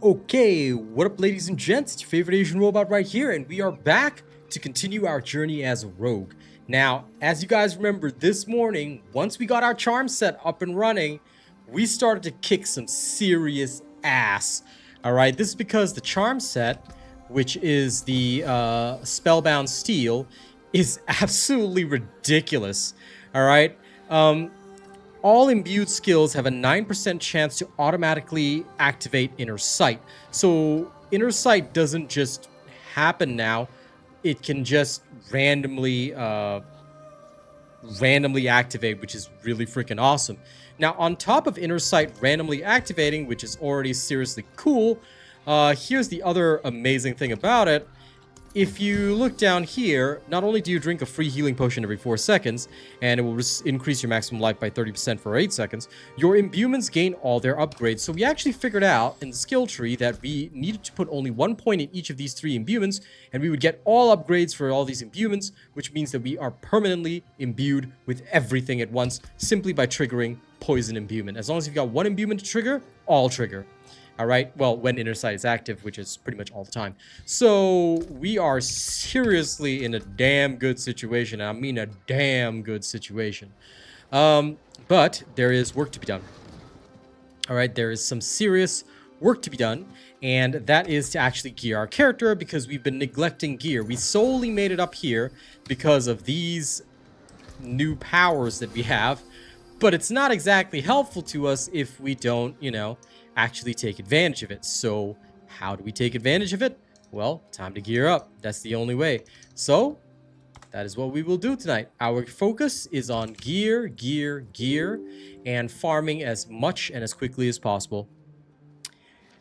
Okay, what up ladies and gents, it's your favorite Asian robot right here, and we are back to continue our journey as a rogue. Now, as you guys remember, this morning, once we got our charm set up and running, we started to kick some serious ass. Alright, this is because the charm set, which is the Spellbound Steel, is absolutely ridiculous. Alright, all imbued skills have a 9% chance to automatically activate Inner Sight. So Inner Sight doesn't just happen now. It can just randomly activate, which is really freaking awesome. Now, on top of Inner Sight randomly activating, which is already seriously cool, here's the other amazing thing about it. If you look down here, not only do you drink a free healing potion every 4 seconds, and it will increase your maximum life by 30% for 8 seconds, your imbuements gain all their upgrades. So we actually figured out in the skill tree that we needed to put only 1 point in each of these 3 imbuements, and we would get all upgrades for all these imbuements, which means that we are permanently imbued with everything at once, simply by triggering poison imbuement. As long as you've got 1 imbuement to trigger, all trigger. Alright, well, when Inner Sight is active, which is pretty much all the time. So, we are seriously in a damn good situation. I mean a damn good situation. But there is work to be done. Alright, there is some serious work to be done. And that is to actually gear our character, because we've been neglecting gear. We solely made it up here because of these new powers that we have. But it's not exactly helpful to us if we don't, you know, actually take advantage of it. So how do we take advantage of it? Well, time to gear up. That's the only way. So that is what we will do tonight. Our focus is on gear, and farming as much and as quickly as possible.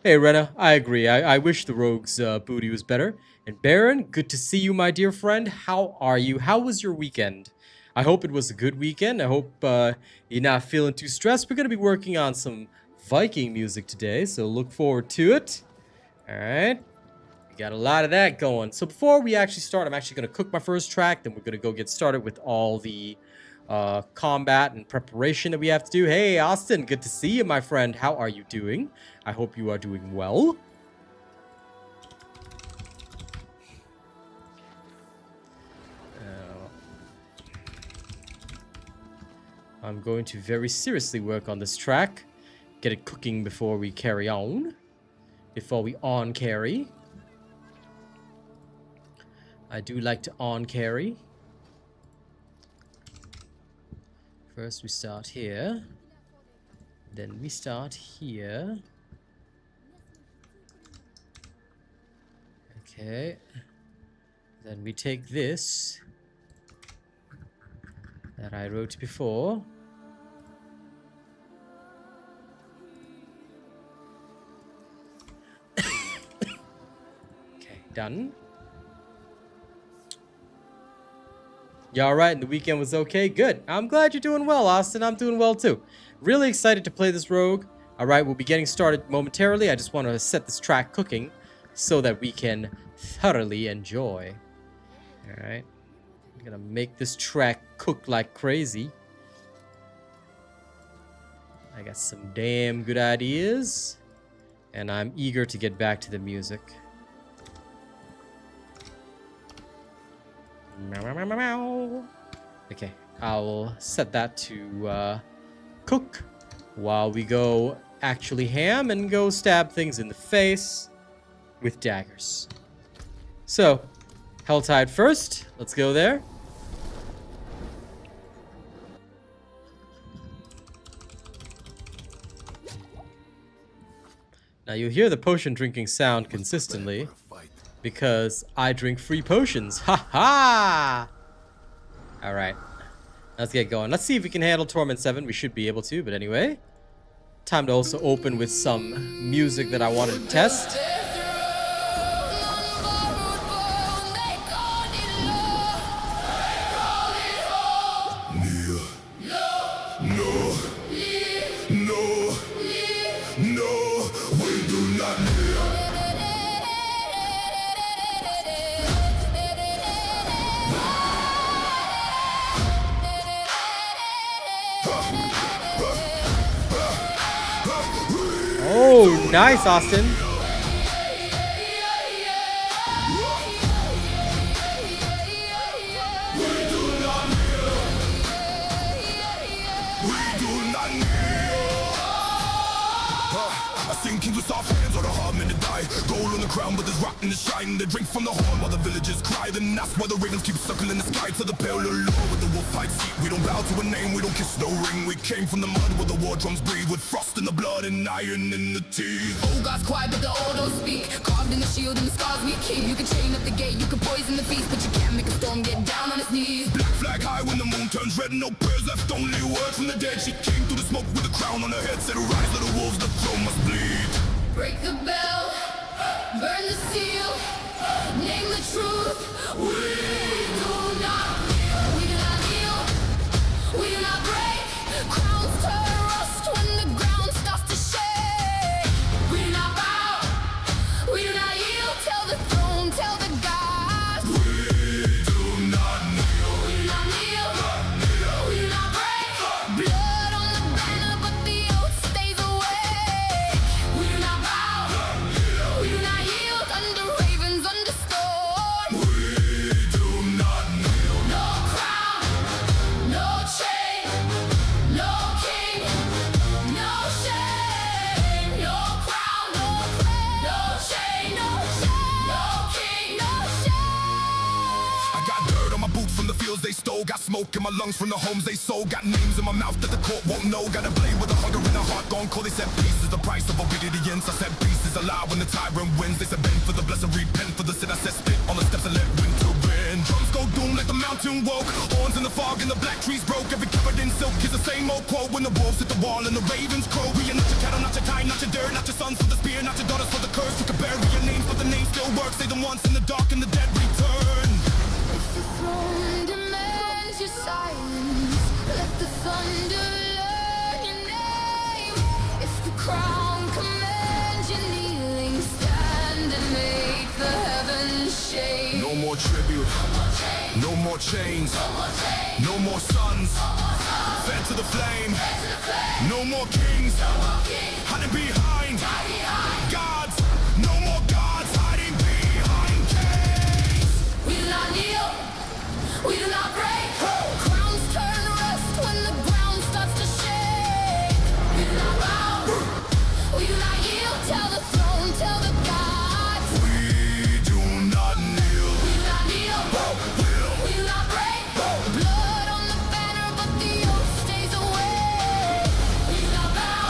Hey Rena, I agree. I wish the rogue's booty was better. And Baron, good to see you, my dear friend. How are you? How was your weekend? I hope it was a good weekend. I hope you're not feeling too stressed. We're going to be working on some Viking music today, so look forward to it. Alright, we got a lot of that going. So before we actually start, I'm actually going to cook my first track, then we're going to go get started with all the combat and preparation that we have to do. Hey Austin, good to see you, my friend. How are you doing? I hope you are doing well. I'm going to very seriously work on this track. Get it cooking before we carry on. Before we on-carry. I do like to on-carry. First we start here. Then we start here. Okay. Then we take this that I wrote before. Done. You alright? The weekend was okay? Good. I'm glad you're doing well, Austin. I'm doing well too. Really excited to play this rogue. Alright, we'll be getting started momentarily. I just want to set this track cooking so that we can thoroughly enjoy. Alright. I'm gonna make this track cook like crazy. I got some damn good ideas. And I'm eager to get back to the music. Okay, I'll set that to cook while we go actually ham and go stab things in the face with daggers. So, Helltide first. Let's go there. Now you'll hear the potion drinking sound consistently. Because I drink free potions. Ha ha! Alright. Let's get going. Let's see if we can handle Torment 7. We should be able to, but anyway. Time to also open with some music that I wanted to test. Oh, nice, Austin. I sing kings with soft hands or the hard men to die. Gold on the crown but there's rot in the shine. They drink from the horn while the villagers cry. Then that's why the ravens keep circling the sky. To the pale allure with the wolf hide seat. We don't bow to a name, we don't kiss no ring. We came from the mud where the war drums breathe. With frost in the blood and iron in the teeth. Oh, God's quiet but the old don't speak. Carved in the shield and the scars we keep. You can chain up the gate, you can poison the beast, but you can't make a storm get down on his knees. Black flag high when the moon turns red. No prayers left, only word from the dead. She came through the smoke with a crown on her head. Said rise little wolves, the throne must bleed. Break the bell, burn the seal, name the truth. We do not kneel, we do not kneel, we do not break. Crowns turn rust when the ground starts to shake. We do not bow, we do not yield. Tell the throne, tell the gods. We do not kneel, We do not kneel, we do not break. Blood on the banner, but the oath stays awake. We do not bow, we do not yield. Under ravens, under storm. we do not kneel. No crown, no chain, no king, no shame. No crown, no chain, no king, no shame. I got dirt on my boots from the fields they stole. Got smoke in my lungs from the homes they sold. Got names in my mouth that the court won't know. Got a blade with a hunger in the heart gone cold. They said peace is the price of obedience. I said peace is allowed when the tyrant wins. They said bend for the blessed, repent for the sin. I said spit on the steps and let winter win. Drums go doom like the mountain woke. Horns in the fog and the black trees broke. Every covered in silk is the same old quote. When the wolves hit the wall and the ravens crow. We are not your cattle, not your time, not your dirt. Not your sons for the spear, not your daughters for the curse. You can bury your names, but the name still works. Say them once in the dark and the dead return. If the throne demands your silence, let the thunder learn your name. If the crown commands your kneeling, stand and make the heavens shake. No more tribute, no more chains, no more sons, fed to the flame. No more kings, hiding behind gods. No more gods hiding behind kings. We do not kneel, we do not break. Crowns turn rust when the ground starts to shake. We do not bow, we do not yield. Tell the throne, tell the gods. We do not kneel. We do not kneel, we do not break. Blood on the banner, but the oath stays awake. We do not bow,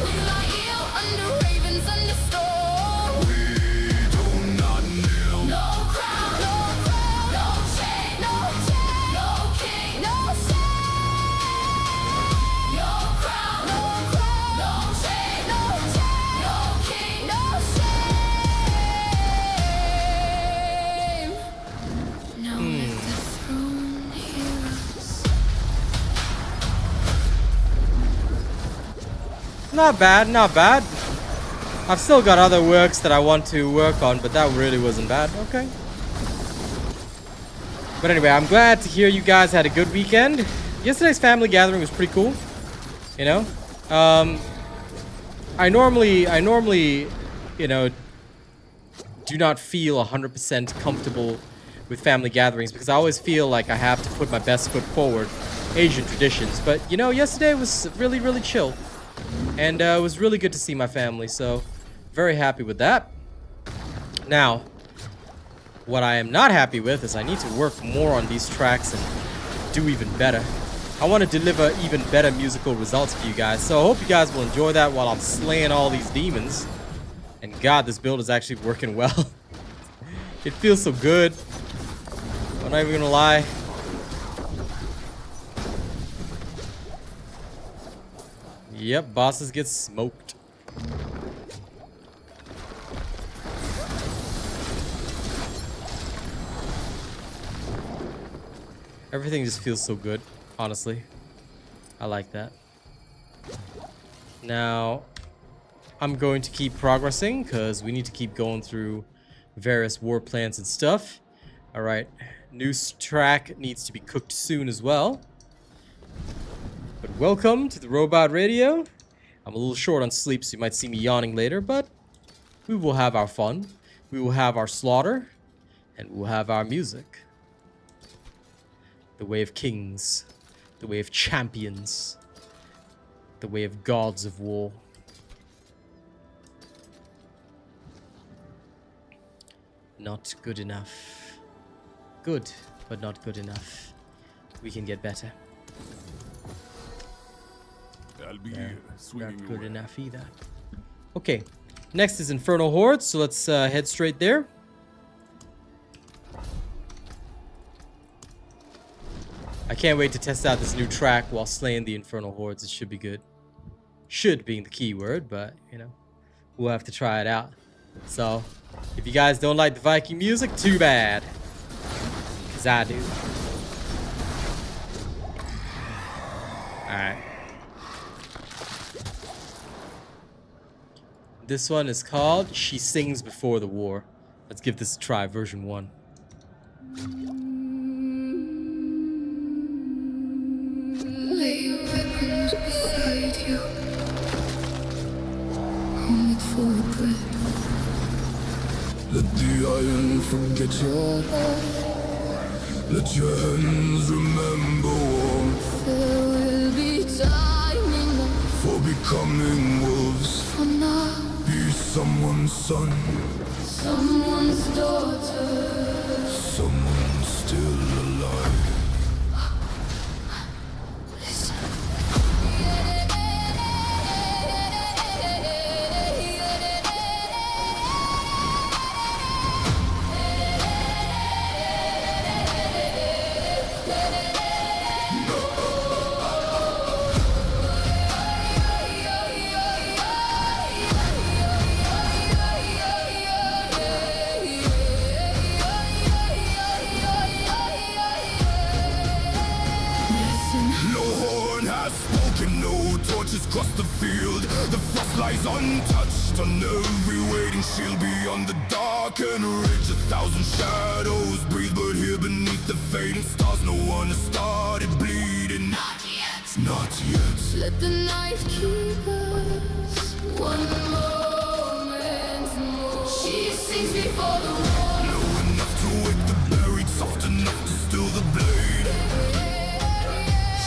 we do not yield. Under ravens, under storm. We do not kneel. No crown, no chain, no king, no shame. No crown, no chain, no king, no shame. Now let the throne hear us. Not bad, not bad. I've still got other works that I want to work on, but that really wasn't bad. Okay. But anyway, I'm glad to hear you guys had a good weekend. Yesterday's family gathering was pretty cool. You know? I normally, you know, do not feel 100% comfortable with family gatherings because I always feel like I have to put my best foot forward. Asian traditions. But, you know, yesterday was really, really chill. And it was really good to see my family, so very happy with that. Now, what I am not happy with is I need to work more on these tracks and do even better. I want to deliver even better musical results for you guys, so I hope you guys will enjoy that while I'm slaying all these demons. And God, this build is actually working well. It feels so good. I'm not even gonna lie. Yep, bosses get smoked. Everything just feels so good, honestly. I like that. Now, I'm going to keep progressing because we need to keep going through various war plans and stuff. Alright, new track needs to be cooked soon as well. But welcome to the Robot Radio. I'm a little short on sleep, so you might see me yawning later, but we will have our fun. We will have our slaughter, and we'll have our music. The way of kings, the way of champions, the way of gods of war. Not good enough. Good, but not good enough. We can get better. I'll be Yeah, swinging not good away. enough either. Okay, next is Infernal Horde, so let's head straight there. I can't wait to test out this new track while slaying the Infernal Hordes. It should be good. Should being the key word, but, you know, we'll have to try it out. So, if you guys don't like the Viking music, too bad. Because I do. Alright. This one is called She Sings Before the War. Let's give this a try, version 1. Lay your weapons beside you. Hold it for a breath. Let the iron forget your love. Let your hands remember warmth. There will be time enough For becoming wolves. for now. Be someone's son. Someone's daughter. Someone still alive. Listen. No horn has spoken, no torches cross the field. The frost lies untouched on every waiting shield. Beyond the dark and ridge, 1,000 shadows breathe. But here beneath the fading stars, no one has started bleeding. Not yet. Not yet. Let the night keep us one moment more. She sings before the war. Low enough to wake the buried, soft enough to still the blade.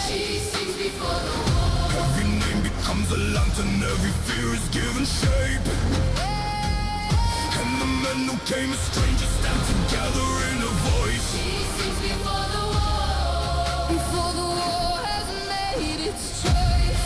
She sings before the war. Every name becomes a lantern, every fear is given shape. And the men who came as strangers stand together in a voice. She sings before the war. Before the war has made its choice.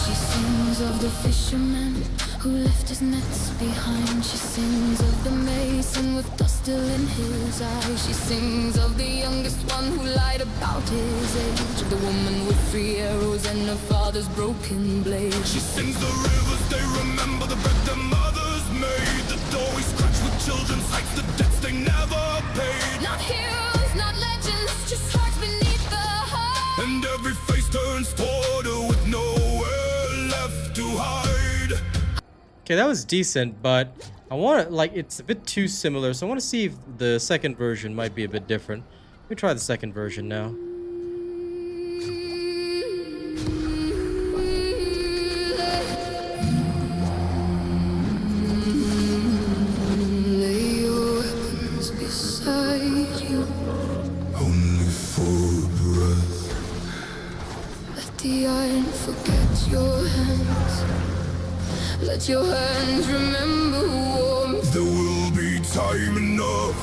She sings of the fisherman who left his nets behind. She sings of the mason with dust still in his eyes. She sings of the youngest one who lied about his age. Of the woman with 3 arrows and her father's broken blade. She sings the rivers, they remember the bread their mothers made. The door we scratch with children's heights, the debts they never paid. Not heroes, not legends, just hearts beneath the heart. And every face turns toward her with nowhere left to hide. Okay, that was decent, but I want to, like, it's a bit too similar, so I want to see if the second version might be a bit different. Let me try the second version now. Lay your weapons beside you. Only for a breath. Let the iron forget your hands. Let your hands remember warmth. There will be time enough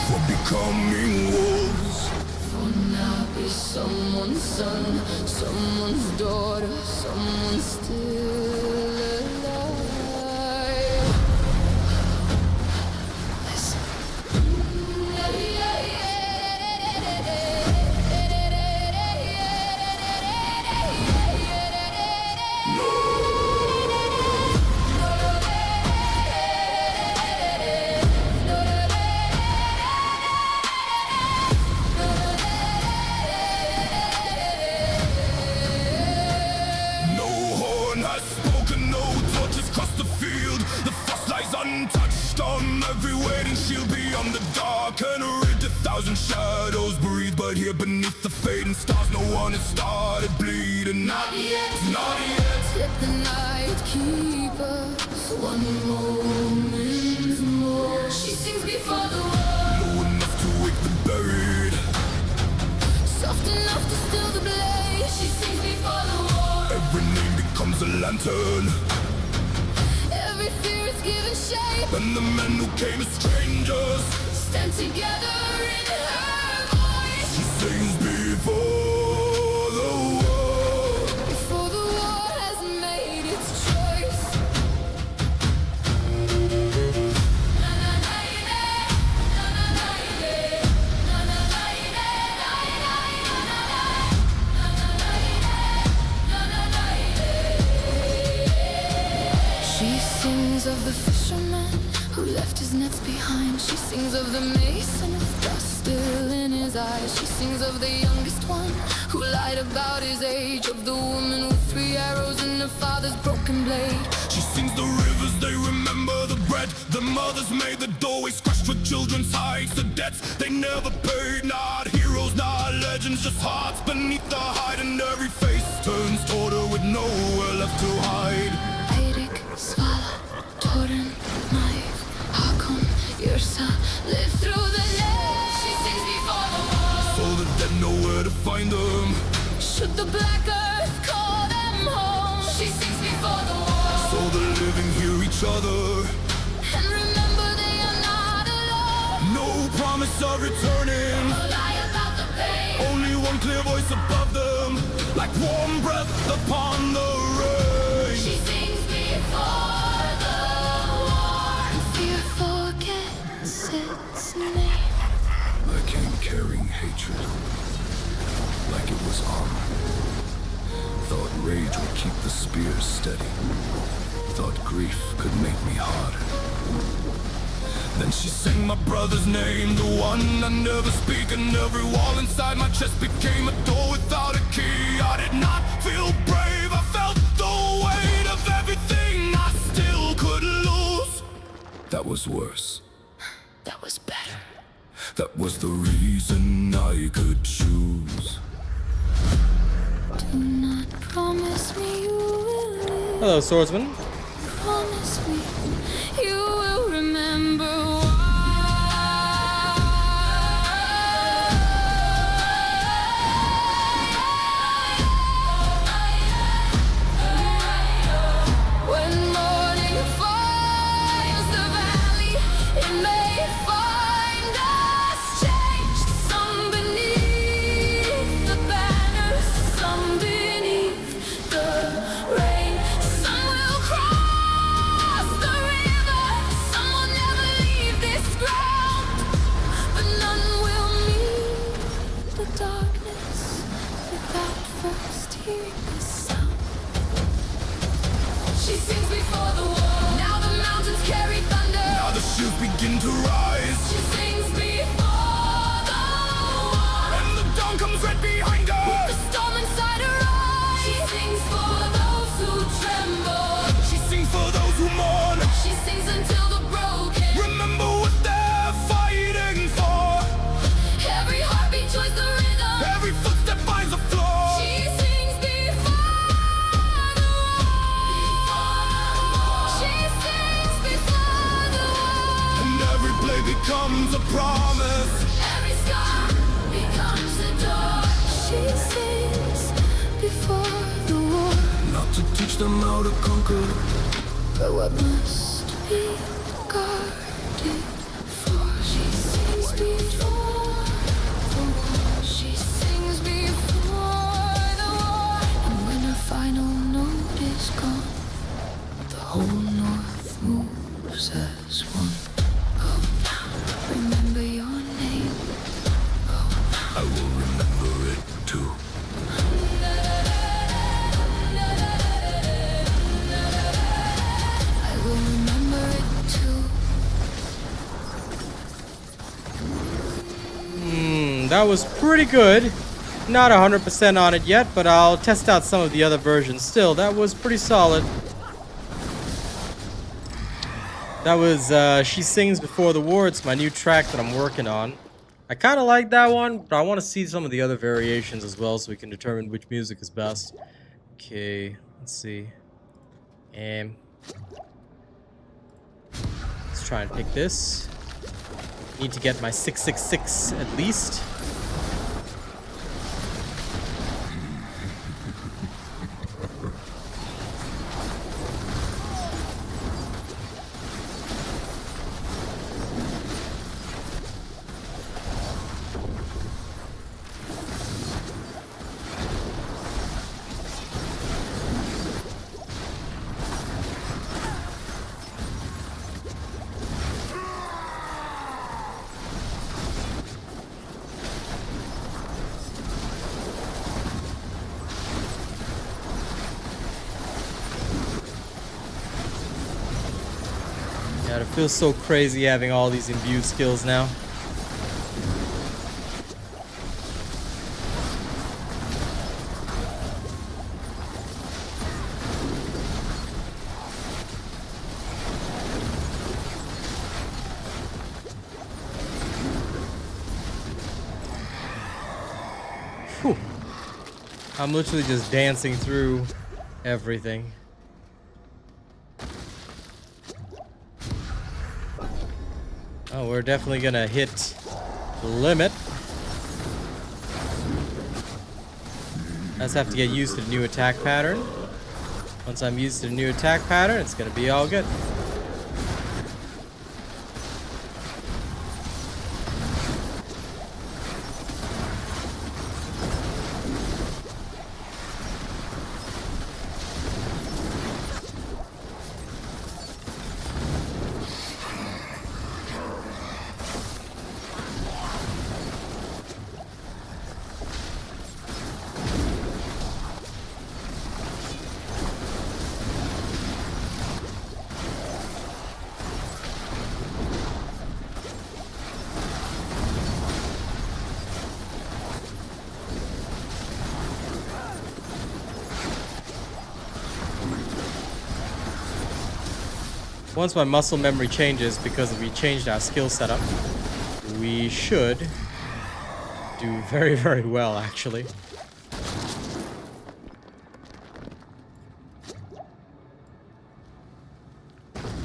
for becoming wolves. For now be someone's son, someone's daughter, someone still alive. Listen. No horn has spoken, no torches cross the field. The frost lies untouched on every waiting shield. Beyond the dark and ridge, 1,000 shadows breathe. But here beneath the fading stars, no one has started bleeding. Not yet, not yet. Let the night keep us one moment more. She sings before the war. Low enough to wake the buried, And the men who came as strangers stand together in her voice. She sings before the war. Before the war has made its choice. Na na na na na na na na na. She sings of the fisherman who left his nets behind. She sings of the mason with dust still in his eyes. She sings of the youngest one who lied about his age. Of the woman with 3 arrows in her father's broken blade. She sings the rivers, they remember the bread the mothers made, the doorways scratched with children's hides, the debts they never paid. Not heroes, not legends, just hearts beneath the hide. And every face turns toward her with nowhere left to hide. Eirik, Svala, Torment, live through the night. She sings before the war. So the dead know where to find them. Should the black earth call them home. She sings before the war. So the living hear each other. And remember they are not alone. No promise of returning. No lie about the pain. Only one clear voice above them, like warm breath upon the rain. She sings before the war. Fear forgets its name. I came carrying hatred, like it was armor. Thought rage would keep the spears steady. Thought grief could make me harder. Then she sang my brother's name, the one I never speak. And every wall inside my chest became a door without a key. I did not feel brave, I felt the weight of everything I still could lose. That was worse. That was better. That was the reason I could choose. Do not promise me you will live. Hello, swordsman. Promise me you will remember why. When morning finds the valley, it may find us changed. Some beneath the banners, some beneath the rain. Some will cross the river, some will never leave this ground. But none will meet the darkness without first hearing the sound. She sings before the war. Now the mountains carry thunder. Now the shields begin to rise. She sings before the war. And the dawn comes right behind The her. storm inside her eyes. She sings for those who tremble. She sings for those who mourn. She sings until the broken. Remember what they're fighting for. Every heartbeat joins the rhythm. Every footstep finds the floor. She sings before the war. She sings before the war. And every play becomes a promise. Every scar becomes a door. She sings before the war. Not to teach them how to conquer, But what must be guarded for? She sings before the war. She sings before the war. And when her final note is gone, the whole north moves as one. Go now, remember your name. Go now. I will remember it too. I will remember it too. That was pretty good. Not 100% on it yet, but I'll test out some of the other versions. Still, that was pretty solid. That was She Sings Before the War. It's my new track that I'm working on. I kind of like that one, but I want to see some of the other variations as well so we can determine which music is best. Okay, let's see. Let's try and pick this. Need to get my 666 at least. God, it feels so crazy having all these imbued skills now. Whew. I'm literally just dancing through everything. Oh, we're definitely gonna hit the limit. I just have to get used to the new attack pattern. Once I'm used to the new attack pattern, it's gonna be all good. Once my muscle memory changes because we changed our skill setup, we should do very, very well, actually.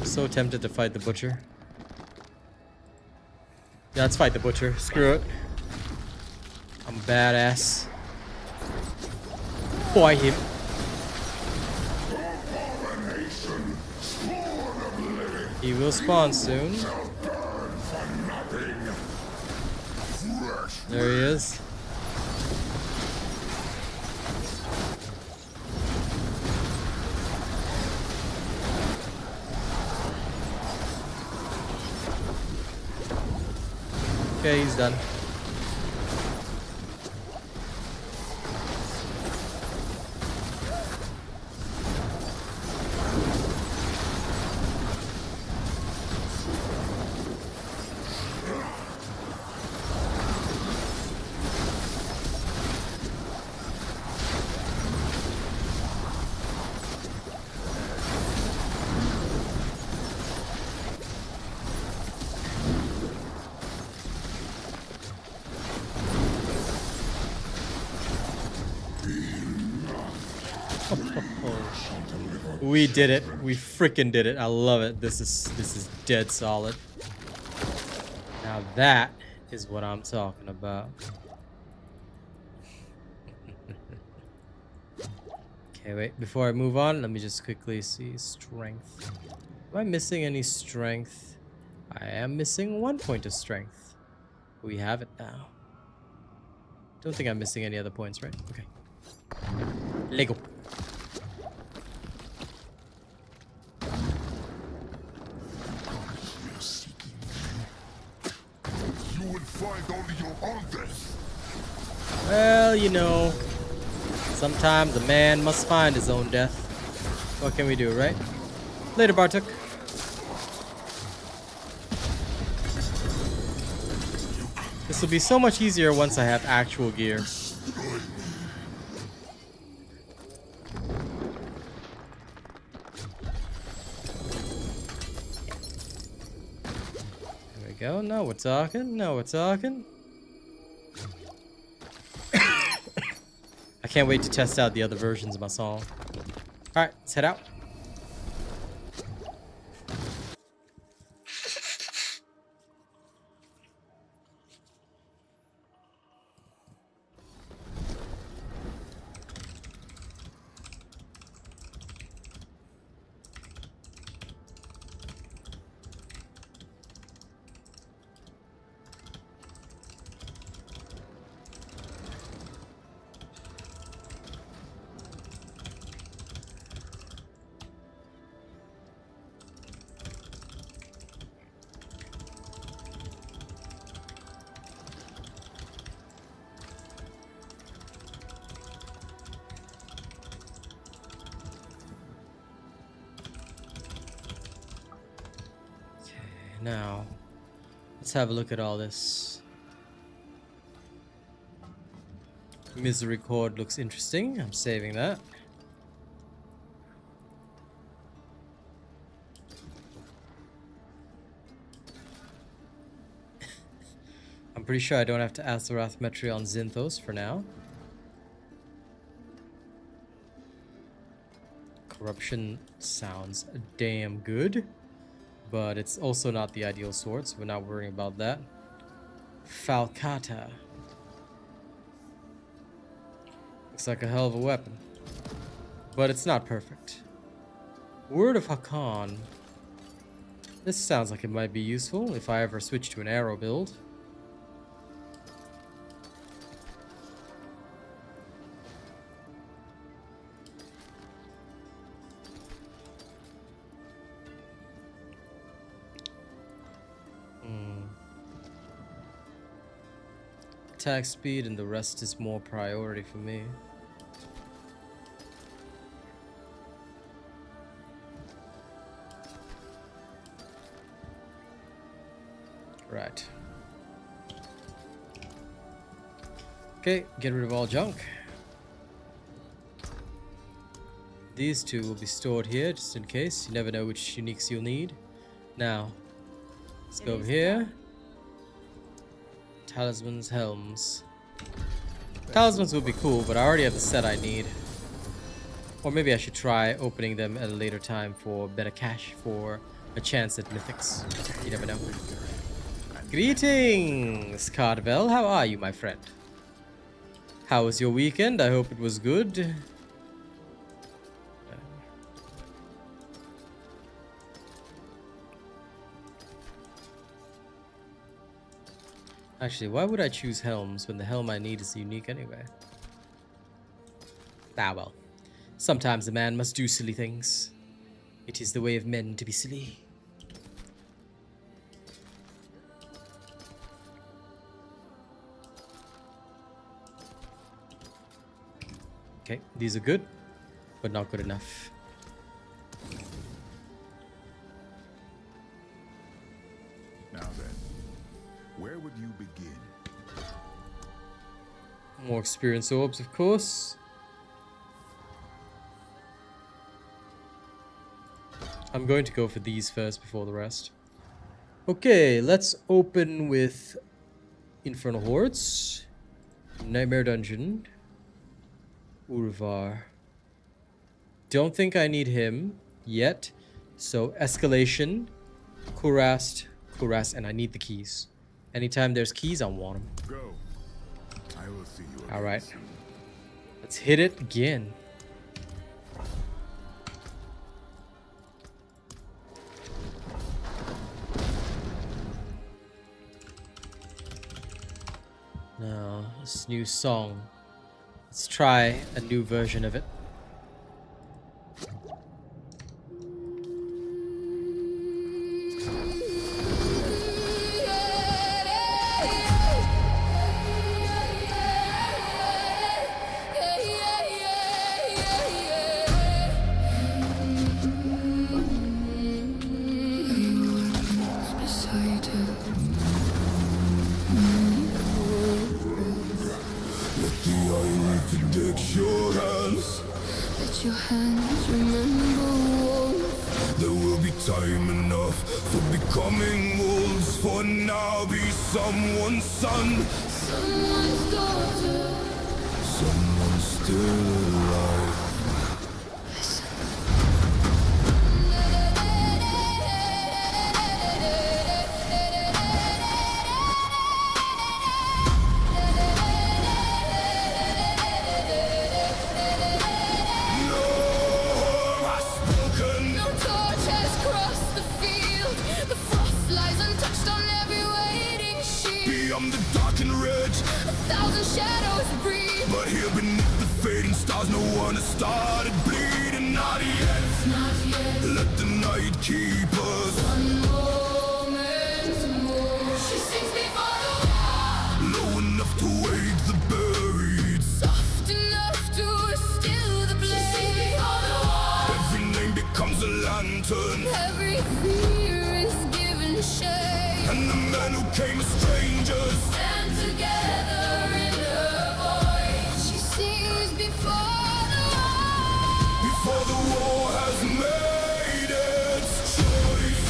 So tempted to fight the butcher. Yeah, let's fight the butcher. Screw it. I'm a badass. Boy, him. He will spawn soon. There he is. Okay, he's done. We did it. We freaking did it. I love it. This is dead solid. Now that is what I'm talking about. Okay, wait. Before I move on, let me just quickly see strength. Am I missing any strength? I am missing 1 point of strength. We have it now. Don't think I'm missing any other points, right? Okay. Lego. Find only your own death. Well, you know, sometimes a man must find his own death. What can we do, right? Later, Bartok. This will be so much easier once I have actual gear. Go. Now we're talking. Now we're talking. I can't wait to test out the other versions of my song. Alright, let's head out. now let's have a look at all this. Misery Chord looks interesting. I'm saving that. I'm pretty sure I don't have to ask the Rathmetri on Zinthos for now. Corruption sounds damn good, but it's also not the ideal sword, so we're not worrying about that. Falcata. Looks like a hell of a weapon, but it's not perfect. Word of Hakan. This sounds like it might be useful if I ever switch to an arrow build. Attack speed and the rest is more priority for me. Right. Okay, get rid of all junk. These two will be stored here just in case. You never know which uniques you'll need. Now, let's go over here. Talismans, helms. Talismans would be cool, but I already have the set I need. Or maybe I should try opening them at a later time for better cash for a chance at mythics. You never know. Greetings, Cardwell. How are you, my friend? How was your weekend? I hope it was good. Actually, why would I choose helms when the helm I need is unique anyway? Ah well. Sometimes a man must do silly things. It is the way of men to be silly. Okay, these are good, but not good enough. Now then, where would you begin? More experience orbs, of course. I'm going to go for these first before the rest. Okay, let's open with Infernal Hordes, Nightmare Dungeon, Urvar. Don't think I need him yet. So Escalation, Kurast, and I need the keys. Anytime there's keys, I want them. Go. I will see you again. All right, let's hit it again. Now, this new song. Let's try a new version of it. Let your hands remember wolves. There will be time enough for becoming wolves. For now, be someone's son, Someone's daughter. someone still alive. No torch has crossed the field. The frost lies untouched on every waiting sheet. Beyond the dark and red, 1,000 shadows breathe. but here beneath the fading stars, no one has started bleeding. Not yet. Not yet. Let the night keep us. One moment more. She sings before the war. Low enough to wake the buried. Soft enough to still the blaze. She sings before the war. Every name becomes a lantern. Every fear is given shape. and the men who came as strangers. Stand together in her voice. She sings before the war. Before the war has made its choice.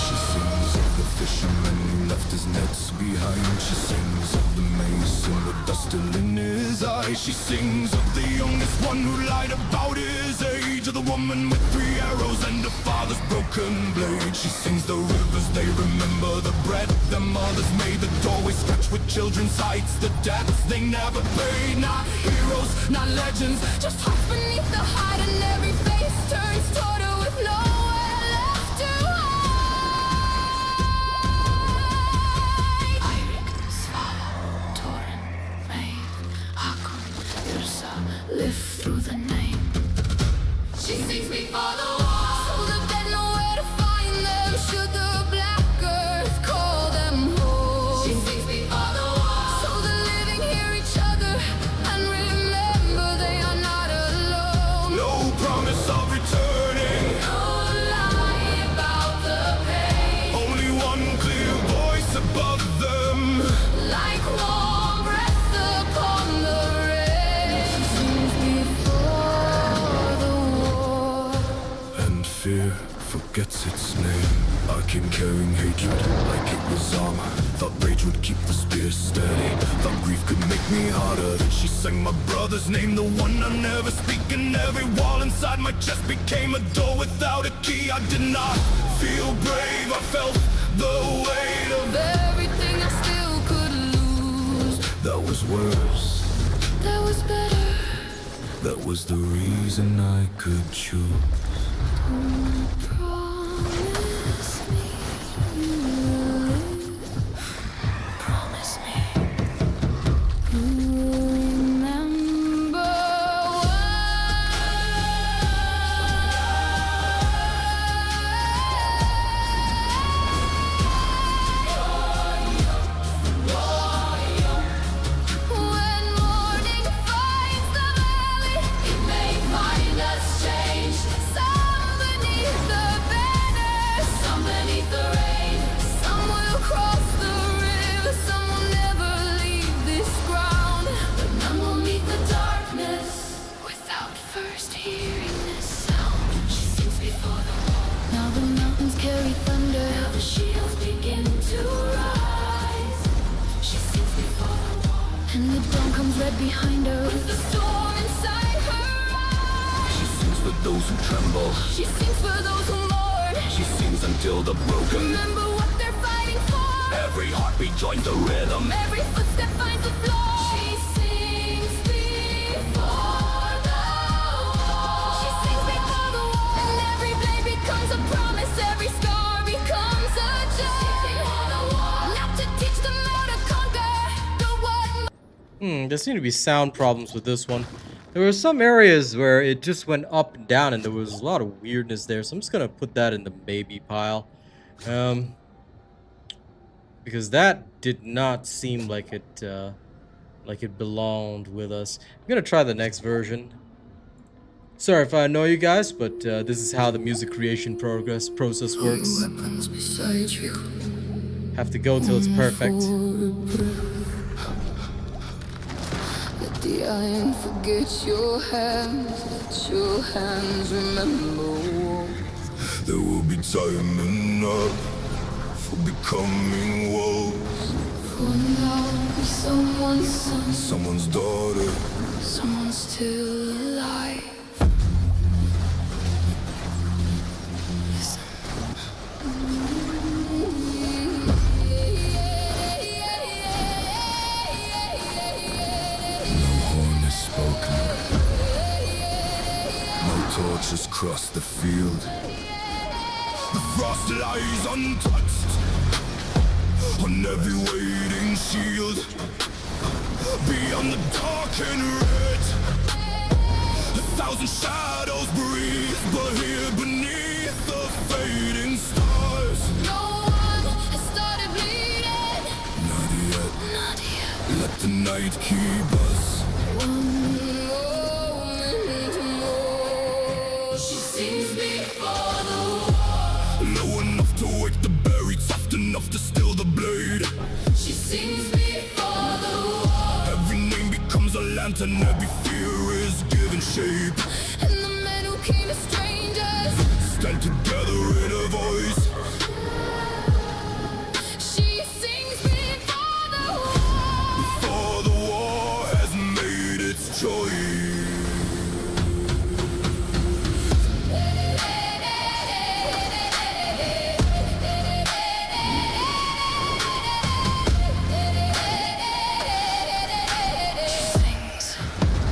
She sings of the fisherman who left his nets behind. She sings of the mason with dust still in his eyes. She sings of the youngest one who lied about his age, of the woman with 3 arrows and a father's broken blade. She sings the rivers they remember, the bread their mothers made, the doorway scratched with children's heights, the debts they never paid. Not heroes, not legends, Just hearts beneath the hide, and every face turns toward her with nowhere left to hide. Eirik, Svala, Torment, Maeve, Hakon, Yrsa, live through the name. She sings before the war, so the dead know where to find them. Should the black earth call them home. She sings before the war, so the living hear each other and remember they are not alone. no promise of returning. No lie about the pain, Only one clear voice above them. like warm breath upon the rain. She sings before the war. And fear forgets its name. I came carrying hatred like it was armor. Thought rage would keep the spear steady. Thought grief could make me harder. Then she sang my brother's name, the one I never speak. And every wall inside my chest became a door without a key. I did not feel brave. I felt the weight of Everything I still could lose. that was worse. That was better. That was the reason I could choose. Promise me you will live. Promise me you will remember when morning finds the valley. It may find us changed. Some beneath the banner, some beneath the rain. Some will cross the river, some will never leave this ground. But none will meet the darkness without first hearing this sound. She sings before the war. Now the mountains carry thunder. Now the shields begin to rise. She sings before the war. And the dawn comes red behind her with the storm inside her eyes. She sings for those who tremble. She sings for those who mourn. She sings until the broken. Remember what they're fighting for. Every heartbeat joins the rhythm. Every footstep finds the floor. She sings before the war. She sings before the war. And every blade becomes a promise. Every scar becomes a joy. Not to teach them how to conquer, but what There seem to be sound problems with this one. There were some areas where it just went up and down, and there was a lot of weirdness there. So I'm just gonna put that in the maybe pile, because that did not seem like it belonged with us. I'm gonna try the next version. Sorry if I annoy you guys, but this is how the music creation process works. weapons beside you. Have to go till it's perfect. Let the iron forget your hands. Let your hands remember war. There will be time enough for becoming wolves. For now, be someone's son, Someone's daughter. someone still alive. Horn is spoken. No torches cross the field. The frost lies untouched on every waiting shield. Beyond the dark and red, 1,000 shadows breathe, but here beneath the fading stars, No one has started bleeding. not yet. Not yet. tonight, keep us. One moment more. She sings before the war. Low enough to wake the buried, soft enough to still the blade. She sings before the war. Every name becomes a lantern, every fear is given shape. And the men who came as strangers Stand together in a voice. She sings before the war. For the war has made its choice. Sings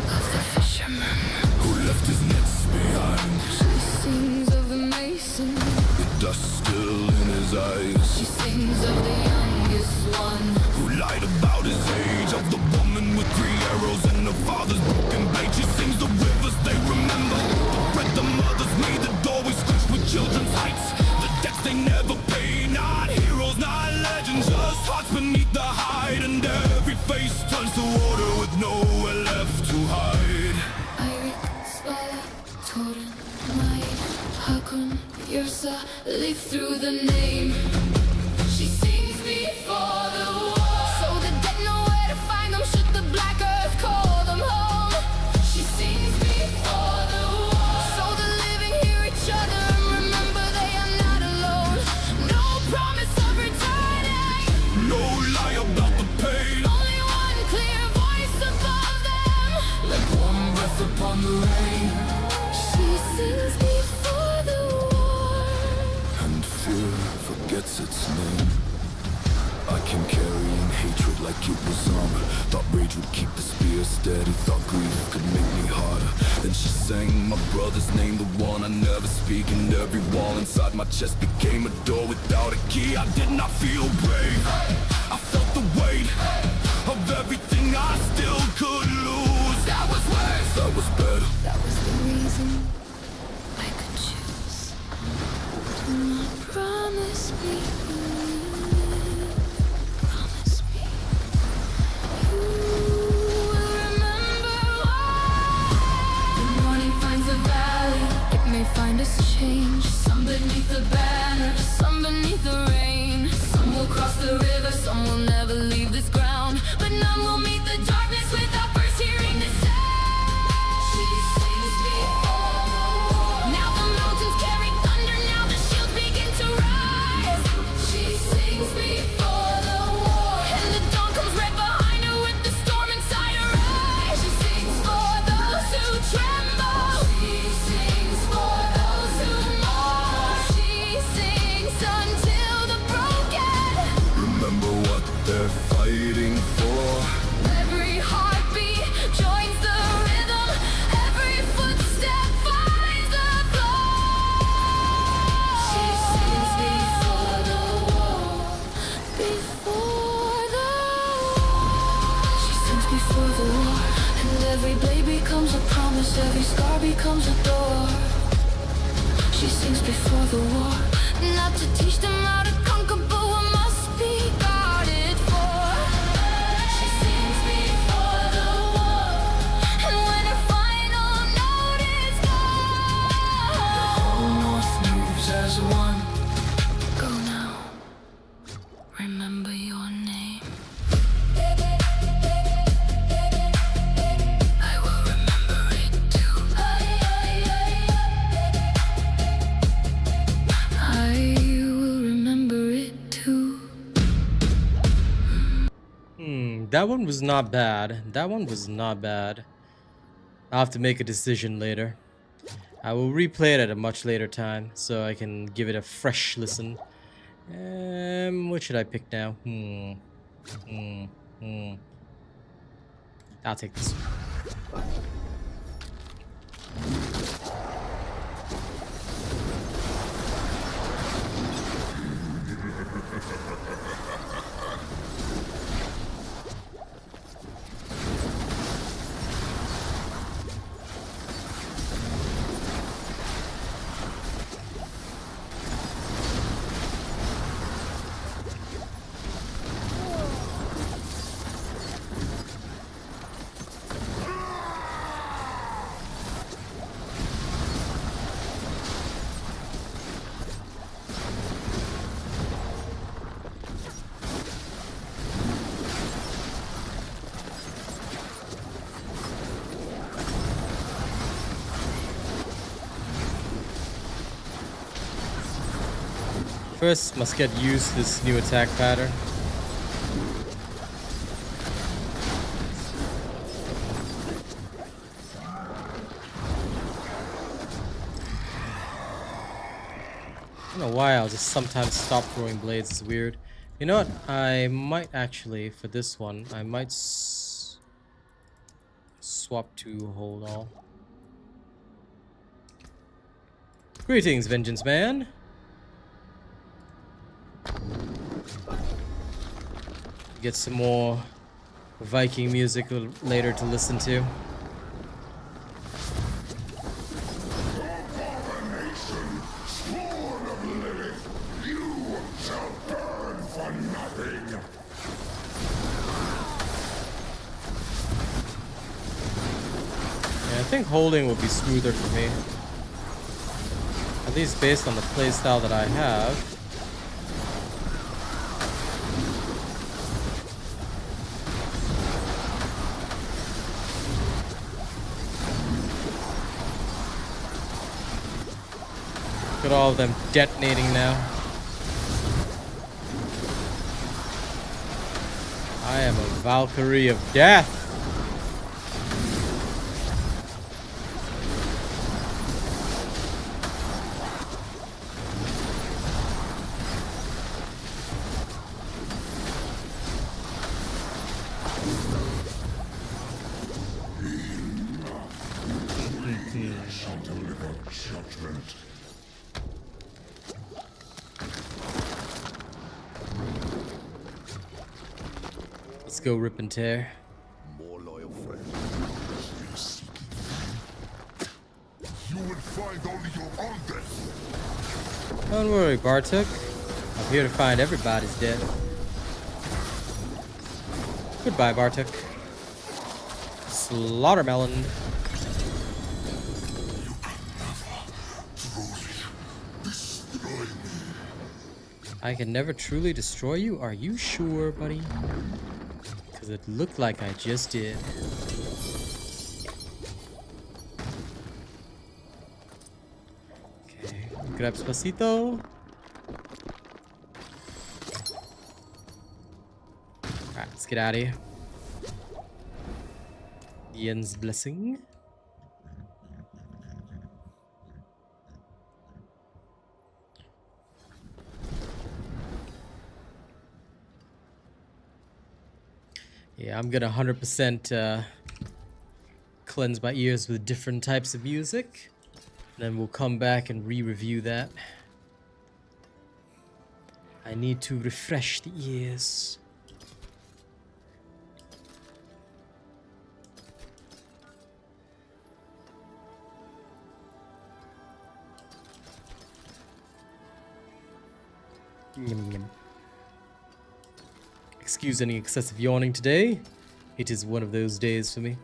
of the fisherman. Who left his nets behind? She sings of the mason. The dust still in his eyes. She sings of the youngest one. Who lied about his age? Of the woman with 3 arrows and her father's broken blade. She sings the rivers they remember, the bread the mothers made, the doorways scratched with children's heights, the debts they never pay. Not heroes, not legends, just hearts beneath the hide. And every face turns to water with nowhere left to hide. Eirik, Svala, Torment, Maid, Hakon, Yrsa, live through the name. She sings before the war, so the dead know where to find them should the black earth call them home. She sings before the war, so the living hear each other and remember they are not alone. No promise of returning, No lie about the pain. only one clear voice above them. Like one breath upon the rain. She sings before the war. And fear forgets its name. I came carrying hatred like it was armor. Thought rage would keep the spear steady. Thought grief could make me harder. Then she sang my brother's name, the one I never speak. And every wall inside my chest became a door without a key. I did not feel brave. I felt the weight of everything I still could lose. That was worse. That was better. That was the reason I could choose. Do not promise me. Promise me. You will remember why. The morning finds a valley. It may find us change. Some beneath the banner, some beneath the rain. Some will cross the river, some will never leave this ground. But none will meet the darkness without first hearing the sound. She sings before the war. Now the mountains carry thunder, now the shields begin to rise. She sings before the war, and the dawn comes right behind her with the storm inside her eyes. She sings for those who tremble. She sings for those who mourn. She sings until the broken. Remember what they're fighting for. Every heartbeat joins the rhythm. Every footstep finds the floor. She sings before the war. Before the war. She sings before the war. And every blade becomes a promise. Every scar becomes a door. She sings before the war. Not to teach them how to conquer, but what must be guarded for. She sings before the war. And when her final note is gone, the whole North moves as one. Go now. Remember your name. I will remember it too. I will remember it too. That one was not bad. That one was not bad. I'll have to make a decision later. I will replay it at a much later time so I can give it a fresh listen. What should I pick now? I'll take this. First, must get used to this new attack pattern. I don't know why I'll just sometimes stop throwing blades. It's weird. You know what? I might actually, for this one, I might swap to hold all. Greetings, Vengeance Man. Get some more Viking music later to listen to. I think holding would be smoother for me. At least based on the playstyle that I have. Look at all of them detonating now. I am a Valkyrie of death. Let's go rip and tear. More loyal friends. You will find only your own death. Don't worry, Bartok. I'm here to find everybody's dead. Goodbye, Bartok. Slaughtermelon. I can never truly destroy you? Are you sure, buddy? Because it looked like I just did. Okay, grab Spacito. Alright, let's get out of here. Yen's blessing. Yeah, I'm gonna 100% cleanse my ears with different types of music. Then we'll come back and re-review that. I need to refresh the ears. Yum, yum. Excuse any excessive yawning today. It is one of those days for me.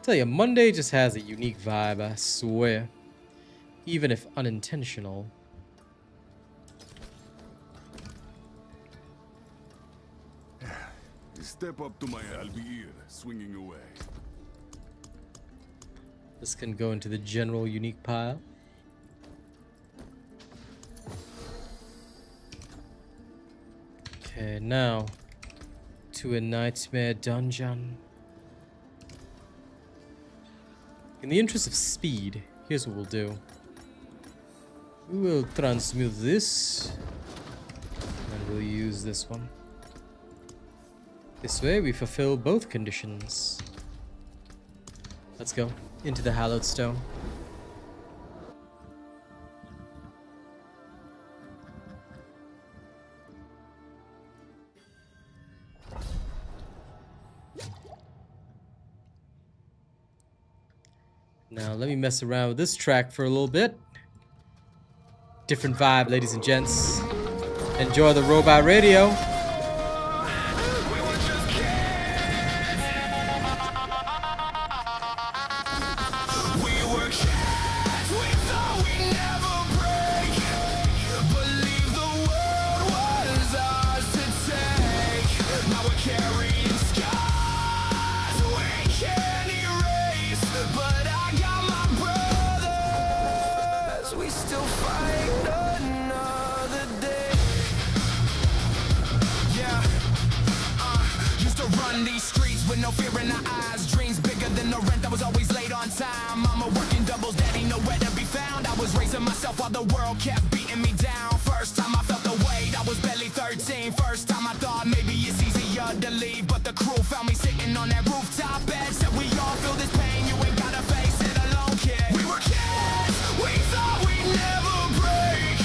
Tell you, Monday just has a unique vibe, I swear. Even if unintentional. Step up to my Albier, swinging away. This can go into the general unique pile. Okay, now to a nightmare dungeon. In the interest of speed, here's what we'll do. We will transmute this, and we'll use this one. This way we fulfill both conditions. Let's go into the hallowed stone. Now let me mess around with this track for a little bit. Different vibe, ladies and gents. Enjoy the robot radio. We still fight another day. in these streets with no fear in our eyes. Dreams bigger than the rent, I was always late on time. Mama working doubles, daddy nowhere to be found. I was raising myself while the world kept beating me down. First time I felt the weight, I was barely 13. First time I thought maybe it's easier to leave, but the crew found me sitting on that rooftop bed. Said we all feel this pain, you ain't gotta face it alone, kid. We were kids, we thought we'd never break.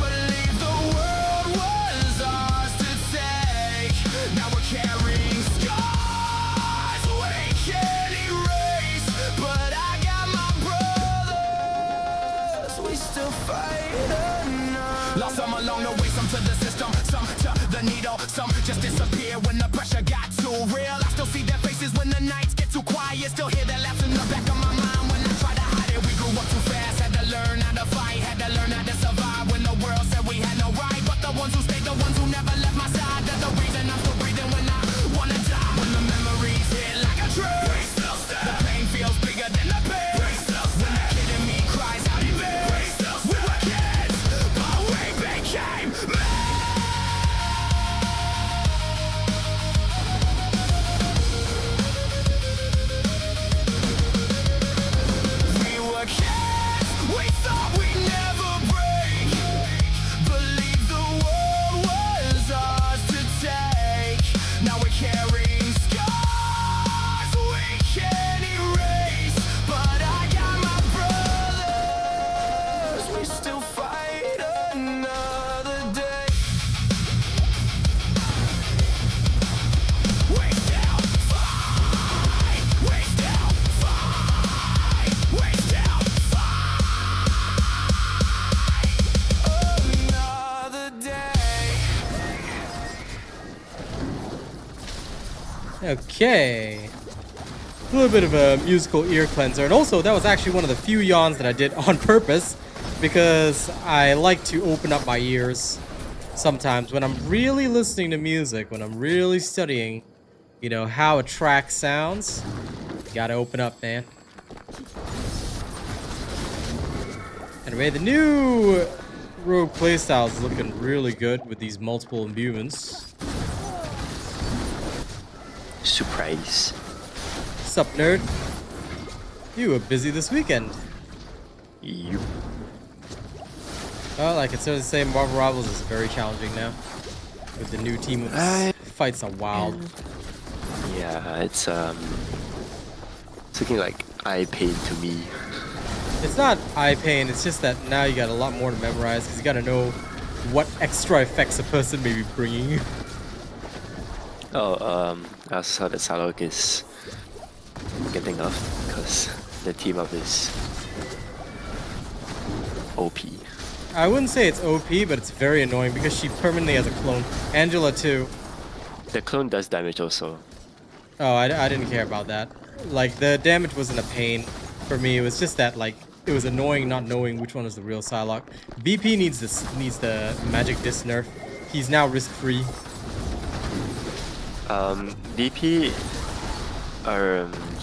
Believe the world was ours to take. Now we're carrying scars we can't erase. But I got my brothers, we still fight enough. Lost some along the way, some to the system, some to the needle, some just disappear when the pressure got too real. I still see their faces when the nights get too quiet. Still hear their laughs in the back of my mind when I try to hide it. We grew up too fast, had to learn how to fight, had to learn how to survive when the world said we had no right. But the ones who stayed, the ones who never left my side, they're the reason I'm still breathing when I wanna die. When the memories hit like a train, the pain feels bigger than the pain. When the kid in me cries out in vain. We were kids, but we became men. We were kids, we thought we'd never break. Believe the world was ours to take. Now we're carrying scars we can't erase. But I got my brothers, we still fight another day. We still fight, we still fight, we still fight another day. Okay. A little bit of a musical ear cleanser. And also, that was actually one of the few yawns that I did on purpose, because I like to open up my ears sometimes when I'm really listening to music, when I'm really studying, you know, how a track sounds. You gotta open up, man. Anyway, the new Rogue playstyle is looking really good with these multiple imbuements. Surprise. Sup, nerd? You were busy this weekend. You. Well, I can certainly say Marvel Rivals is very challenging now. With the new team of fights are wild. Yeah, it's looking like eye pain to me. It's not eye pain, it's just that now you got a lot more to memorize because you gotta know what extra effects a person may be bringing you. Oh, I also saw that Salok is getting nerfed because the team up is OP. I wouldn't say it's OP, but it's very annoying because she permanently has a clone. Angela too. The clone does damage also. Oh, I didn't care about that. Like, the damage wasn't a pain for me. It was just that, like, it was annoying not knowing which one was the real Psylocke. BP needs the magic disc nerf. He's now risk-free. DP,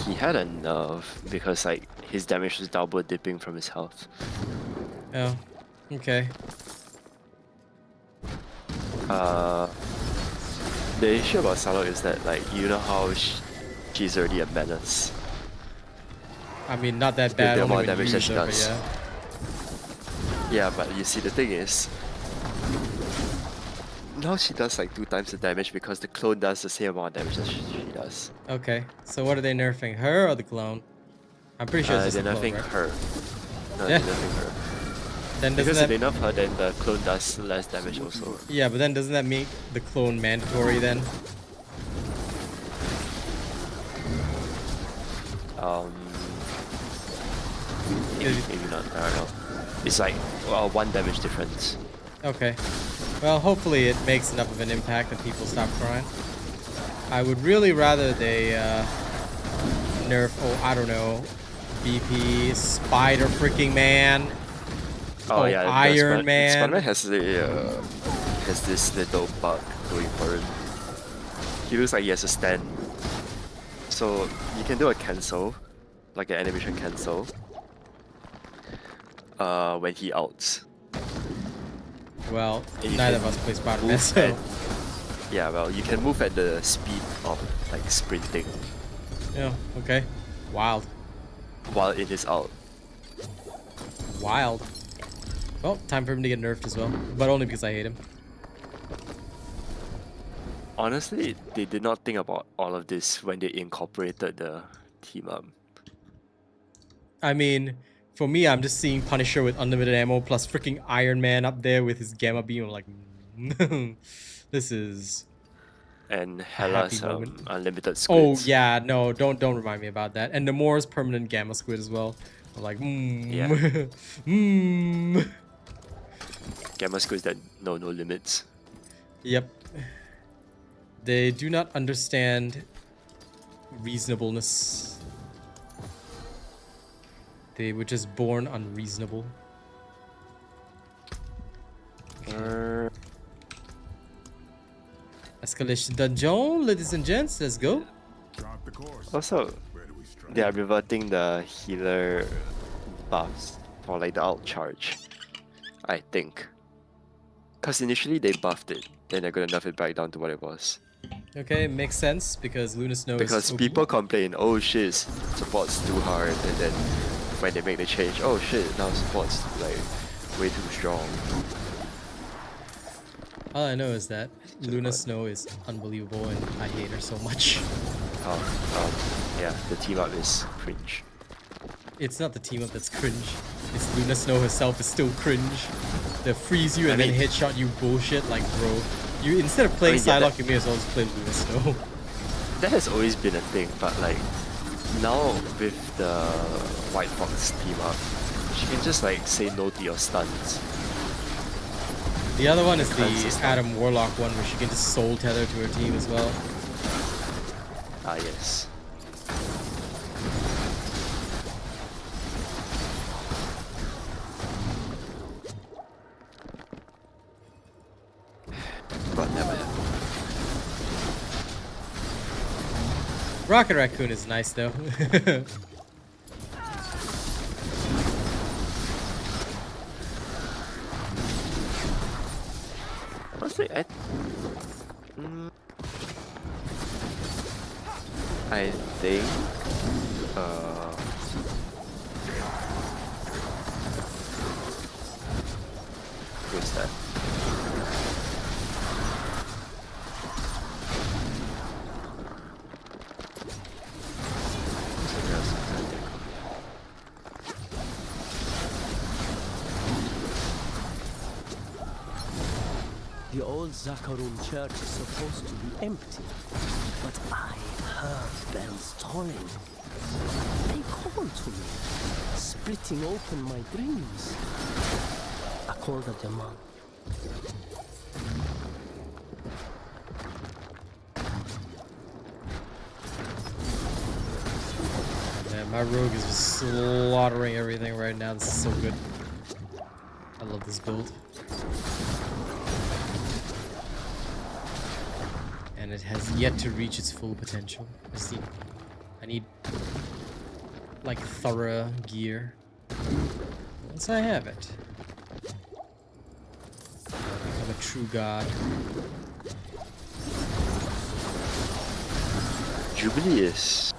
he had a nerf because like his damage was double dipping from his health. Oh, okay. The issue about Salok is that like you know how she's already a menace. I mean, not that bad. The Only amount when of you damage that use she her, but does. yeah. Yeah, but you see the thing is, now she does like 2 times the damage because the clone does the same amount of damage that she does. Okay, so what are they nerfing? Her or the clone? I'm pretty sure it's just They're the clone, nerfing right? her. No, Yeah. they're nerfing her. Then doesn't Because that... if they nerf her, then the clone does less damage also. Yeah, but then doesn't that make the clone mandatory then? Maybe not. I don't know. It's like 1 damage difference. Okay. Well, hopefully it makes enough of an impact that people stop crying. I would really rather they nerf, oh, I don't know, BP, Spider freaking Man. Oh yeah, Iron Man. Spider-Man has this little bug going for him. He looks like he has a stand. So you can do a cancel, like an animation cancel, when he outs. Well, And you neither can of us play Spider-Man, move so... and- Yeah, well, you can move at the speed of like sprinting Yeah, okay. Wild. while it is out. Wild. Well, time for him to get nerfed as well. But only because I hate him. Honestly, they did not think about all of this when they incorporated the team up. I mean, for me, I'm just seeing Punisher with unlimited ammo plus freaking Iron Man up there with his gamma beam. I'm like, this is And a happy Hella's moment. unlimited Oh squids. yeah, no, don't remind me about that. And Nemora's permanent gamma squid as well. I'm like, Yeah. Gamma squids that know no limits. Yep. They do not understand reasonableness. They were just born unreasonable. Escalation dungeon, ladies and gents, let's go. Chart the course. Also, Where do we strike? they are reverting the healer buffs for like the out charge, I think. Because initially they buffed it, then they're gonna nerf it back down to what it was. Okay, makes sense because Luna Snow Because is people complain, oh shit, support's too hard, and then when they make the change, oh shit, now support's like way too strong. All I know is that Luna Snow is unbelievable and I hate her so much. Yeah, the team up is cringe. It's not the team up that's cringe. It's Luna Snow herself is still cringe. The freeze you and I then mean- headshot you bullshit, like bro. You instead of playing yeah, Psylocke, you may as well just play Luna Snow. That has always been a thing, but like now with the White Fox team up, she can just like say no to your stuns. The other one is Cleanse the system. Adam Warlock one where she can just soul tether to her team as well. Ah yes. But never happened. Rocket Raccoon is nice though. Honestly, I think who's that? Something else, I think. The old Zakharun church is supposed to be empty, but I heard bells tolling. They called to me, splitting open my dreams. I called the Jaman. Man, my rogue is just slaughtering everything right now. This is so good. I love this build. And it has yet to reach its full potential. I need like thorough gear. Once I have it, I'll become a true god. Jubilee is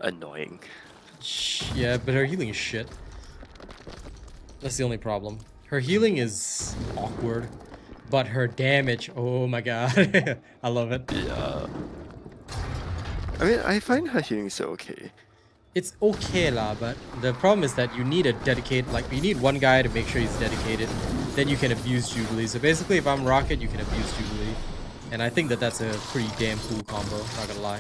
annoying. Yeah, but her healing is shit. That's the only problem. Her healing is awkward, but her damage, oh my god. I love it. Yeah. I mean, I find her healing so okay. It's okay lah, but the problem is that you need a dedicated, like you need one guy to make sure he's dedicated. Then you can abuse Jubilee. So basically, if I'm Rocket, you can abuse Jubilee. And I think that that's a pretty damn cool combo, not gonna lie.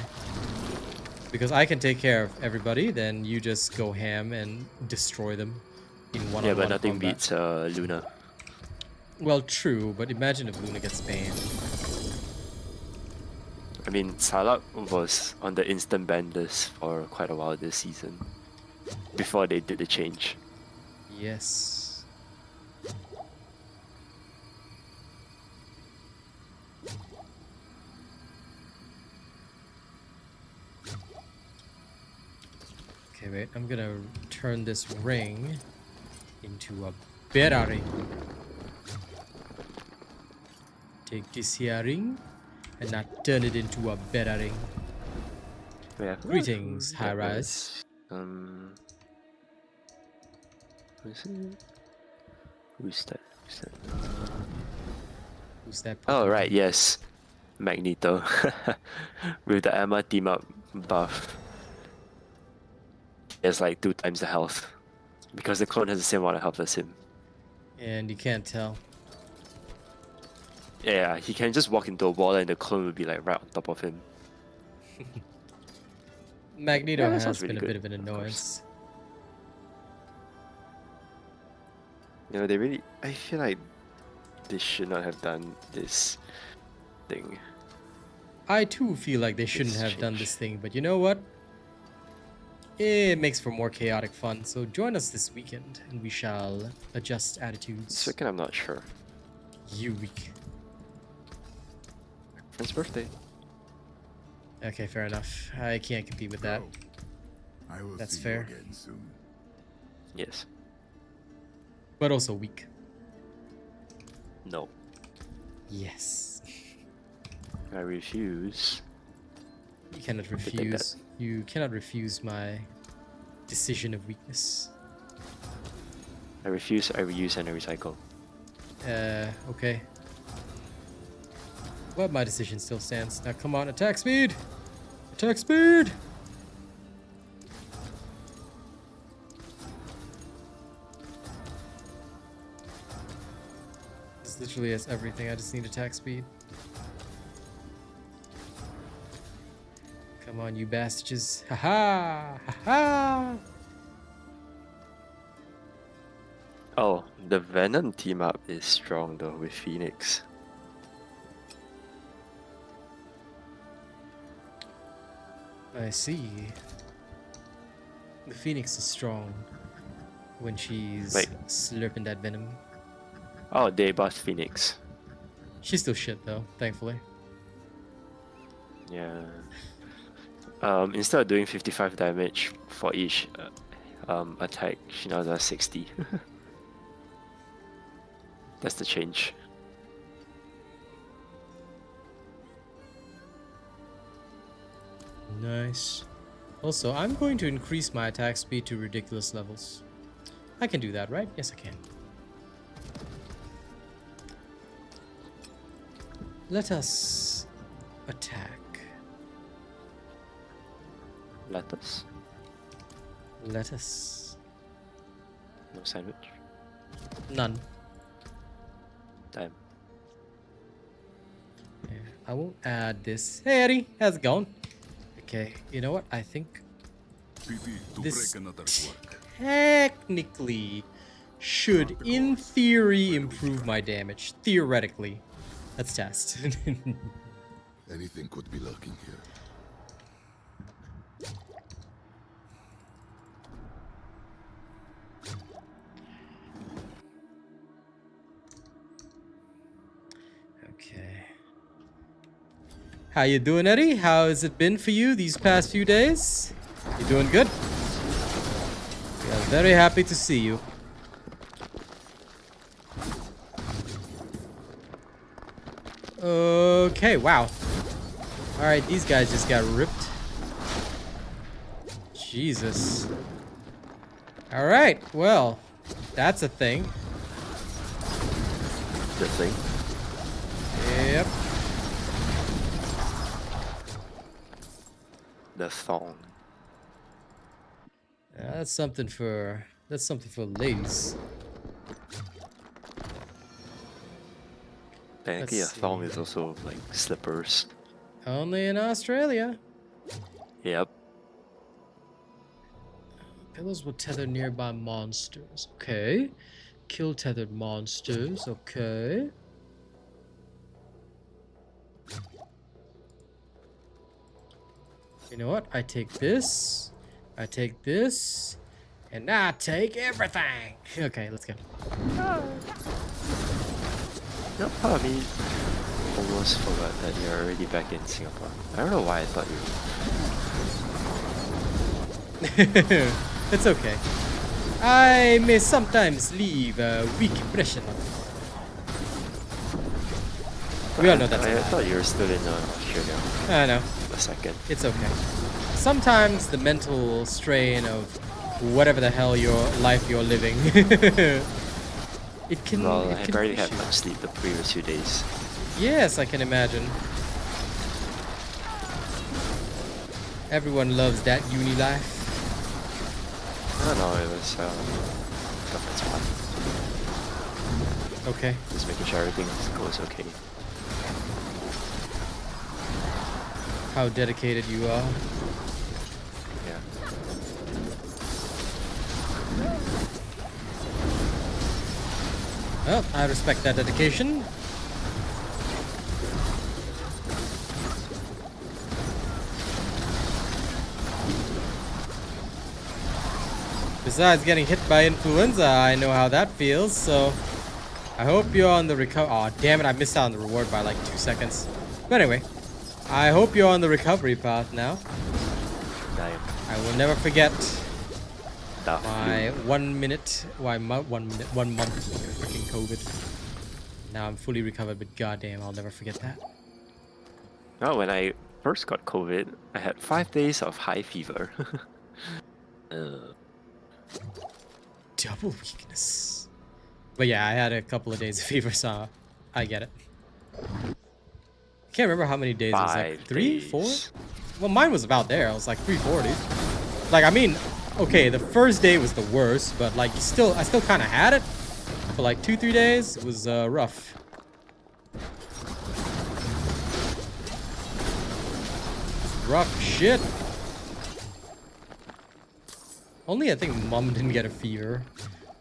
Because I can take care of everybody, then you just go ham and destroy them in one-on-one Yeah, but nothing combat. beats Luna. Well, true, but imagine if Luna gets banned. I mean, Salak was on the instant ban list for quite a while this season. Before they did the change. Yes. Okay, wait, I'm gonna turn this ring into a better ring. Take this here ring and not turn it into a better ring. Yeah. Greetings, High Rise. Who's it? Who's that? Who's that? Oh right, yes, Magneto with the Emma team up buff. It's like 2 times the health because the clone has the same amount of health as him. And you can't tell. Yeah, he can just walk into a wall and the clone will be like right on top of him. Magneto Yeah, that has sounds been really a bit good, of an of course. annoyance. You know, they really. I feel like they should not have done this thing. I too feel like they shouldn't have done change. this thing, but you know what? It makes for more chaotic fun, so join us this weekend and we shall adjust attitudes. Second, I'm not sure. You weak. Friend's birthday. Okay, fair enough. I can't compete with that. I will That's see fair. you again soon. Yes. But also weak. No. Yes. I refuse. You cannot take that. refuse. You cannot refuse my decision of weakness. I refuse. I reuse and I recycle. Okay. Well, my decision still stands. Now come on, attack speed! Attack speed! This literally has everything. I just need attack speed. Come on, you bastards. Haha! Haha! Oh, the Venom team up is strong though with Phoenix. I see. The Phoenix is strong when she's Like- slurping that venom. Oh, they buffed Phoenix. She's still shit though, thankfully. Yeah. Instead of doing 55 damage for each attack, she now does 60. That's the change. Nice. Also, I'm going to increase my attack speed to ridiculous levels. I can do that, right? Yes, I can. Let us attack. Lettuce. Let us. No sandwich. None. Damn. Yeah, I won't add this. Hey Eddie, how's it going? Okay, you know what? I think PP to This- break another work. technically should, in theory, improve my damage. Theoretically. Let's test. Anything could be lurking here. Okay. How you doing, Eddie? How has it been for you these past few days? You doing good? We are very happy to see you. Okay, wow. Alright, these guys just got ripped. Jesus. Alright, well, that's a thing. The thing. Yep. The thong. That's something for ladies. Technically, a Let's thong see. is also like slippers. Only in Australia. Yep. Pillows will tether nearby monsters. Okay. Kill tethered monsters. Okay. You know what? I take this. I take this. And I take everything. Okay, let's go. No, part of me almost forgot that you're already back in Singapore. I don't know why I thought you. It's okay. I may sometimes leave a weak impression on you. We all know that's a I lie. thought you were still in Australia I know. a second. It's okay. Sometimes the mental strain of whatever the hell your life you're living, it can. Well, it I can barely push had you. much sleep the previous 2 days. Yes, I can imagine. Everyone loves that uni life. I don't know, it was girlfriend's fun. Okay. Just making sure everything goes okay. How dedicated you are. Yeah. Well, I respect that dedication. Besides getting hit by influenza, I know how that feels, so I hope you're on the recover. Oh, damn it, I missed out on the reward by like 2 seconds. But anyway, I hope you're on the recovery path now. Damn. I will never forget Tough. my 1 minute, why 1 minute, 1 month of freaking COVID. Now I'm fully recovered, but goddamn, I'll never forget that. No, when I first got COVID, I had 5 days of high fever. Double weakness. But yeah, I had a couple of days of fever, so I get it. I can't remember how many days it was, like 5 3, 4? days. Well, mine was about there. I was like 340. Like, I mean, okay, the first day was the worst, but like, I still kind of had it for like 2-3 days. It was rough. Rough shit. Only I think Mom didn't get a fever.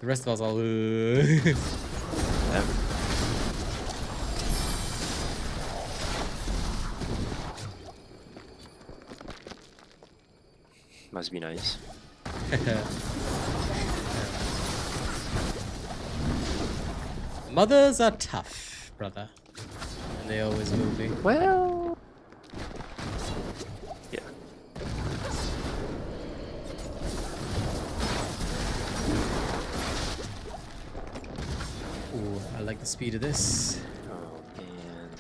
The rest of us all. Yeah. Must be nice. Mothers are tough, brother. And they always will be. Well, yeah. Ooh, I like the speed of this. Oh man.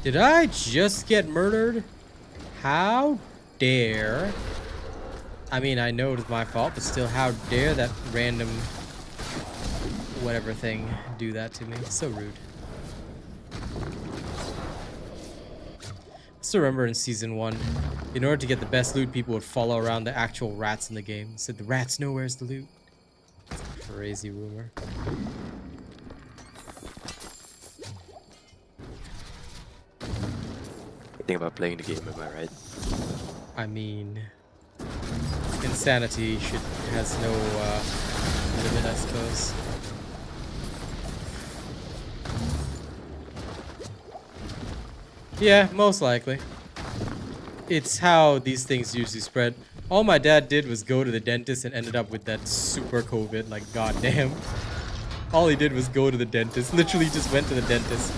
Did I just get murdered? How dare? I mean, I know it was my fault, but still, how dare that random whatever thing do that to me? So rude. I still remember in season 1, in order to get the best loot, people would follow around the actual rats in the game. Said the rats know where's the loot. It's a crazy rumor. Think about playing the game, am I right? I mean, insanity has no limit, I suppose. Yeah, most likely. It's how these things usually spread. All my dad did was go to the dentist and ended up with that super COVID, like goddamn. All he did was go to the dentist. Literally just went to the dentist.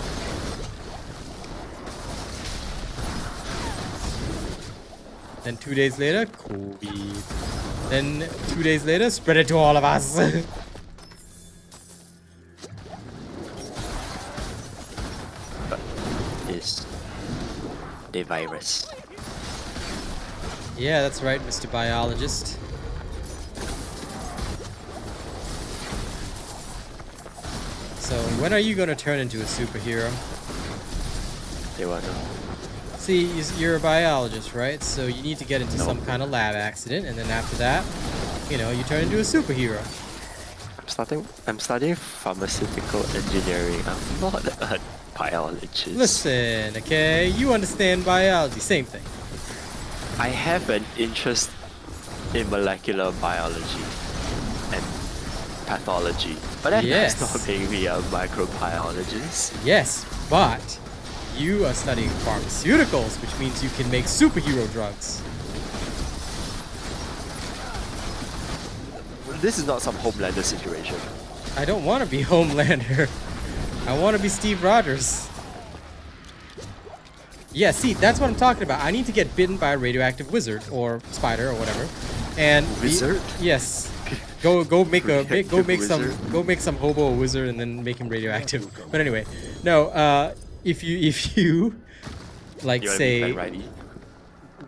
Then 2 days later, COVID. Then 2 days later, spread it to all of us. Is the virus. Yeah, that's right, Mr. Biologist. So, when are you gonna turn into a superhero? They wanna know. See, you're a biologist, right? So you need to get into some kind of lab accident, and then after that, you know, you turn into a superhero. I'm studying pharmaceutical engineering. I'm not a biologist. Listen, okay? You understand biology, same thing. I have an interest in molecular biology and pathology. But that Yes. does not make me a microbiologist. Yes, but you are studying pharmaceuticals, which means you can make superhero drugs. This is not some Homelander situation. I don't want to be Homelander. I want to be Steve Rogers. Yeah, see, that's what I'm talking about. I need to get bitten by a radioactive wizard or spider or whatever, and Wizard? Yes. Go make a Radioactive go make some hobo a wizard and then make him radioactive. But anyway, no. If you like You wanna say be Ben Reilly?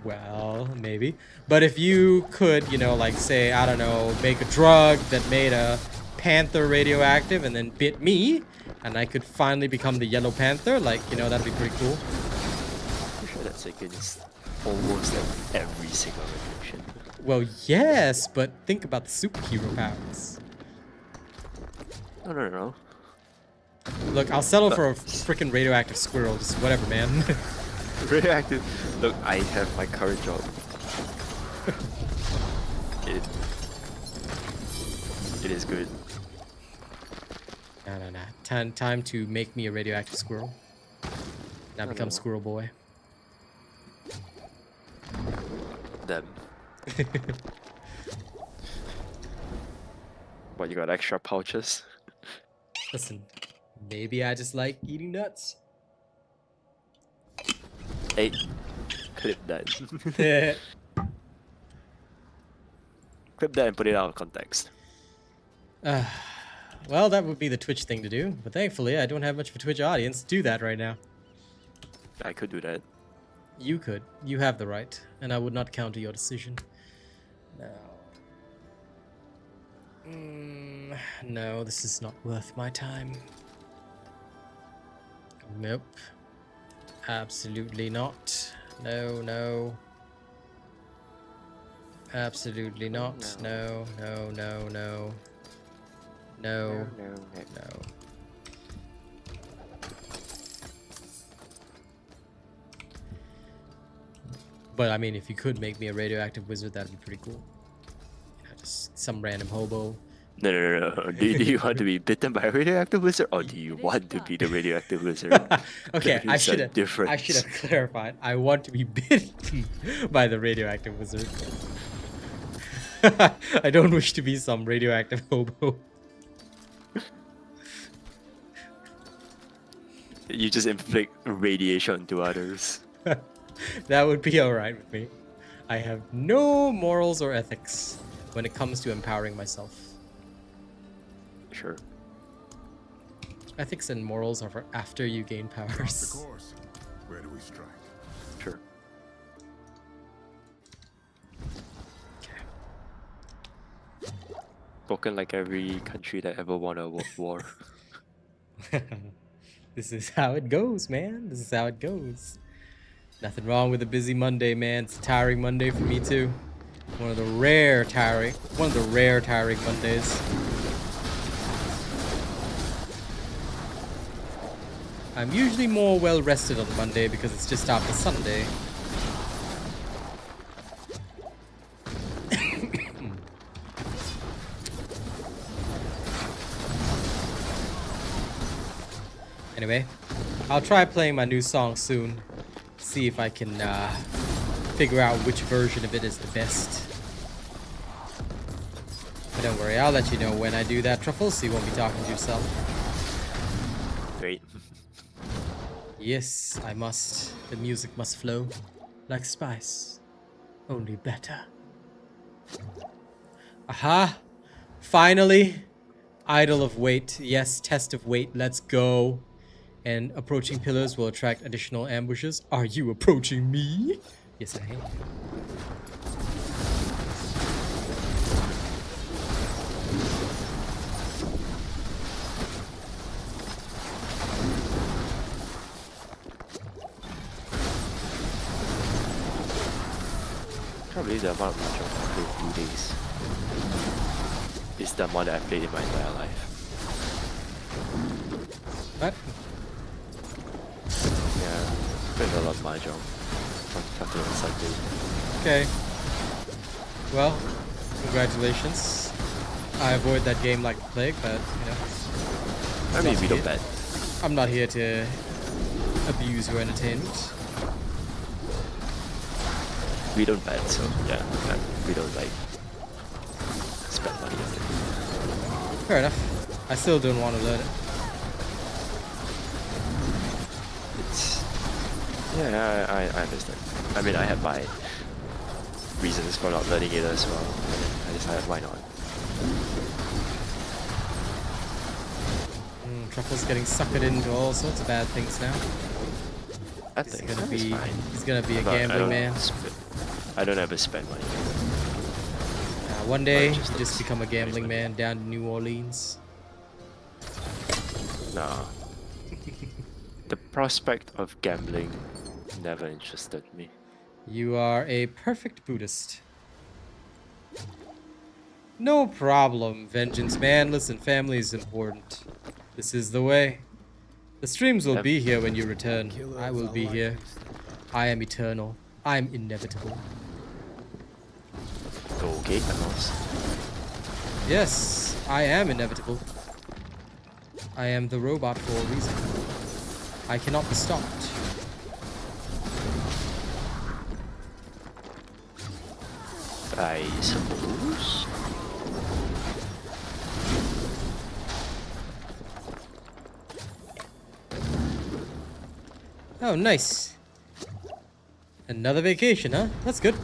well, maybe. But if you could, like say, I don't know, make a drug that made a panther radioactive and then bit me, and I could finally become the Yellow Panther, that'd be pretty cool. I'm sure that's against almost like every single revolution. Well, yes, but think about the superhero powers. No. Look, I'll settle for a freaking radioactive squirrel, just whatever, man. Radioactive. Look, I have my current job. It is good. No. Time to make me a radioactive squirrel. Now become Squirrel Boy. Them. What, you got extra pouches? Listen, maybe I just like eating nuts. Hey, clip that. Clip that and put it out of context. Well, that would be the Twitch thing to do, but thankfully I don't have much of a Twitch audience to do that right now. I could do that. You could. You have the right, and I would not counter your decision. No, this is not worth my time. Nope. Absolutely not. No. Absolutely not. No. No. But I mean, if you could make me a radioactive wizard, that'd be pretty cool. Just some random hobo. No. Do you want to be bitten by a radioactive wizard, or do you want to be the radioactive wizard? Okay, I There's a should have difference. clarified. I want to be bitten by the radioactive wizard. I don't wish to be some radioactive hobo. You just inflict radiation to others. That would be alright with me. I have no morals or ethics when it comes to empowering myself. Sure. Ethics and morals are for after you gain Off the powers. course. Where do we strike? Sure. Spoken like every country that ever won a world war. This is how it goes, man. This is how it goes. Nothing wrong with a busy Monday, man. It's a tiring Monday for me too. One of the rare tiring Mondays. I'm usually more well rested on Monday because it's just after Sunday. Anyway, I'll try playing my new song soon. See if I can figure out which version of it is the best. But don't worry, I'll let you know when I do that, Truffles, so you won't be talking to yourself. Great. Yes, I must. The music must flow like spice, only better. Aha! Finally! Idol of weight. Yes, test of weight. Let's go. And approaching pillars will attract additional ambushes. Are you approaching me? Yes, I am. I can't believe the amount of Mahjong I played in 2 days. It's the amount that I've played in my entire life. What? Yeah, played a lot of Mahjong on Saturday and Sunday. Okay. Well, congratulations. I avoid that game like the plague, but you know. I mean, we don't here- bet. I'm not here to abuse your entertainment. We don't bet, so yeah, we don't like spend money on it. Fair enough. I still don't want to learn it. It's yeah, I understand. I mean, I have my reasons for not learning it as well. And I decided why not. Truffle's getting suckered into all sorts of bad things now. I He's think gonna that's be fine. he's gonna be a But gambling man. I don't ever spend money. One day, just you just looks become a gambling funny. man down in New Orleans. Nah. The prospect of gambling never interested me. You are a perfect Buddhist. No problem, Vengeance Man. Listen, family is important. This is the way. The streams will Yep. be here when you return. I will be here. I am eternal. I am inevitable. Okay, Thanos. Yes, I am inevitable. I am the robot for a reason. I cannot be stopped. I suppose. Oh, nice. Another vacation, huh? That's good.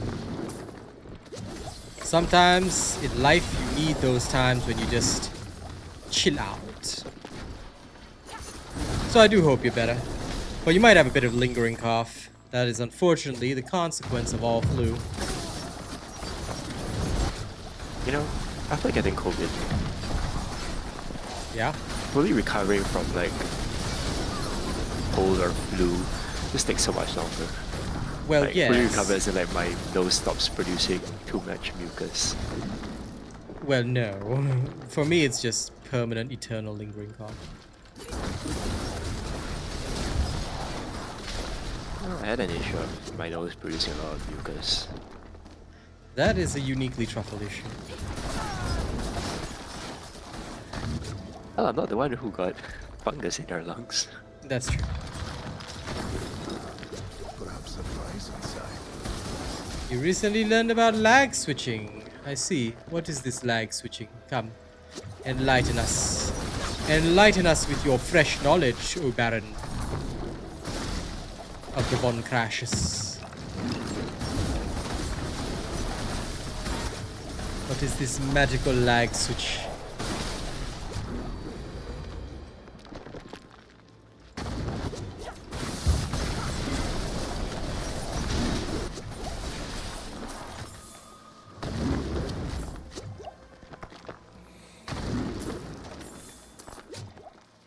Sometimes in life you need those times when you just chill out. So I do hope you're better. But you might have a bit of lingering cough. That is unfortunately the consequence of all flu. You know, after getting COVID, Yeah? fully recovering from like cold or flu just takes so much longer. Well, Like, fully yes. recover as in like my nose stops producing too much mucus. Well, no. For me, it's just permanent, eternal lingering cough. I had an issue of my nose producing a lot of mucus. That is a uniquely truffle issue. Well, I'm not the one who got fungus in their lungs. That's true. Perhaps a prize inside. You recently learned about lag switching. I see. What is this lag switching? Come, enlighten us. Enlighten us with your fresh knowledge, O Baron of the Von Crashes. What is this magical lag switch?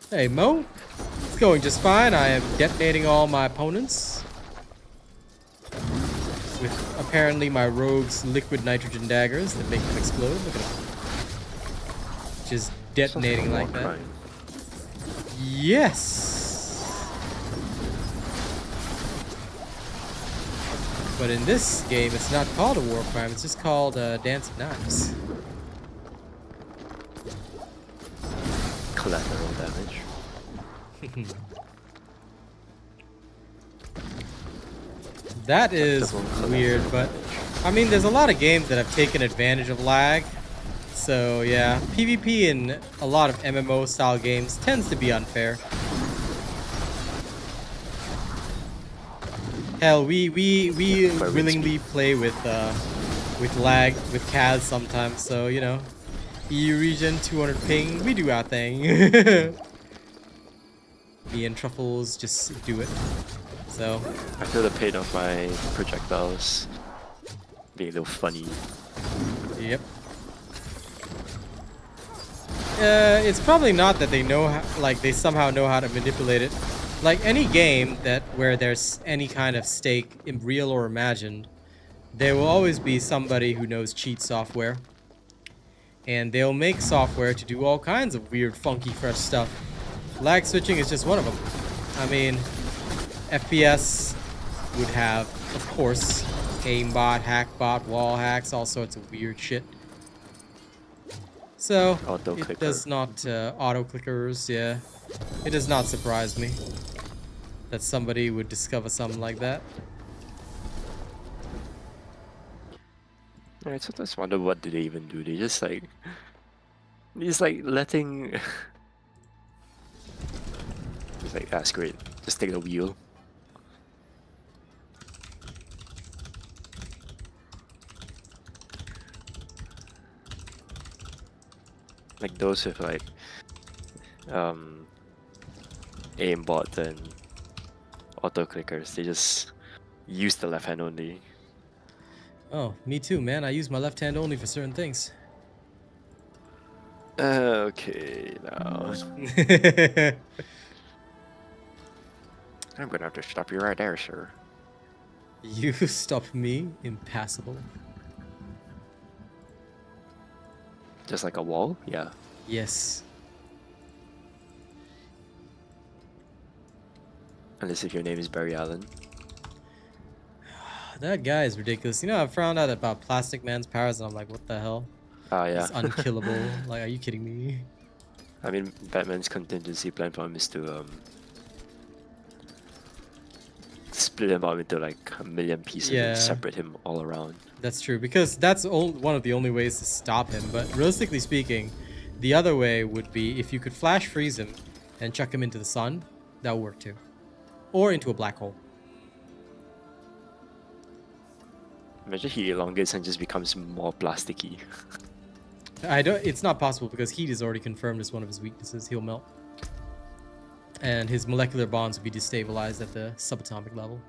Hey Mo, it's going just fine. I am detonating all my opponents with apparently my rogue's liquid nitrogen daggers that make them explode. Look at them. Just detonating Sounds like a that. war crime. Yes. But in this game, it's not called a war crime. It's just called Dance of Knives. Collateral damage. That is Acceptable weird, but I mean, there's a lot of games that have taken advantage of lag. So yeah, PvP in a lot of MMO style games tends to be unfair. Hell, we willingly play with lag with CAS sometimes. So you know, EU region 200 ping, we do our thing. Me and Truffles just do it. So I feel the pain of my projectiles being a little funny. yep. It's probably not that they know how, like they somehow know how to manipulate it. Like any game that where there's any kind of stake, real or imagined, there will always be somebody who knows cheat software, and they'll make software to do all kinds of weird, funky, fresh stuff. Lag switching is just one of them. I mean, FPS would have, of course, aimbot, hackbot, wall hacks, all sorts of weird shit. So Auto it clicker. does not auto clickers. Yeah, it does not surprise me that somebody would discover something like that. I sometimes wonder what do they even do. They just like letting. It's like that's great. Just take the wheel. Like those with like aimbot and auto clickers, they just use the left hand only. Oh, me too, man. I use my left hand only for certain things. Okay, now I'm gonna have to stop you right there, sir. You stop me, impassable. Just like a wall? Yeah. Yes. Unless if your name is Barry Allen. That guy is ridiculous. You know, I found out about Plastic Man's powers, and I'm like, what the hell? Ah, yeah. He's unkillable. Like, are you kidding me? I mean, Batman's contingency plan for him is to split him up into like a million pieces Yeah. and separate him all around. That's true, because that's one of the only ways to stop him. But realistically speaking, the other way would be if you could flash freeze him and chuck him into the sun. That would work too. Or into a black hole. Imagine he elongates and just becomes more plasticky. It's not possible because heat is already confirmed as one of his weaknesses. He'll melt. And his molecular bonds will be destabilized at the subatomic level.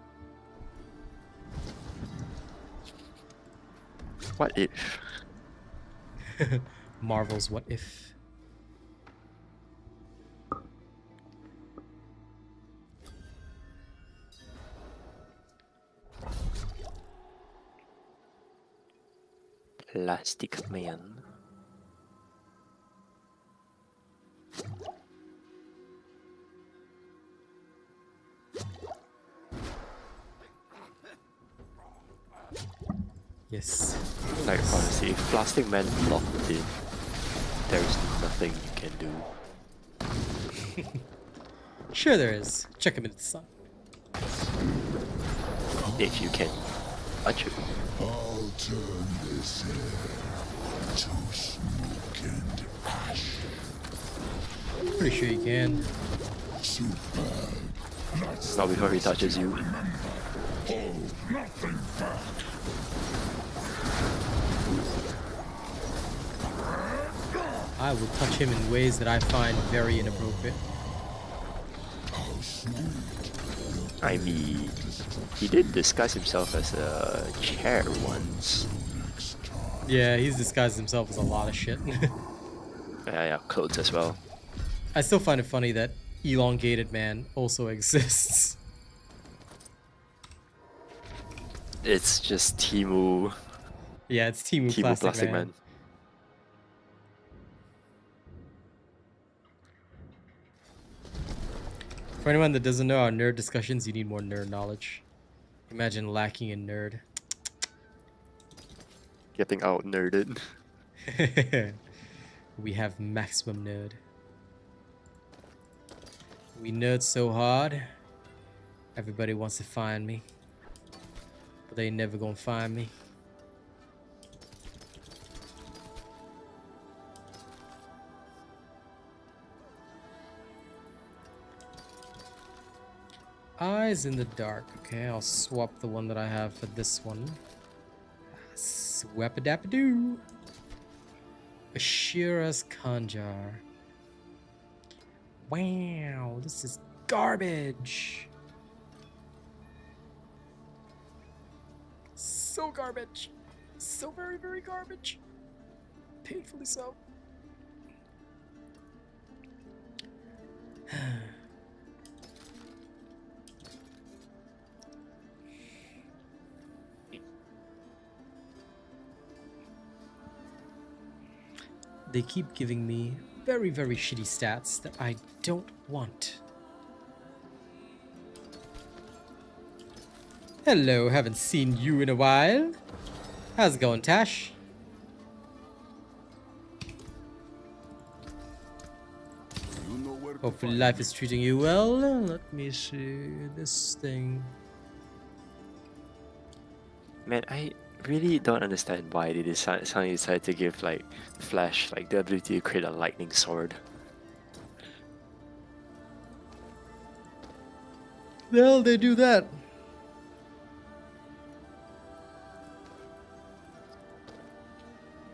What if? Marvel's What If. Plastic Man. Yes. Like honestly, if Plastic Man locked in, there is nothing you can do. Sure there is. Check him into the sun. If you can touch him. I'll turn this air to smoke and ash. Pretty sure you can. Superb. That's Not before he touches you. hold nothing back. I will touch him in ways that I find very inappropriate. How sweet. I mean, he did disguise himself as a chair once. Next time. Yeah, he's disguised himself as a lot of shit. Yeah, clothes as well. I still find it funny that Elongated Man also exists. It's just Timu Yeah, it's Timu Plastic Man. For anyone that doesn't know our nerd discussions, you need more nerd knowledge. Imagine lacking in nerd. Getting out nerded. We have maximum nerd. We nerd so hard, everybody wants to find me. But they never gonna find me. Eyes in the dark. Okay, I'll swap the one that I have for this one. Swap-a-dap-a-doo. Ashira's Conjar. Wow, this is garbage. So garbage. So very, very garbage. Painfully so. They keep giving me very, very shitty stats that I don't want. Hello, haven't seen you in a while. How's it going, Tash? Hopefully life is treating you well. Let me see this thing. Man, I really don't understand why they suddenly decided to give like Flash like the ability to create a lightning sword. Well, they do that.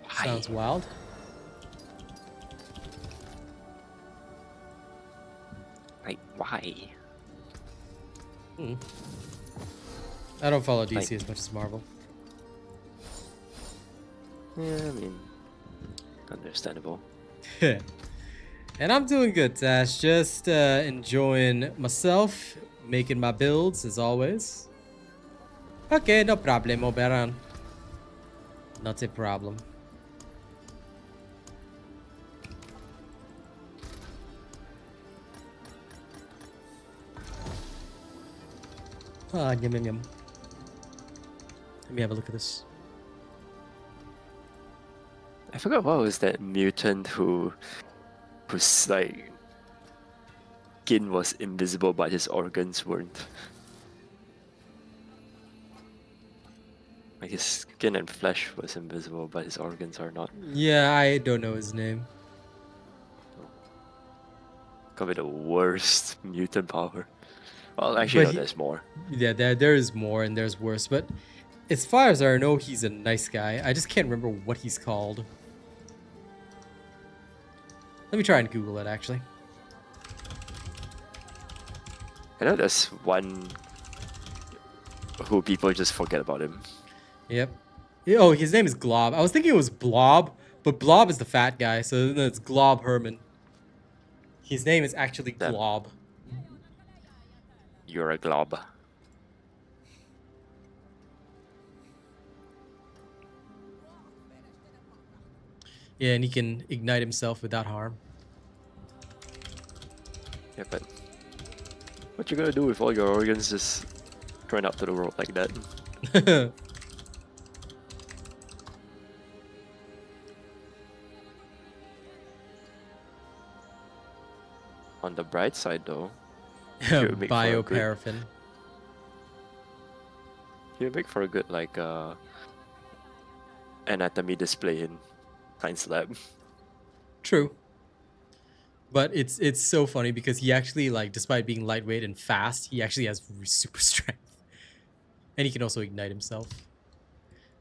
Why? Sounds wild. Like why? I don't follow DC Like- as much as Marvel. Yeah, I mean, understandable. And I'm doing good, Tash. Just enjoying myself, making my builds as always. Okay, no problem, Oberon. Not a problem. Ah, yum yum yum. Let me have a look at this. I forgot what was that mutant whose like skin was invisible but his organs weren't. Like his skin and flesh was invisible but his organs are not. Yeah, I don't know his name. Could be the worst mutant power. Well, actually, no, he- there's more. Yeah, there is more and there's worse, but as far as I know, he's a nice guy. I just can't remember what he's called. Let me try and Google it, actually. I know there's one who people just forget about him. Yep. Oh, his name is Glob. I was thinking it was Blob, but Blob is the fat guy, so then it's Glob Herman. His name is actually Damn. Glob. You're a glob. Yeah, and he can ignite himself without harm. Yeah, but what you gonna do with all your organs just thrown out to the world like that? On the bright side, though, Should make for a good- Bioparaffin. you make for a good like anatomy display in science lab. True. But it's so funny because he actually, like, despite being lightweight and fast, he actually has super strength. And he can also ignite himself.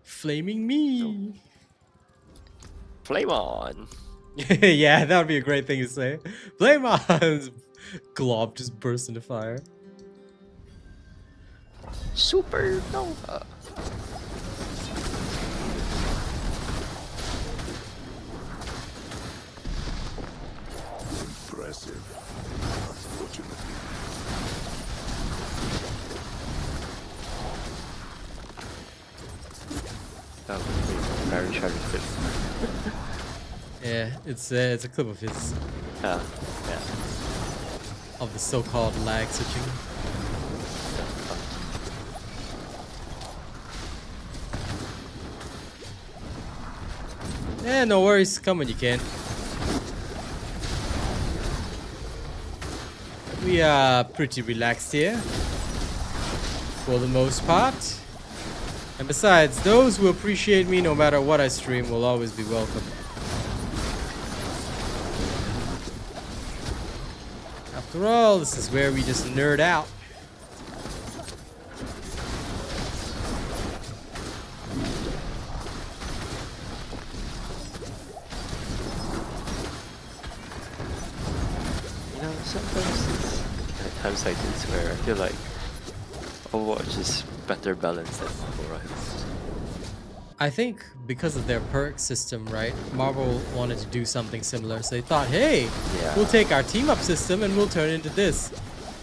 Flaming me. Flame on! Yeah, that would be a great thing to say. Flame on! Glob just bursts into fire. Supernova! Impressive. Unfortunately. That would be very terrific. Yeah, it's a clip of his, Yeah, yeah. of the so-called lag switching. Yeah, no worries. Come when you can. We are pretty relaxed here, for the most part. And besides, those who appreciate me no matter what I stream will always be welcome. After all, this is where we just nerd out. You know, sometimes it's at times like this where I feel like Overwatch is better balanced than Marvel Rivals. I think because of their perk system, right? Marvel wanted to do something similar, so they thought, hey, Yeah. we'll take our team up system and we'll turn it into this.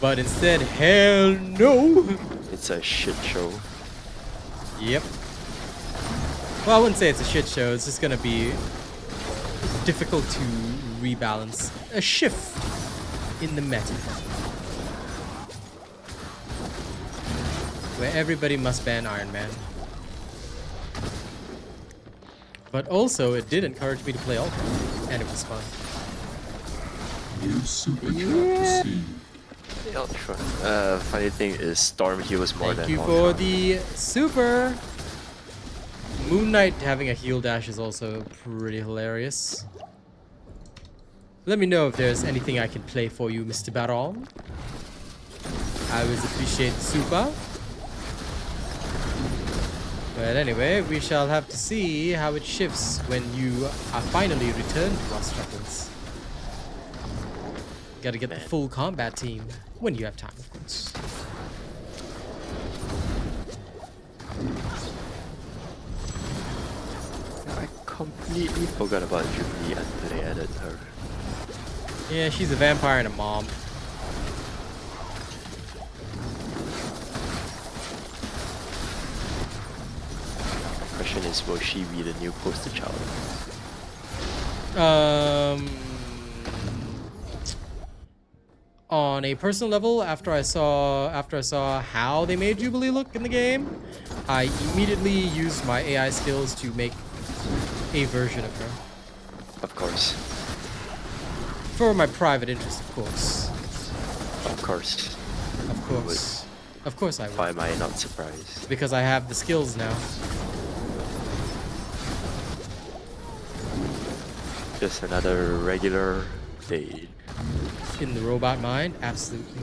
But instead, hell no. It's a shit show. Yep. Well, I wouldn't say it's a shit show. It's just gonna be difficult to rebalance. A shift in the meta. Where everybody must ban Iron Man. But also, it did encourage me to play Ultra, and it was fun. New supercharger scene. Yeah, sure. Funny thing is, Storm heals more Thank than you Ultron. for the super. Moon Knight having a heal dash is also pretty hilarious. Let me know if there's anything I can play for you, Mr. Baron. I always appreciate the super. But anyway, we shall have to see how it shifts when you are finally returned to Lost Troubles. Gotta get the full combat team when you have time, of course. I completely forgot about Jubilee until they added her. Yeah, she's a vampire and a mom. Question is, will she be the new poster child? On a personal level, after I saw how they made Jubilee look in the game, I immediately used my AI skills to make a version of her. Of course. For my private interest, of course. Of course. Of course. Of course I Why will. am I not surprised? Because I have the skills now. Just another regular day. In the robot mind, absolutely.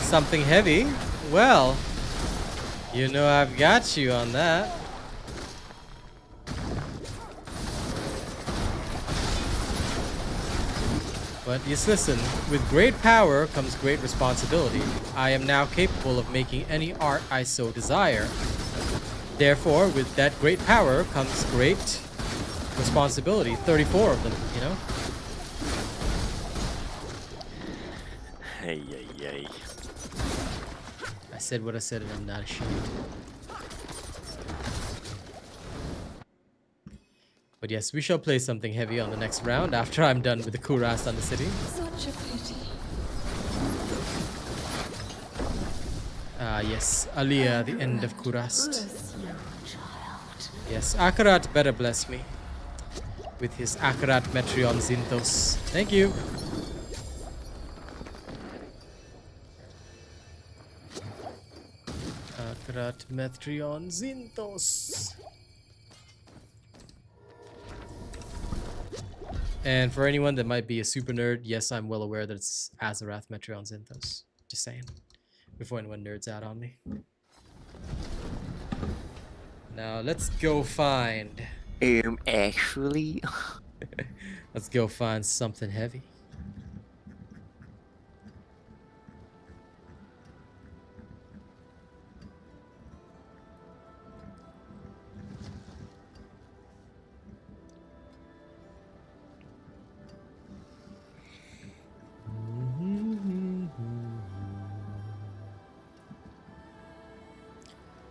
Something heavy? Well, you know I've got you on that. But just listen, with great power comes great responsibility. I am now capable of making any art I so desire. Therefore, with that great power comes great responsibility. 34 of them, you know? Hey, hey, hey. I said what I said and I'm not ashamed. But yes, we shall play something heavy on the next round after I'm done with the Kurast on the city. Such a pity. Ah, yes, Aliyah, the end of Kurast. Bless you, child. Yes, Akarat better bless me with his Akarat Metreon Zinthos. Thank you. Akarat Metreon Zinthos. And for anyone that might be a super nerd, yes, I'm well aware that it's Azarath Metreon Zinthos. Just saying. Before anyone nerds out on me. Now, let's go find... Actually... Let's go find something heavy.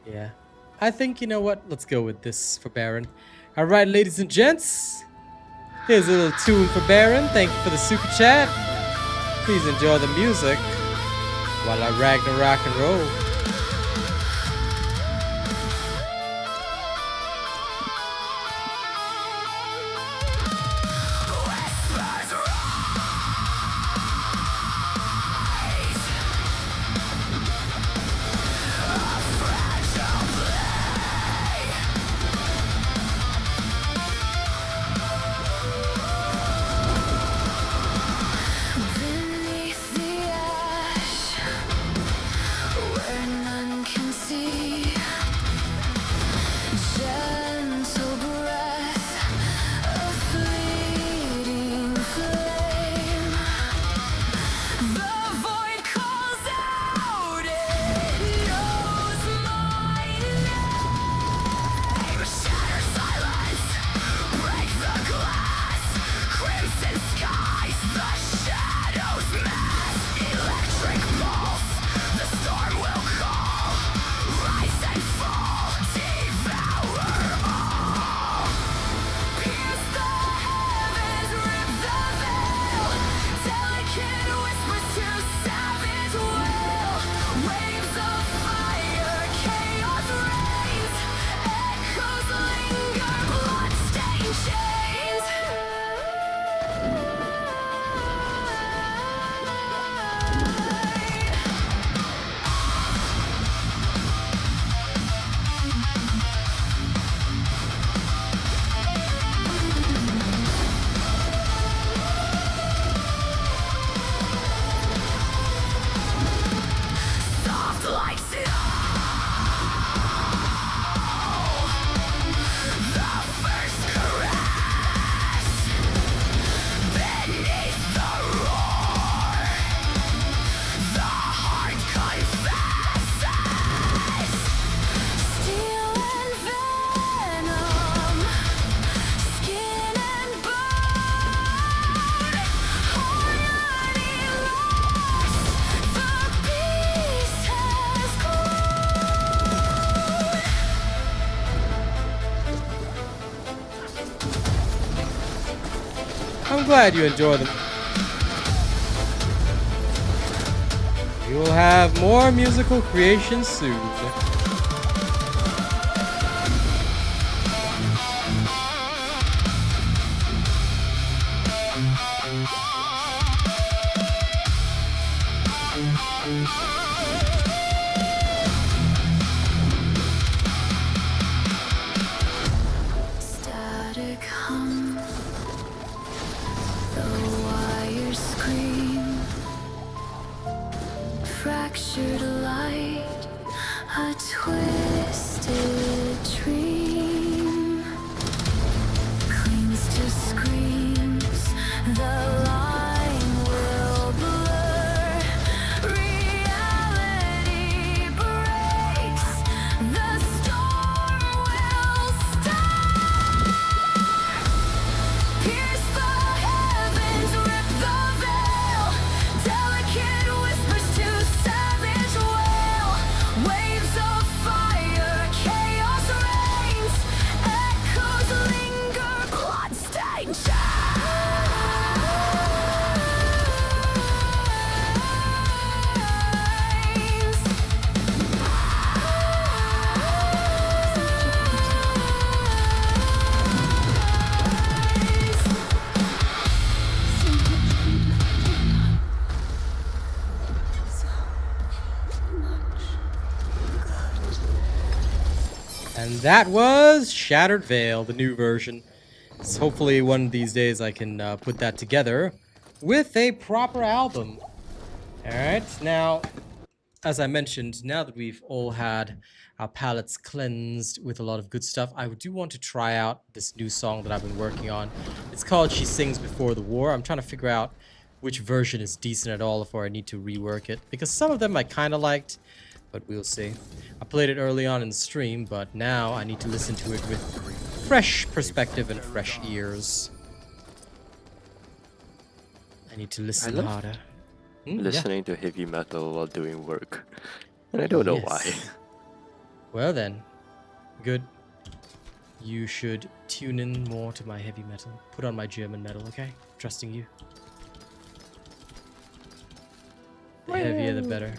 Yeah. I think, you know what? Let's go with this for Baron. Alright, ladies and gents. Here's a little tune for Baron. Thank you for the super chat. Please enjoy the music while I Ragnarok and roll. Beneath the ash, where I'm glad you enjoy them. We will have more musical creations soon. Static hum, the wires scream, fractured light, a twisted dream, clings to screams, the line will blur, reality breaks, the storm will start. Pierce the heavens, rip the veil. Delicate whispers to savage wail. Waves of fire, chaos reigns. Echoes linger, bloodstained And that was Shattered Veil, the new version. So hopefully one of these days I can put that together with a proper album. Alright, now, as I mentioned, now that we've all had our palettes cleansed with a lot of good stuff, I do want to try out this new song that I've been working on. It's called She Sings Before the War. I'm trying to figure out which version is decent at all before I need to rework it, because some of them I kind of liked, but we'll see. I played it early on in the stream, but now I need to listen to it with fresh perspective and fresh ears. I need to listen love harder. Yeah. Listening to heavy metal while doing work. And I don't know why. Yes. Well then, good. You should tune in more to my heavy metal. Put on my German metal, okay? Trusting you. The heavier the better.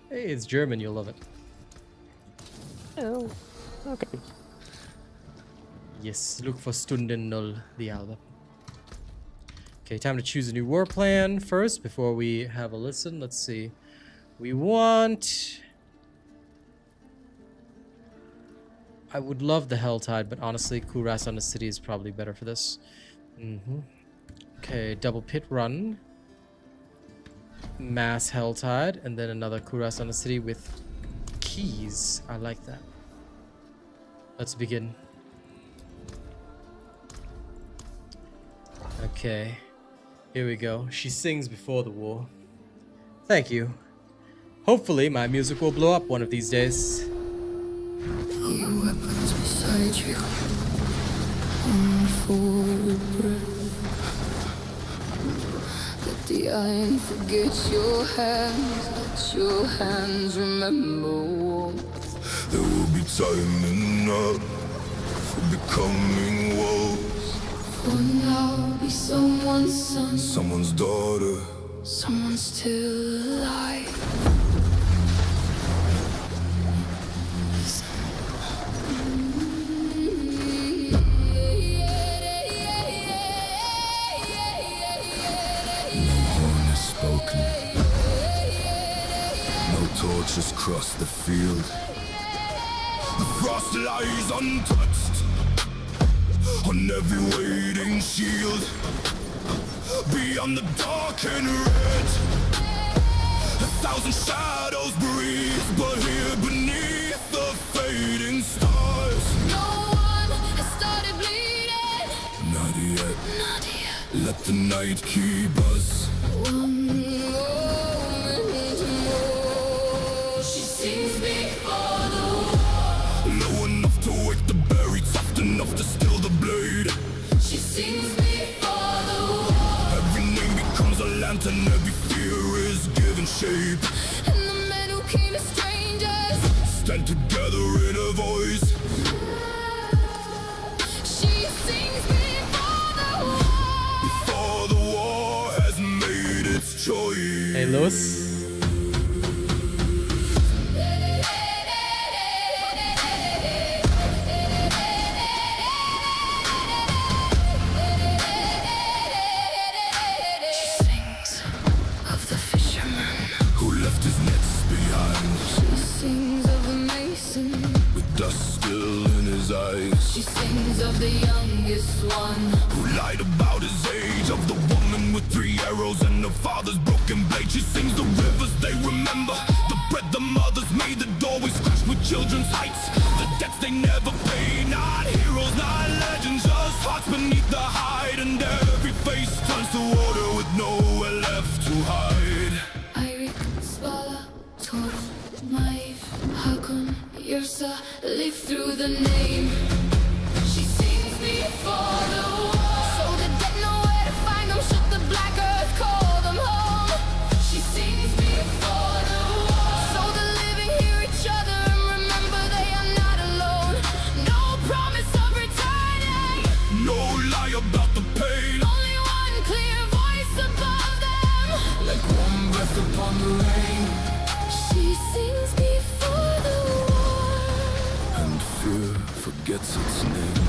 Hey, it's German, you'll love it. Oh, okay. Yes, look for Stunden Null, the album. Okay, time to choose a new war plan first before we have a listen. Let's see. We want... I would love the Helltide, but honestly, Kuras on the City is probably better for this. Okay, double pit run. Mass Helltide, and then another Kuras on the City with keys. I like that. Let's begin. Okay, here we go. She sings before the war. Thank you. Hopefully my music will blow up one of these days. Your weapons beside you. One forward breath. Let the iron forget your hands. Let your hands remember warmth. There will be time enough for becoming wolves. For now, be someone's son, Someone's daughter. someone still alive. Horn is spoken. No torches cross the field. The frost lies untouched on every waiting shield. Beyond the dark and red, 1,000 shadows breathe, but here beneath the fading stars, No one has started bleeding. not yet. Not yet. Let the night keep us. One moment more. She sings before the war. Low enough to wake the buried, soft enough to still the blade. She sings before the war. Every name becomes a lantern, every fear is given shape. And the men who came as strangers. Stand together in a voice. She puss. She sings of the fisherman. Who left his nets behind She sings of the mason. with dust still in his eyes? She sings of the youngest one. Who lied about his age? Of the woman with 3 arrows and her father's broken blade. She sings the rivers they remember, the bread the mothers made, the doorways crashed with children's heights, the debts they never paid. Not heroes, not legends, just hearts beneath the hide, and every face turns to water with nowhere left to hide. Eirik, Svala, Tor, Maeve, Hakon, Yrsa, live through the name. She sings before the war, so the dead know where to find them. Should the black earth call them home? She sings before the war, so the living hear each other and remember they are not alone. No promise of returning, No lie about the pain, only one clear voice above them. like one breath upon the rain, She sings before the war. and fear forgets its name.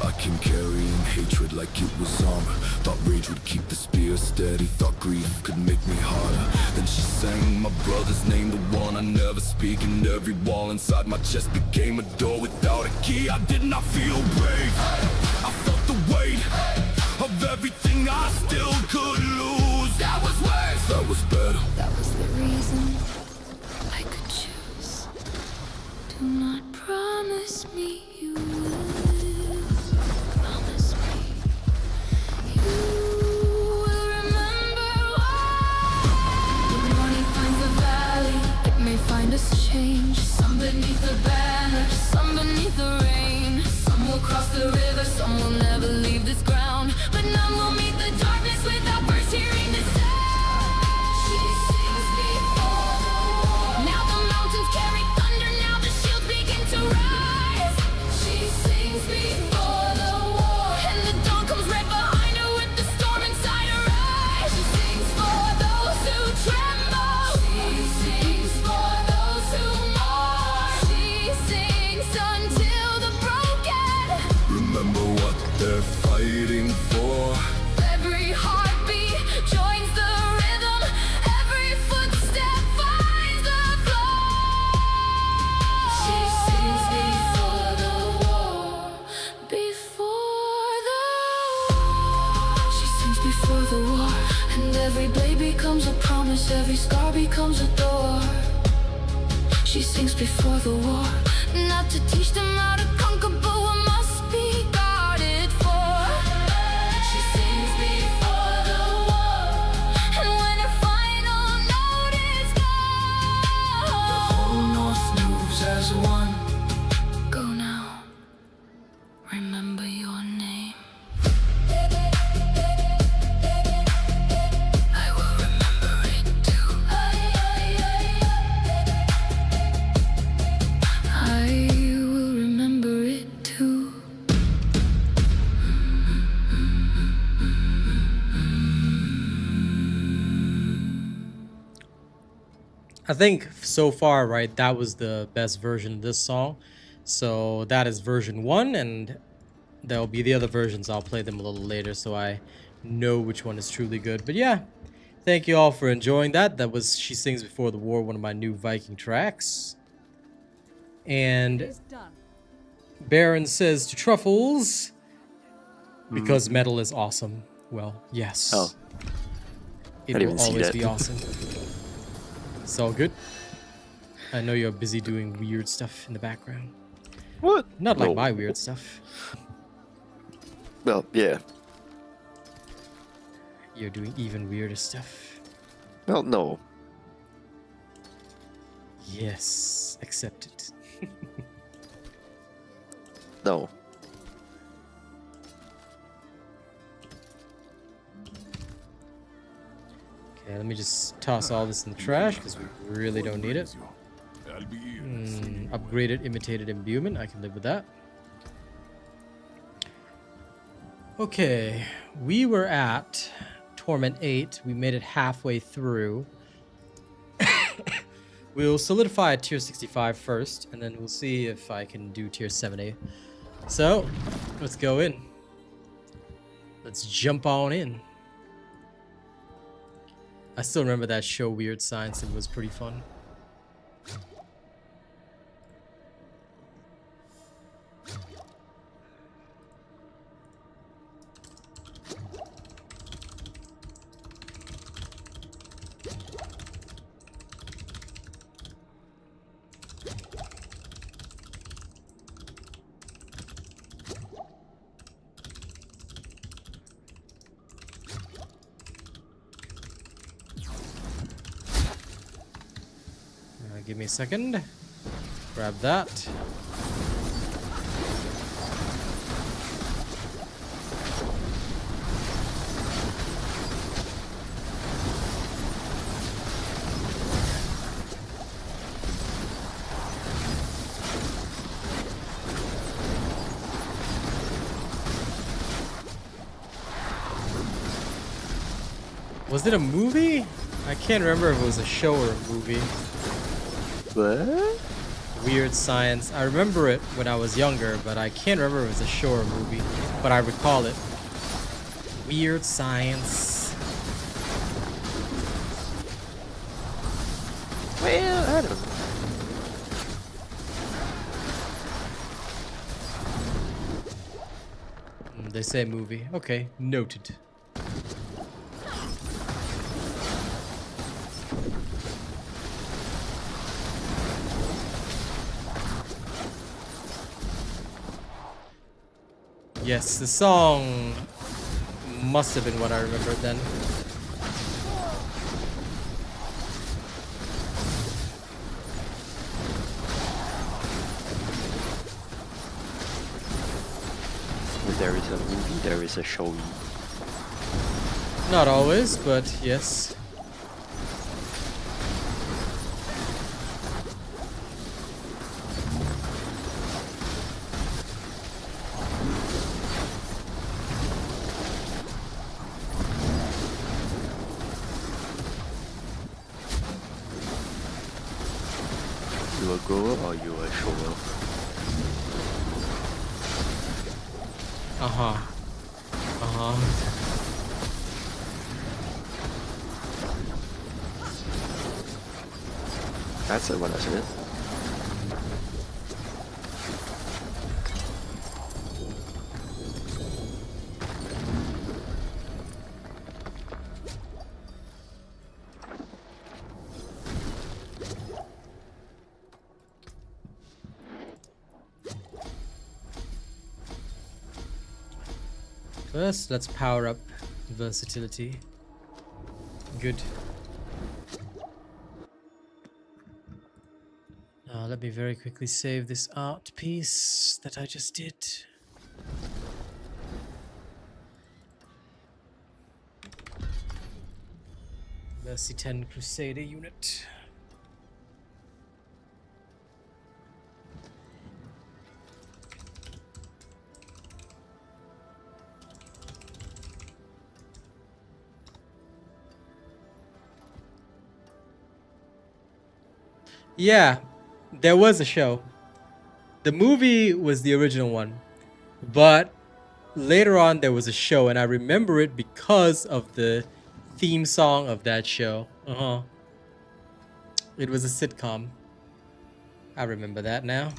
I came carrying hatred like it was armor. Thought rage would keep the spear steady. Thought grief could make me harder. Then she sang my brother's name, the one I never speak. And every wall inside my chest became a door without a key. I did not feel brave. I felt the weight of everything I still could lose. That was worse. That was better. That was the reason I could choose. Do not promise me you will. Promise me you will remember why. When morning finds the valley, it may find us change. Some beneath the banner, some beneath the rain. Some will cross the river, some will never leave this ground. But none will meet the darkness without first hearing the sound. She sings before the war. Now the mountains carry thunder, now the shields begin to rise. She sings before the war, and the dawn comes right behind her with the storm inside her eyes. She sings for those who tremble. She sings for those who mourn. She sings until the broken. Remember what they're fighting for. Every heartbeat joins the rhythm. Every footstep finds the floor. She sings before the war. Before the war. She sings before the war. And every blade becomes a promise. Every scar becomes a door. She sings before the war. Not to teach them how to conquer, but what must be guarded for. She sings before the war. And when her final note is gone, The whole North moves as one. go now. Remember your name. I will remember it too. I will remember it too. I think so far, right, that was the best version of this song. So that is version 1, and there'll be the other versions. I'll play them a little later so I know which one is truly good. But yeah, thank you all for enjoying that. That was She Sings Before the War, one of my new Viking tracks. And Baron says to Truffles, because metal is awesome. Well, yes. Oh. It I didn't will even see always that. be awesome. It's all good. I know you're busy doing weird stuff in the background. What? Not like No. my weird stuff. Well, yeah. You're doing even weirder stuff. Well, no. Yes, accept it. No. Okay, let me just toss all this in the trash because we really don't need it. Upgraded imitated imbuement, I can live with that. Okay, we were at Torment 8. We made it halfway through. We'll solidify tier 65 first, and then we'll see if I can do tier 70. So, let's go in. Let's jump on in. I still remember that show Weird Science. It was pretty fun. Give me a second. Grab that. Was it a movie? I can't remember if it was a show or a movie. What? Weird Science. I remember it when I was younger, but I can't remember if it was a show or a movie. But I recall it. Weird Science. Well, I don't know. They say movie. Okay, noted. Yes, the song must have been what I remembered then. If there is a movie, there is a show. Not always, but yes. You a grower or you a shower? Uh-huh. Uh-huh. That's the one, isn't it? First, let's power up versatility. Good. Now, let me very quickly save this art piece that I just did. Mercy 10 Crusader unit. Yeah, there was a show. The movie was the original one, but later on there was a show, and I remember it because of the theme song of that show. It was a sitcom. I remember that now.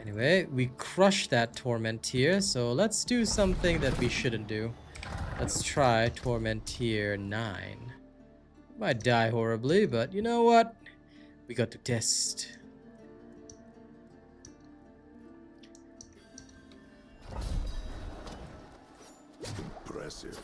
Anyway, we crushed that Torment tier, so let's do something that we shouldn't do. Let's try Torment tier 9. Might die horribly, but you know what? We got to test. Impressive.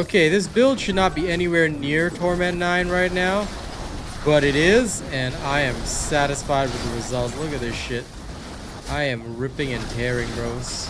Okay, this build should not be anywhere near Torment 9 right now, but it is, and I am satisfied with the results. Look at this shit. I am ripping and tearing, bros.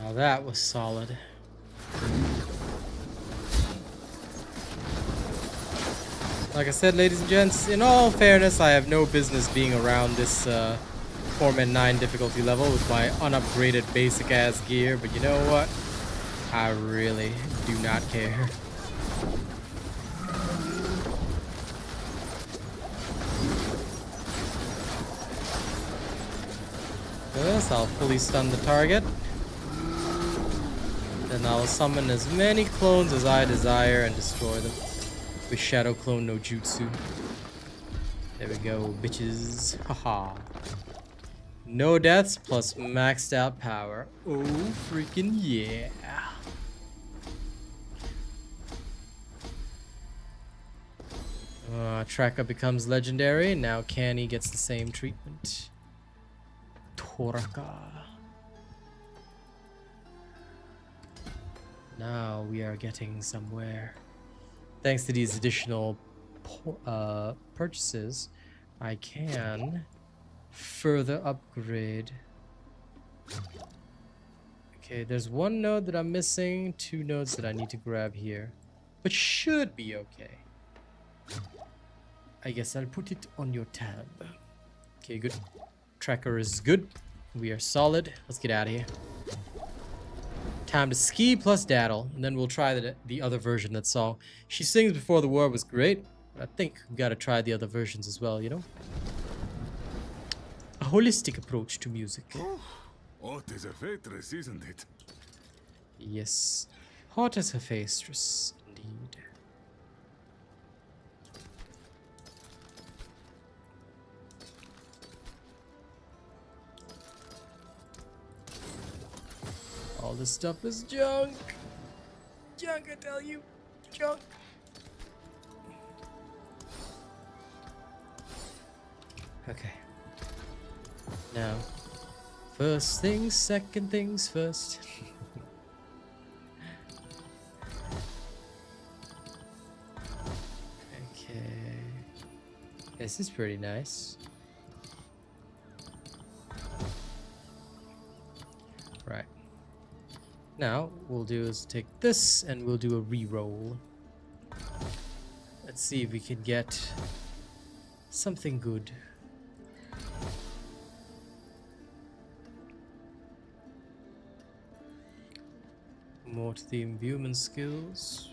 Now that was solid. Like I said, ladies and gents, in all fairness, I have no business being around this Torment 9 difficulty level with my unupgraded basic ass gear, but you know what? I really do not care. First, I'll fully stun the target. Then I'll summon as many clones as I desire and destroy them with Shadow Clone no Jutsu. There we go, bitches. Haha. No deaths plus maxed out power. Oh, freaking yeah. Tracker becomes legendary. Now Canny gets the same treatment. Toraka. Now we are getting somewhere. Thanks to these additional purchases, I can further upgrade. Okay, there's one node that I'm missing, 2 nodes that I need to grab here, but should be okay. I guess I'll put it on your tab. Okay, good. Tracker is good. We are solid. Let's get out of here. Time to ski plus daddle, and then we'll try the other version that song. She Sings Before the War was great, but I think we gotta try the other versions as well, you know? A holistic approach to music. Oh, it is a waitress, isn't it? Yes. Hot as a phastress, indeed. All this stuff is junk. Junk, I tell you. Junk. Okay. Now, first things, second things first. Okay. This is pretty nice. Right. Now, we'll do is take this and we'll do a re-roll. Let's see if we can get something good. More to the imbuement skills.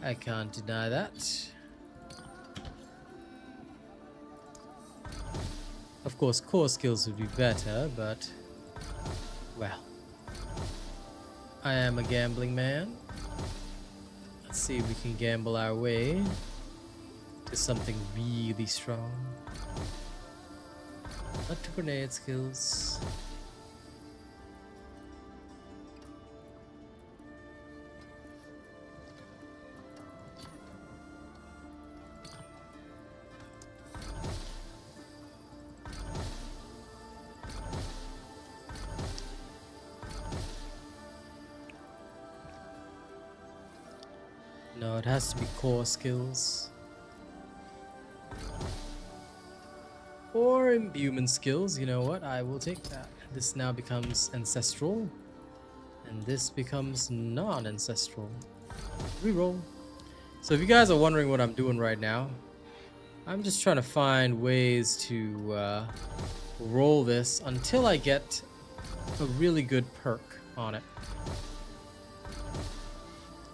I can't deny that. Of course, core skills would be better, but well, I am a gambling man. Let's see if we can gamble our way to is something really strong. Not to grenade skills. No, it has to be core skills. Or imbuement skills, you know what? I will take that. This now becomes ancestral. And this becomes non-ancestral. Reroll. So if you guys are wondering what I'm doing right now, I'm just trying to find ways to roll this until I get a really good perk on it.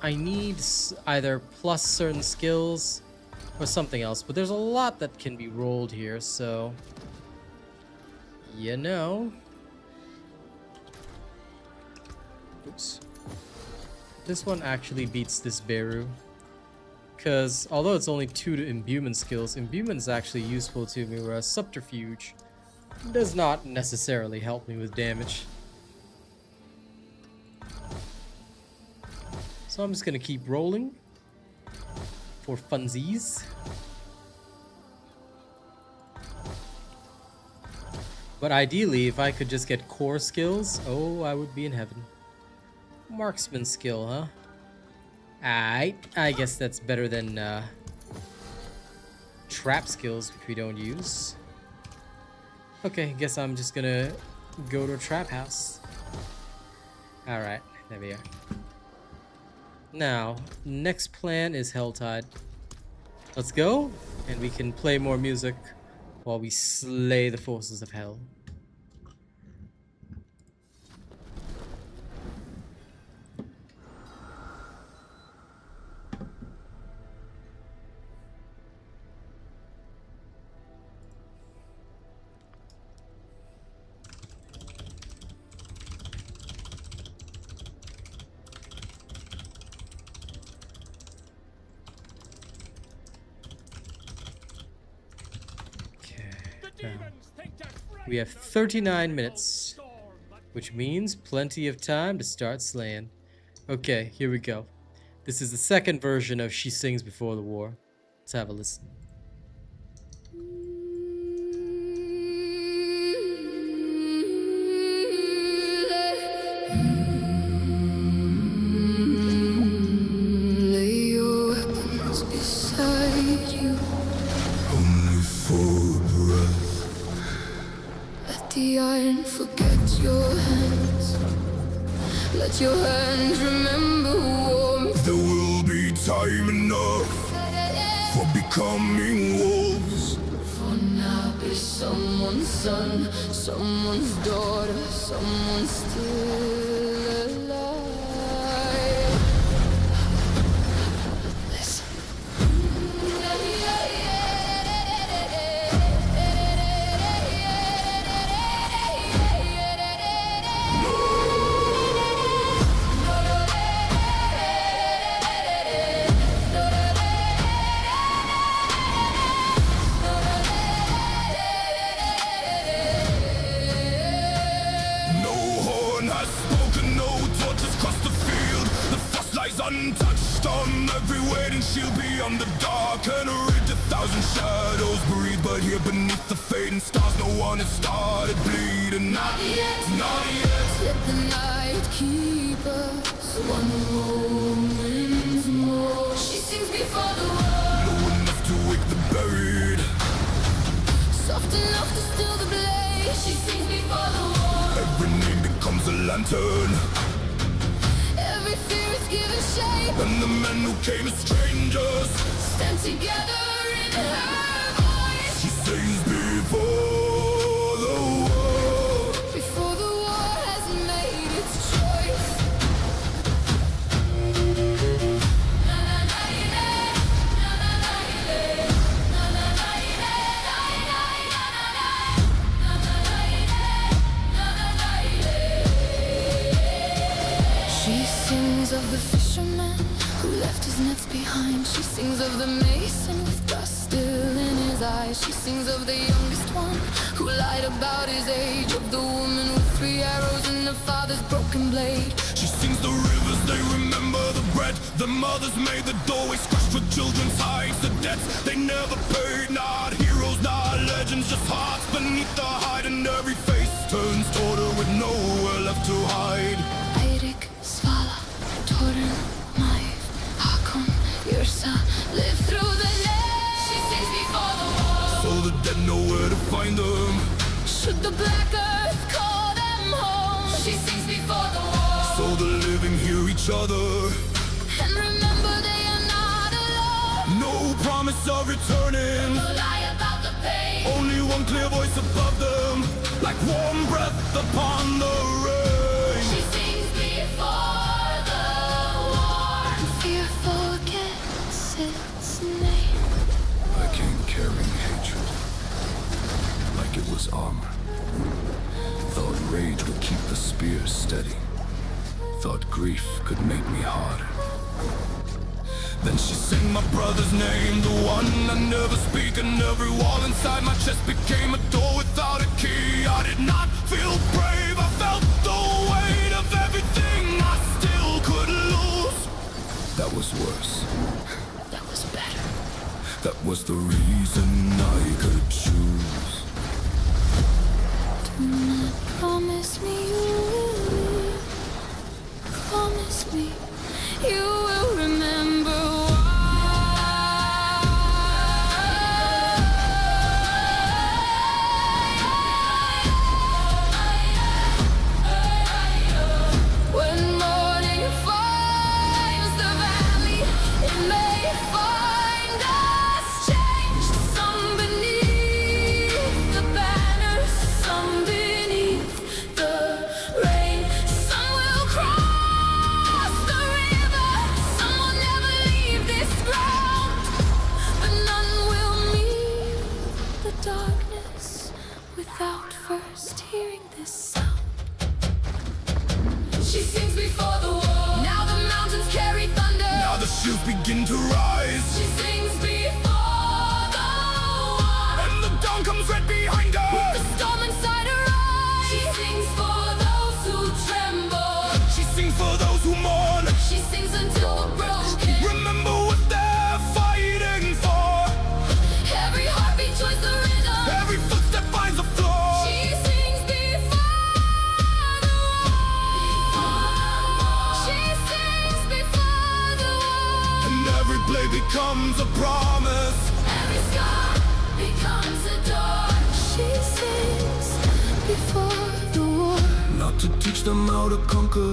I need either plus certain skills or something else, but there's a lot that can be rolled here, so you know. Oops. This one actually beats this Beru, because although it's only 2 to imbuement skills, imbuement is actually useful to me, whereas subterfuge does not necessarily help me with damage. So I'm just gonna keep rolling for funsies. But ideally, if I could just get core skills, oh, I would be in heaven. Marksman skill, huh? I guess that's better than trap skills, which we don't use. Okay, guess I'm just gonna go to a trap house. Alright, there we are. Now, next plan is Helltide. Let's go, and we can play more music while we slay the forces of hell. We have 39 minutes, which means plenty of time to start slaying. Okay, here we go. This is the second version of She Sings Before the War. Let's have a listen. Lay your weapons beside you. Only for breath. Let the iron forget your hands. Let your hands remember warmth. There will be time enough for becoming wolves. For now be someone's son, someone's daughter, someone's still alive. Listen. No horn has spoken, no torches cross the field. The frost lies untouched on every waiting shield beyond the dark and a ridge 1,000 shadows breathe. But here beneath the fading stars, no one has started bleeding. Not yet, not yet. Let the night keep us one moment more. She sings before the war, Low enough to wake the buried. soft enough to still the blaze. She sings before the war. Every name becomes a lantern. Every fear is given shape. And the men who came as strangers, Stand together in her voice. she sings before the war. Before the war has made its choice. She sings of the fisherman who left his nets behind. She sings of the mason with dust still in his eyes. She sings of the youngest one who lied about his age, of the woman with 3 arrows in her father's broken blade. She sings the rivers, they remember the bread the mothers made, the doorways crushed for children's hides, the debts they never paid. Not heroes, not legends, just hearts beneath the hide, and every face turns toward her with nowhere left to hide. Eirik, Svala, Torren, Maiev, Hakon, Yrsa live through the night. She sings before the war, So the dead know where to find them. should the black earth call them home. She sings before the war, So the living hear each other. and remember they are not alone. No promise of returning. No lie about the pain. Only one clear voice above them, like warm breath upon the rain. She sings before the war. Fear forgets its name. I came carrying hatred, like it was armor. Thought rage would keep the spear steady. Thought grief could make me harder. Then she sang my brother's name, the one I never speak, and every wall inside my chest became a door without a key. I did not feel brave, I felt the weight of everything I still could lose. That was worse. That was better. That was the reason I could choose. Do not promise me you will. Promise me you will remember when morning finds the valley. It may find us changed. Some beneath the banner, some beneath the rain. Some will cross the river, some will never leave this ground, but none will meet the darkness without first hearing this sound. She sings before the war. Now the mountains carry thunder. Now the shields begin to rise, She sings before the war. and the dawn comes right behind The her. storm inside her eyes. She sings for those who tremble. She sings for those who mourn. She sings until the broken. Remember what they're fighting for. Every heartbeat joins the rhythm. Every footstep finds the floor. She sings before the war. She sings before the war. And every blade becomes a promise. Every scar becomes a door. She sings before the war. Not to teach them how to conquer,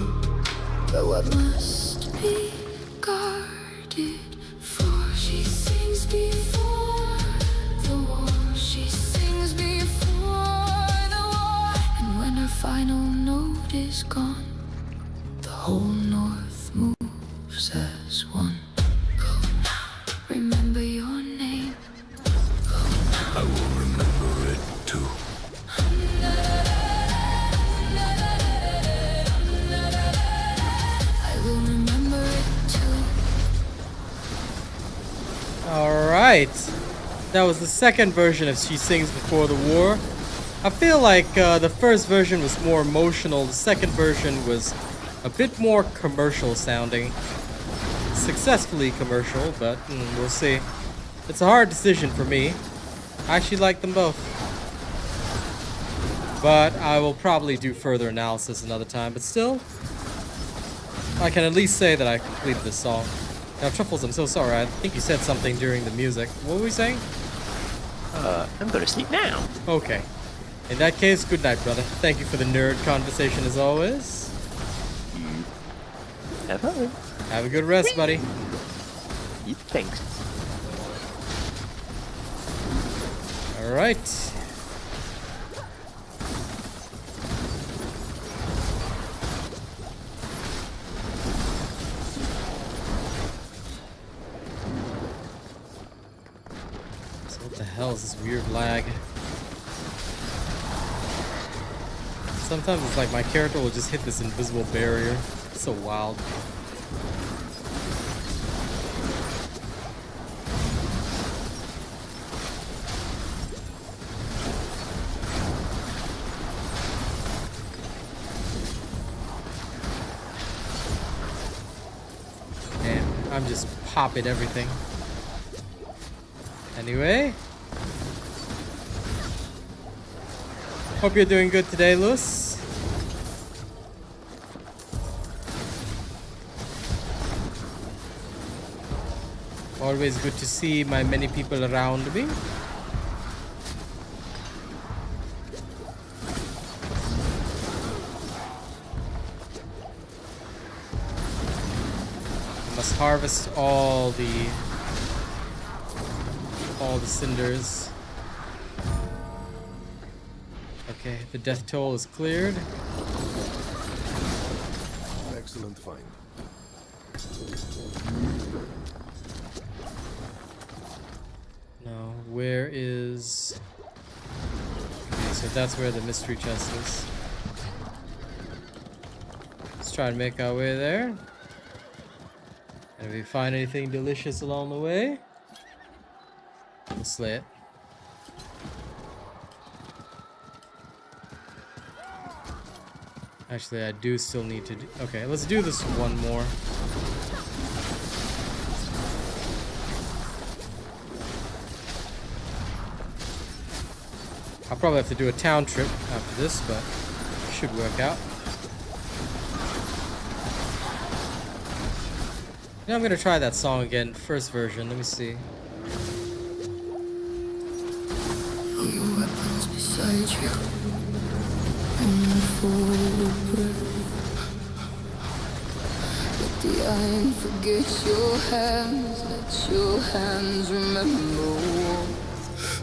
But what must be guarded for? She sings before the war. She sings before the war. And when her final note is gone, the whole north moves as one. Go now, remember your name. I will remember it too. I will remember it too. Alright. That was the second version of She Sings Before the War. I feel like the first version was more emotional, the second version was a bit more commercial sounding. Successfully commercial, but we'll see. It's a hard decision for me. I actually like them both. But I will probably do further analysis another time, but still, I can at least say that I completed this song. Now, Truffles, I'm so sorry. I think you said something during the music. What were we saying? I'm gonna sleep now. Okay. In that case, good night, brother. Thank you for the nerd conversation as always. Have fun. Have a good rest, buddy. Thanks. Alright. So what the hell is this weird lag? Sometimes it's like my character will just hit this invisible barrier. It's so wild. just pop it everything. Anyway. Hope you're doing good today, Lewis. Always good to see my many people around me. Must harvest all the cinders. Okay, the death toll is cleared. Excellent find. Now, where is... Okay, so that's where the mystery chest is. Let's try and make our way there. And if we find anything delicious along the way, we'll slay it. Actually, I do still need to do... Okay, let's do this one more. I'll probably have to do a town trip after this, but it should work out. Now I'm gonna try that song again, first version. Let me see. Your weapons beside you. And full of breath. Let the iron forget your hands. Let your hands remember.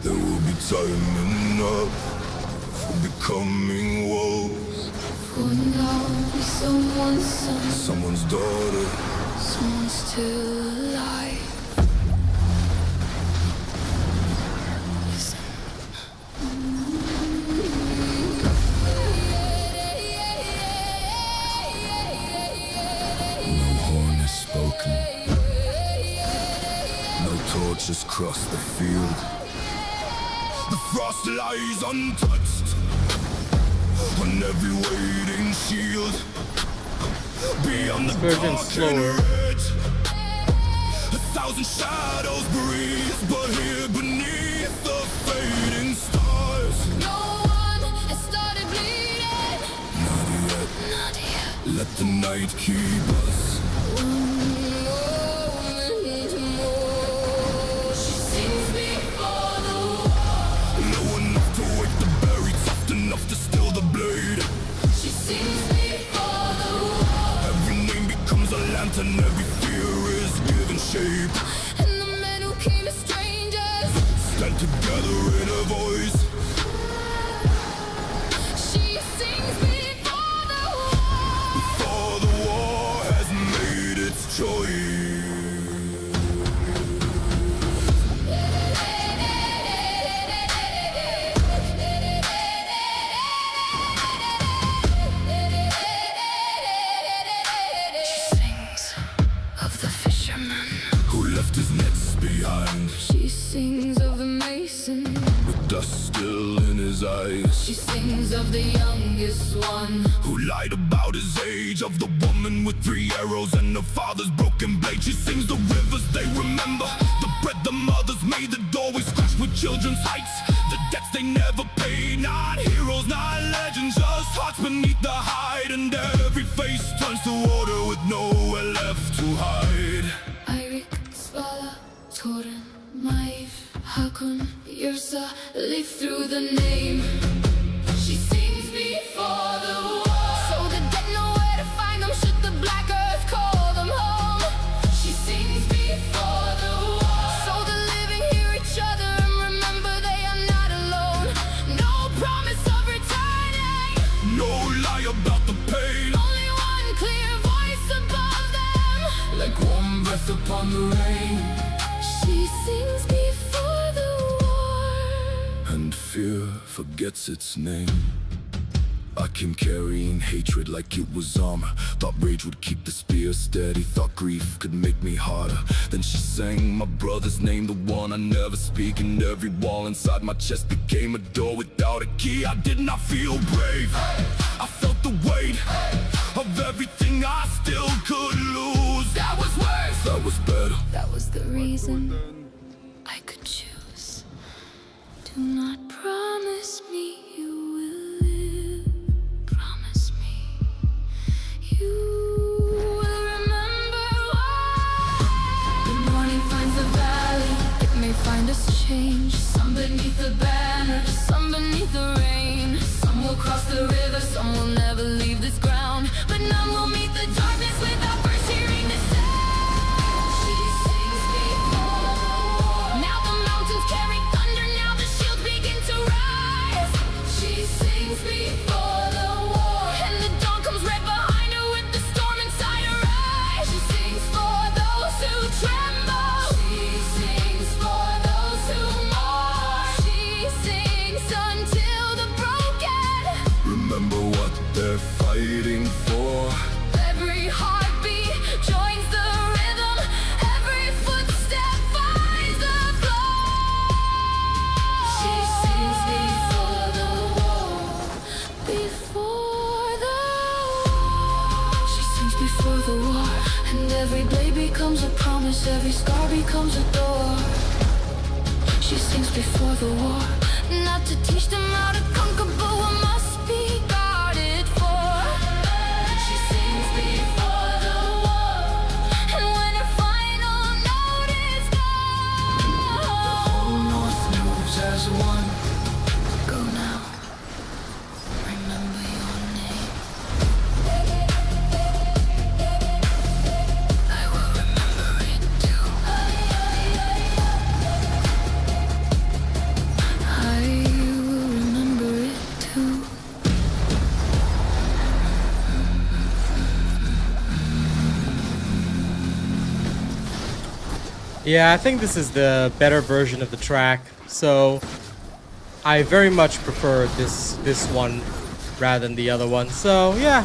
There will be time enough for becoming wolves. For now, be someone's son, Someone's daughter. someone still alive. No horn is spoken. No torches cross the field. The frost lies untouched on every waiting shield. Beyond the Version's dark slower. and red, 1,000 shadows breathe, but here beneath the fading stars, No one has started bleeding. not yet. Let the night keep us. She sings before the war. Low enough to wake the buried, soft enough to still the blade. She sings before the war. Every name becomes a lantern, every fear is given shape. And the men who came as strangers. Stand together in a voice. She sings before the war. For the war has made its choice. She sings of the fisherman. Who left his nets behind, She sings of the mason. with dust still in his eyes. She sings of the youngest one. Who lied about his age, of the woman with 3 arrows and her father's broken blade. She sings the rivers they remember, the bread the mothers made, the doorways scratched with children's heights, the debts they never paid. Not heroes, not legends, just hearts beneath the hide. And every face turns to water with nowhere left to hide. Eirik, Svala, Torin, Maeve, Hakon, Yrsa, live through the name. She sings before the war. So the dead know where to find them should the black earth call them home. She sings before the war. So the living hear each other and remember they are not alone. No promise of returning. No lie about the pain. Only one clear voice above them. Like warm breath upon the rain. She sings before the war. And fear forgets its name. I came carrying hatred like it was armor. Thought rage would keep the spear steady. Thought grief could make me harder. Then she sang my brother's name, the one I never speak. And every wall inside my chest became a door without a key. I did not feel brave, I felt the weight. of everything I still could lose. That was worse, that was better. That was the reason I could choose. Do not promise me you will live. Promise me you will remember why. The morning finds the valley, it may find us change. Some beneath the banner, some beneath the rain. Some will cross the river, some will never leave this ground. But none will meet the darkness without first hearing the sound. She sings before the war. Now the mountains carry thunder, now the shields begin to rise. She sings before the war. And the dawn comes right behind her with the storm inside her eyes. She sings for those who tremble. She sings for those who mourn. She sings until the broken Remember what they're fighting for. every heartbeat joins the rhythm. Every footstep finds the flow. She sings before the war. Before the war. She sings before the war. And every blade becomes a promise. Every scar becomes a door. She sings before the war. Not to teach them how to conquer, but what must be guarded for. She sings before the war. And when her final note is gone, North moves as one. go now. Remember your name. I will remember it too. I will remember it too. Yeah, I think this is the better version of the track. So I very much prefer this one rather than the other one. So yeah,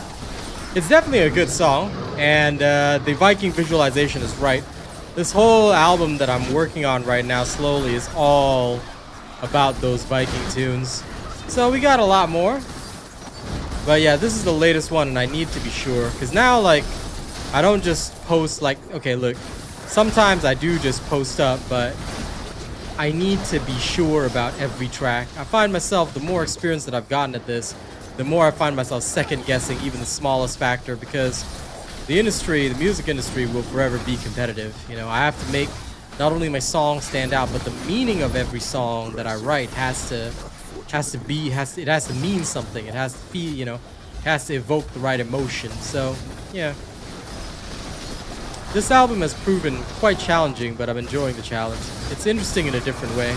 it's definitely a good song, and the Viking visualization is right. This whole album that I'm working on right now slowly is all about those Viking tunes. So we got a lot more. But yeah, this is the latest one, and I need to be sure, because now, like, I don't just post, like, okay, look, sometimes I do just post up, but I need to be sure about every track. I find myself, the more experience that I've gotten at this, the more I find myself second guessing even the smallest factor, because the industry, the music industry, will forever be competitive. You know, I have to make not only my song stand out, but the meaning of every song that I write has to mean something. It has to feel, you know, has to evoke the right emotion. So yeah, this album has proven quite challenging, but I'm enjoying the challenge. It's interesting in a different way,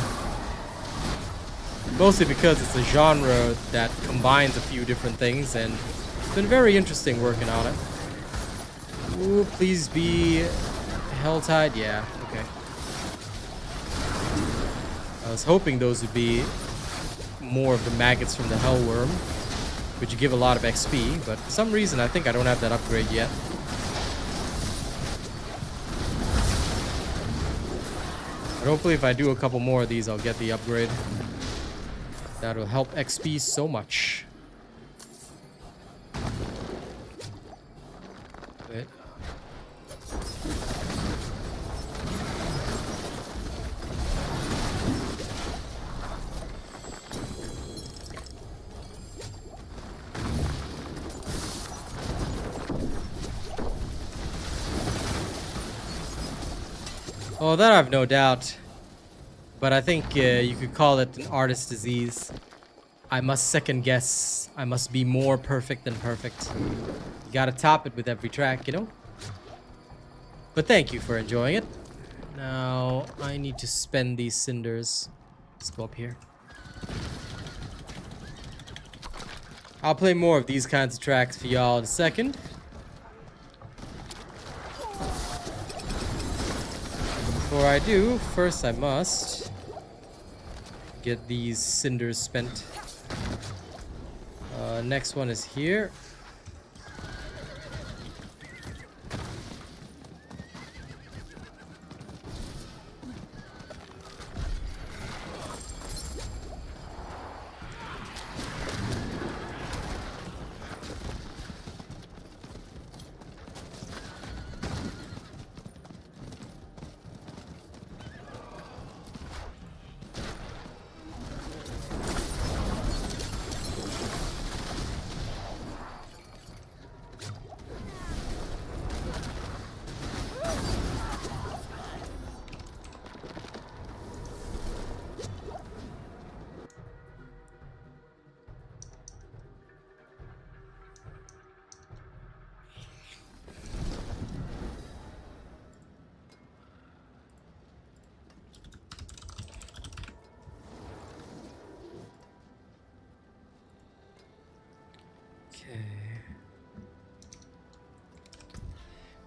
mostly because it's a genre that combines a few different things, and it's been very interesting working on it. Ooh, please be Helltide. Yeah, okay. I was hoping those would be more of the maggots from the Hellworm, which give a lot of XP, but for some reason I think I don't have that upgrade yet. But hopefully if I do a couple more of these, I'll get the upgrade. That'll help XP so much. Wait. Oh, that I've no doubt. But I think you could call it an artist disease. I must second guess. I must be more perfect than perfect. You gotta top it with every track, you know? But thank you for enjoying it. Now, I need to spend these cinders. Let's go up here. I'll play more of these kinds of tracks for y'all in a second. Before I do, first I must get these cinders spent. Next one is here.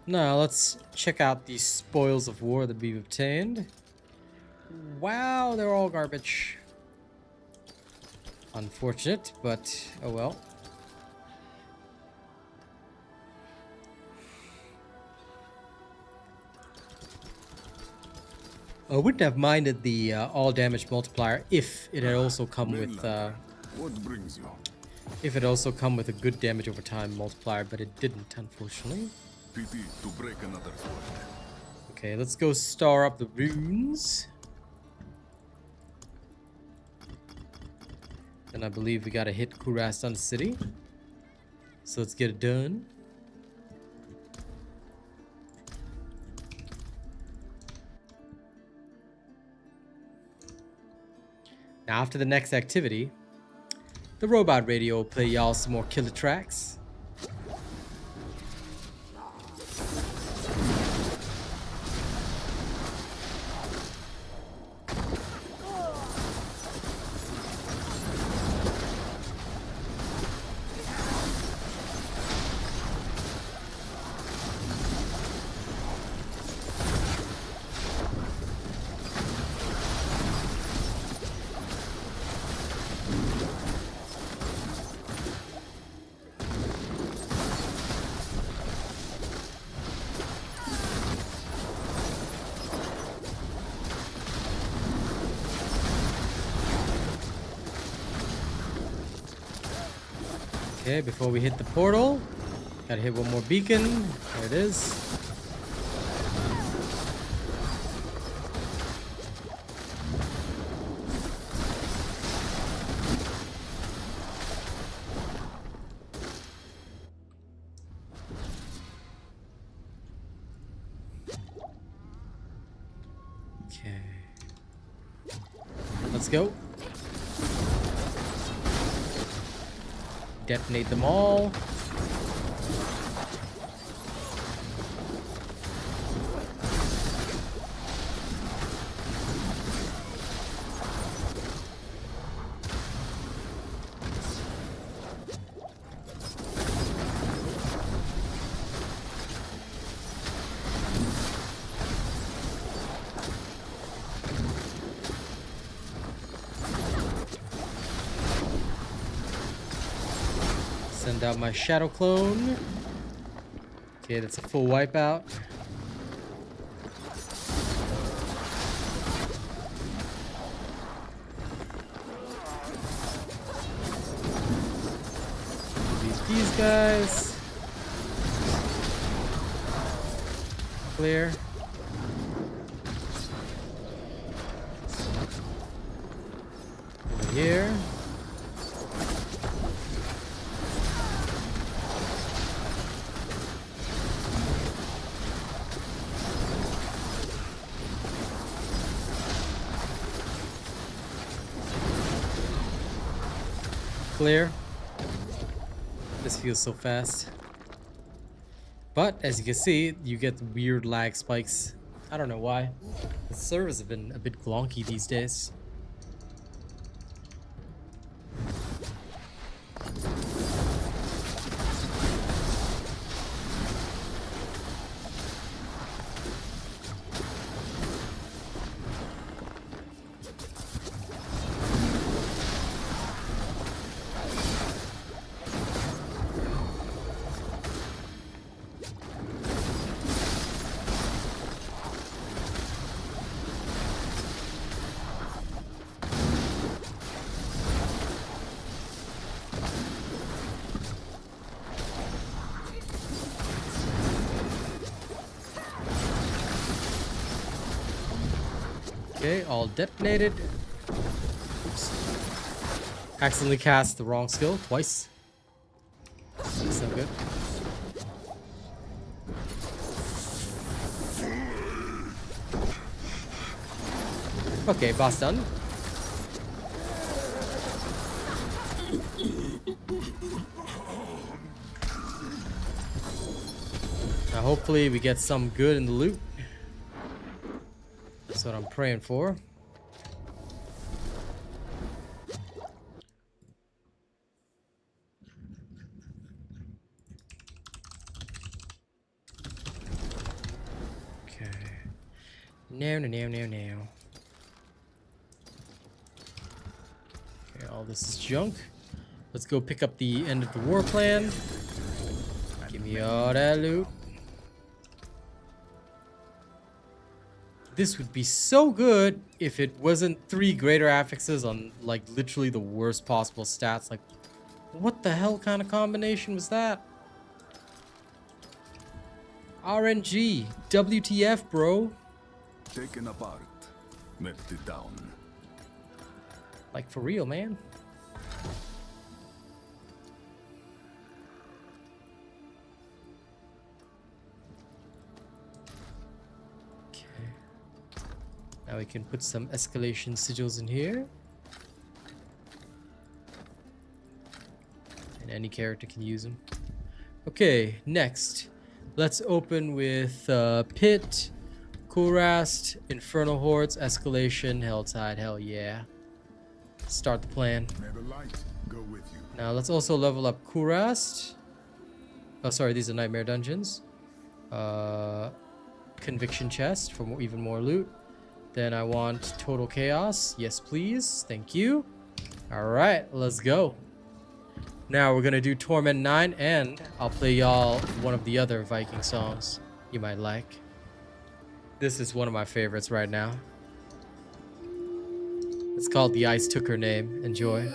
Now let's check out the spoils of war that we've obtained. Wow, they're all garbage. Unfortunate, but oh well. I wouldn't have minded the all damage multiplier if it had also come with What brings you? if it also come with a good damage over time multiplier, but it didn't, unfortunately. Pity to break another sword. Okay, let's go star up the runes. And I believe we gotta hit Kurastan City. So let's get it done. Now after the next activity, the robot radio will play y'all some more killer tracks. Okay, before we hit the portal, gotta hit one more beacon. There it is. Okay. Let's go. Detonate them all. Send out my shadow clone. Okay, that's a full wipeout. These guys. Clear. Over here. Clear. This feels so fast. But as you can see, you get weird lag spikes. I don't know why. The servers have been a bit glonky these days. Okay, all detonated. Oops. Accidentally cast the wrong skill twice. That's no good. Okay, boss done. Now hopefully we get some good in the loot. That's what I'm praying for. No. Okay, all this is junk. Let's go pick up the end of the war plan. Give me all that loot. This would be so good if it wasn't 3 greater affixes on like literally the worst possible stats. Like, what the hell kind of combination was that? RNG, WTF, bro. Taken apart, melted down. Like for real, man. Now we can put some escalation sigils in here. And any character can use them. Okay, next. Let's open with Pit, Kurast, Infernal Hordes, Escalation, Helltide, hell yeah. Start the plan. May the light go with you. Now let's also level up Kurast. Oh, sorry, these are Nightmare Dungeons. Conviction Chest for even more loot. Then I want Total Chaos. Yes, please. Thank you. Alright, let's go. Now we're gonna do Torment 9, and I'll play y'all one of the other Viking songs you might like. This is one of my favorites right now. It's called The Ice Took Her Name. Enjoy.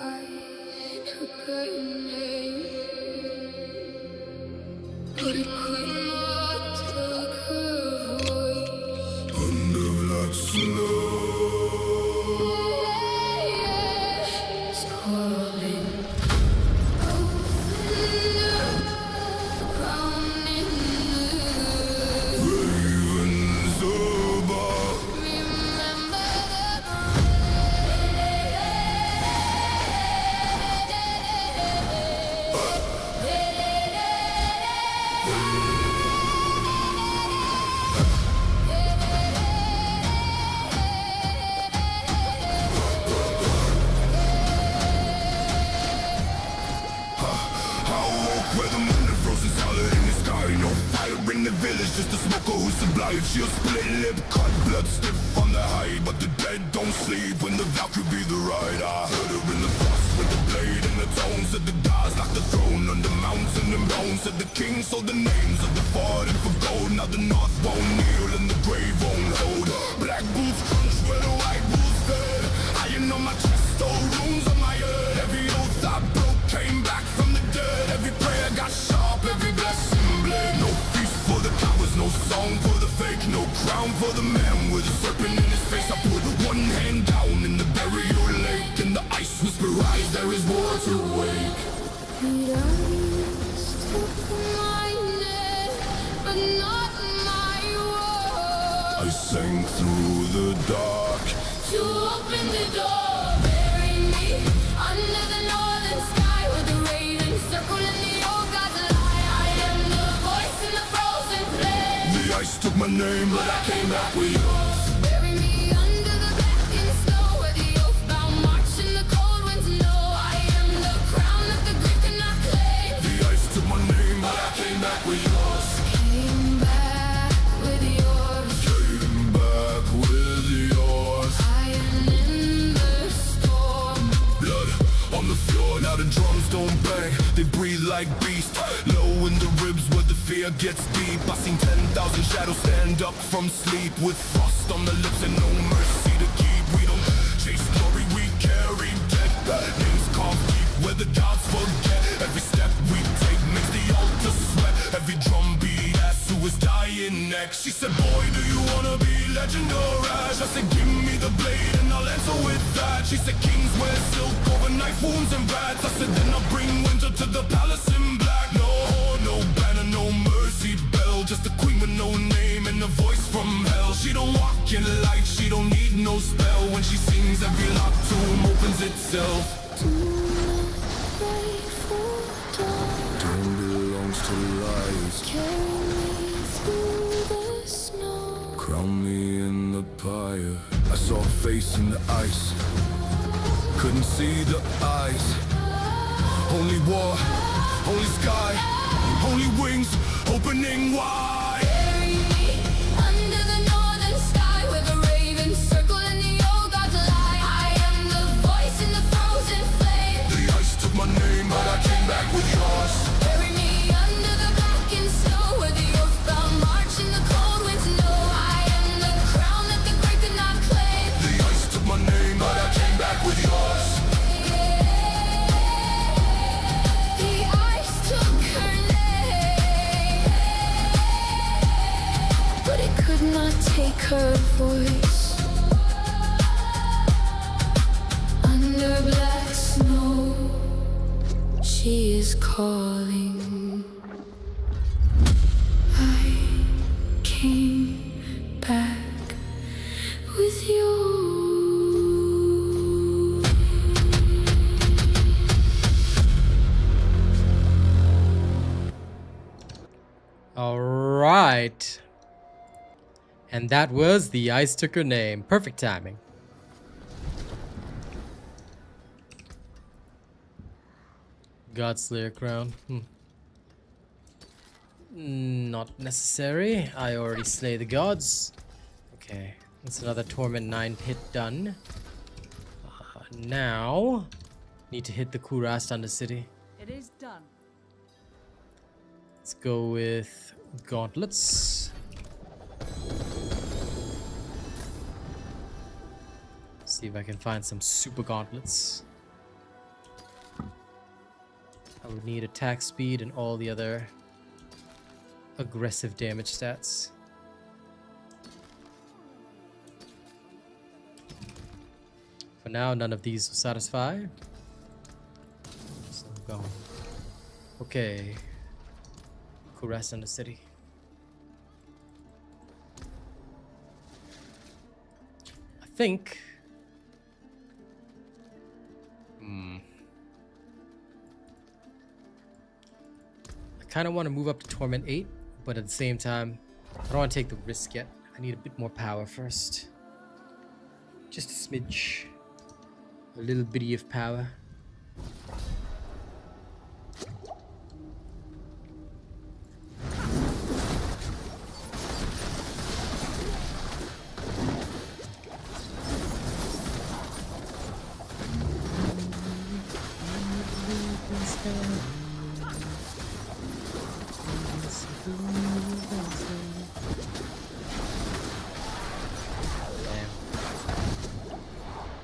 Just a smoker who survives. She'll split lip, cut blood stiff on the high. But the dead don't sleep when the Valkyrie be the ride. I heard her in the bus with the blade and the tones of the gods, like the throne on the mountain and bones of the king. So the names of the fought for gold. Now the north won't kneel and the grave won't hold. Black boots crunch where the white bulls fed. Iron on my chest, old runes on my head. Every oath I broke came back from the dead. Every prayer got sharp, every blessing bled. No feast for the cowards, no song for the fake, no crown for the man with a serpent in his face. I put one hand down in the burial lake, and the ice whisper rise, there is war to wake. But not my world. I sang through the dark To open the door, bury me under the northern sky with the raven circling the old gods lie. I am the voice in the frozen flame. The ice took my name, but I came back with yours. Bury me under the blackened snow where the oath-bound march in the cold winds know. I am the crown that the Greek cannot claim. The ice took my name, but I came back with yours. Came back with yours. Came back with yours. Iron in the storm. Blood on the floor, now the drums don't bang. They breathe like beasts. Low in the ribs where the fear gets deep. I seen 10,000 shadows stand up from sleep, with frost on the lips and no mercy to keep. We don't chase glory, we carry death. Names carved deep where the gods forget. Every step we take makes the altar sweat. Every drum beat asks who is dying next. She said, boy, do you wanna be legend or ash? I said, give me the blade and I'll answer with that. She said, kings wear silk over knife wounds and bats. I said, then I'll bring winter to the palace in black. No, no banner, no mercy bell, just a queen with no name and a voice from hell. She don't walk in light, she don't need no spell. When she sings, every locked tomb opens itself. Grateful dawn. Time belongs to light. Carry me through the snow. Crown me in the pyre. I saw a face in the ice. Couldn't see the eyes. Only war, only sky, only wings opening wide. Bury me under the northern sky where the he is calling. I came back with you. All right. And that was the Ice Took Her Name. Perfect timing. Godslayer crown. Not necessary. I already slay the gods. Okay. That's another Torment 9 hit done. Now, need to hit the Kurast on the city. It is done. Let's go with gauntlets. See if I can find some super gauntlets. I would need attack speed and all the other aggressive damage stats. For now, none of these will satisfy. So I'm going. Okay. Rest in the city. I think. I kind of want to move up to Torment 8, but at the same time, I don't want to take the risk yet. I need a bit more power first. Just a smidge. A little bitty of power.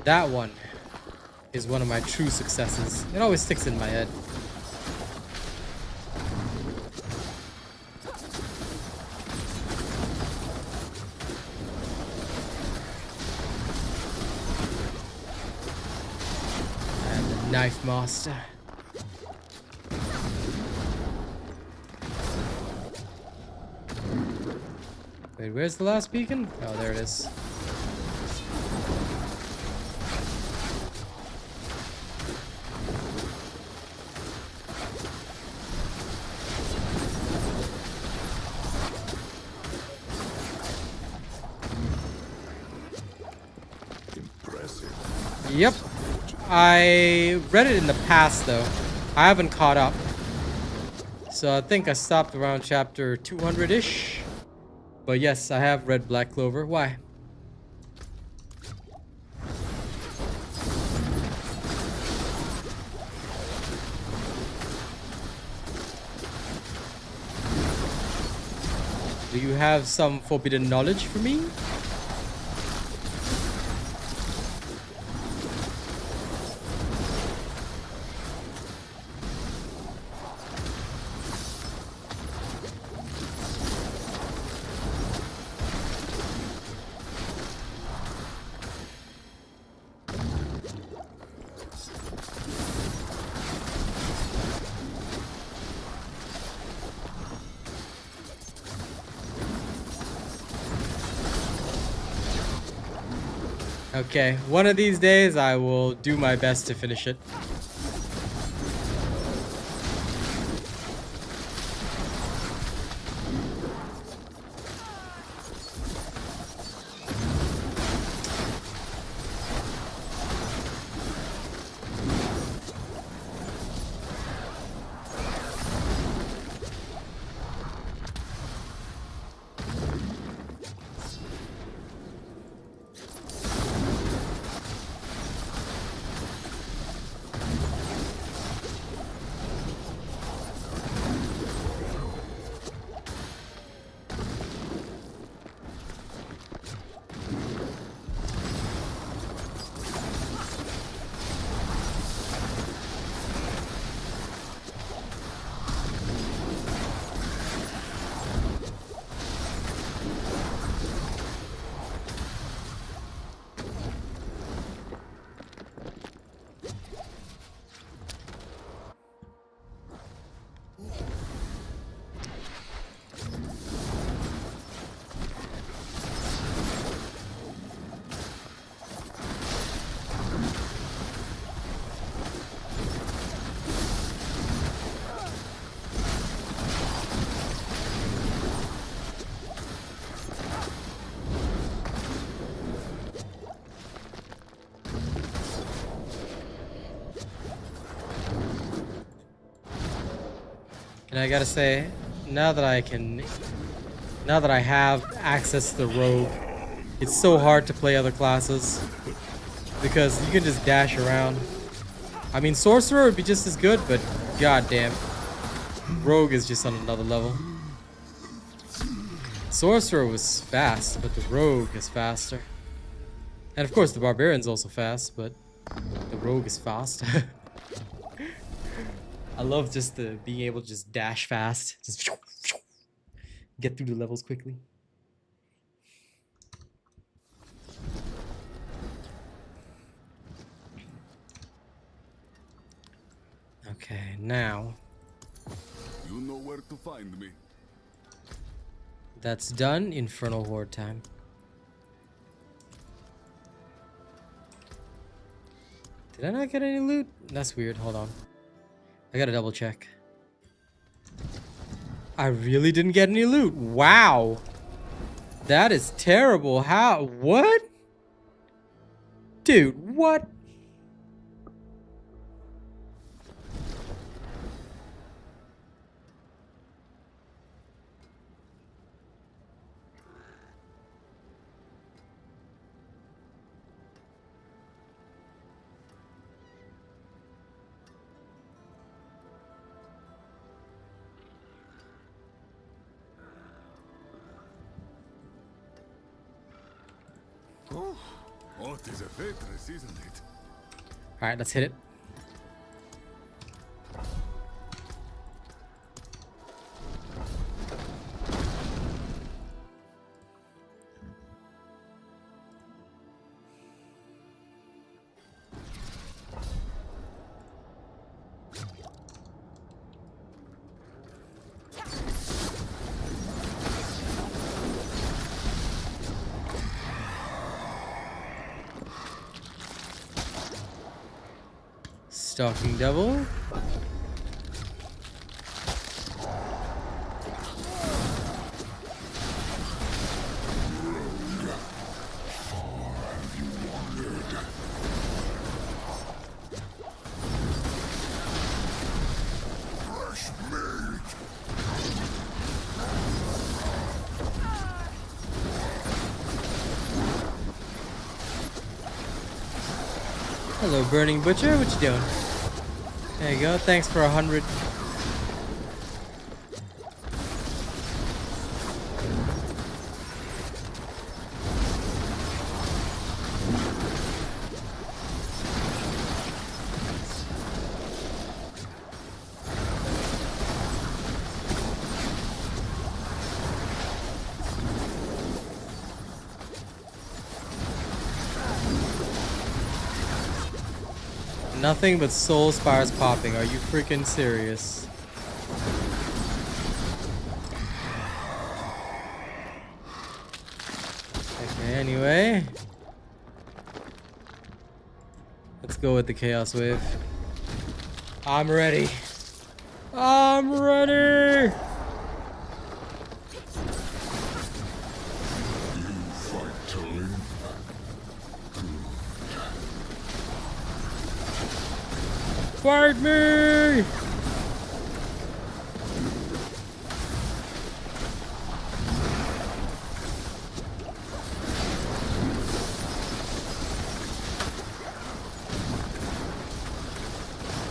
That one is one of my true successes. It always sticks in my head. And the Knife Master. Wait, where's the last beacon? Oh, there it is. Yep. I read it in the past though. I haven't caught up. So I think I stopped around chapter 200-ish. But yes, I have read Black Clover. Why? Do you have some forbidden knowledge for me? Okay, one of these days I will do my best to finish it. And I gotta say, now that I have access to the rogue, it's so hard to play other classes because you can just dash around. I mean, sorcerer would be just as good, but goddamn, rogue is just on another level. Sorcerer was fast, but the rogue is faster. And of course, the barbarian's also fast, but the rogue is fast. I love just the being able to just dash fast, just get through the levels quickly. Okay, now You know where to find me. that's done. Infernal Horde time. Did I not get any loot? That's weird. Hold on. I gotta double check. I really didn't get any loot. Wow. That is terrible. How? What? Dude, what? Oh, it is a fortress, isn't it? Alright, let's hit it. Stalking Devil. Hello, Burning Butcher. What you doing? There you go. Thanks for 100. Nothing but soul spires popping. Are you freaking serious? Okay, anyway. Let's go with the Chaos Wave. I'm ready. I'm ready! Fight me!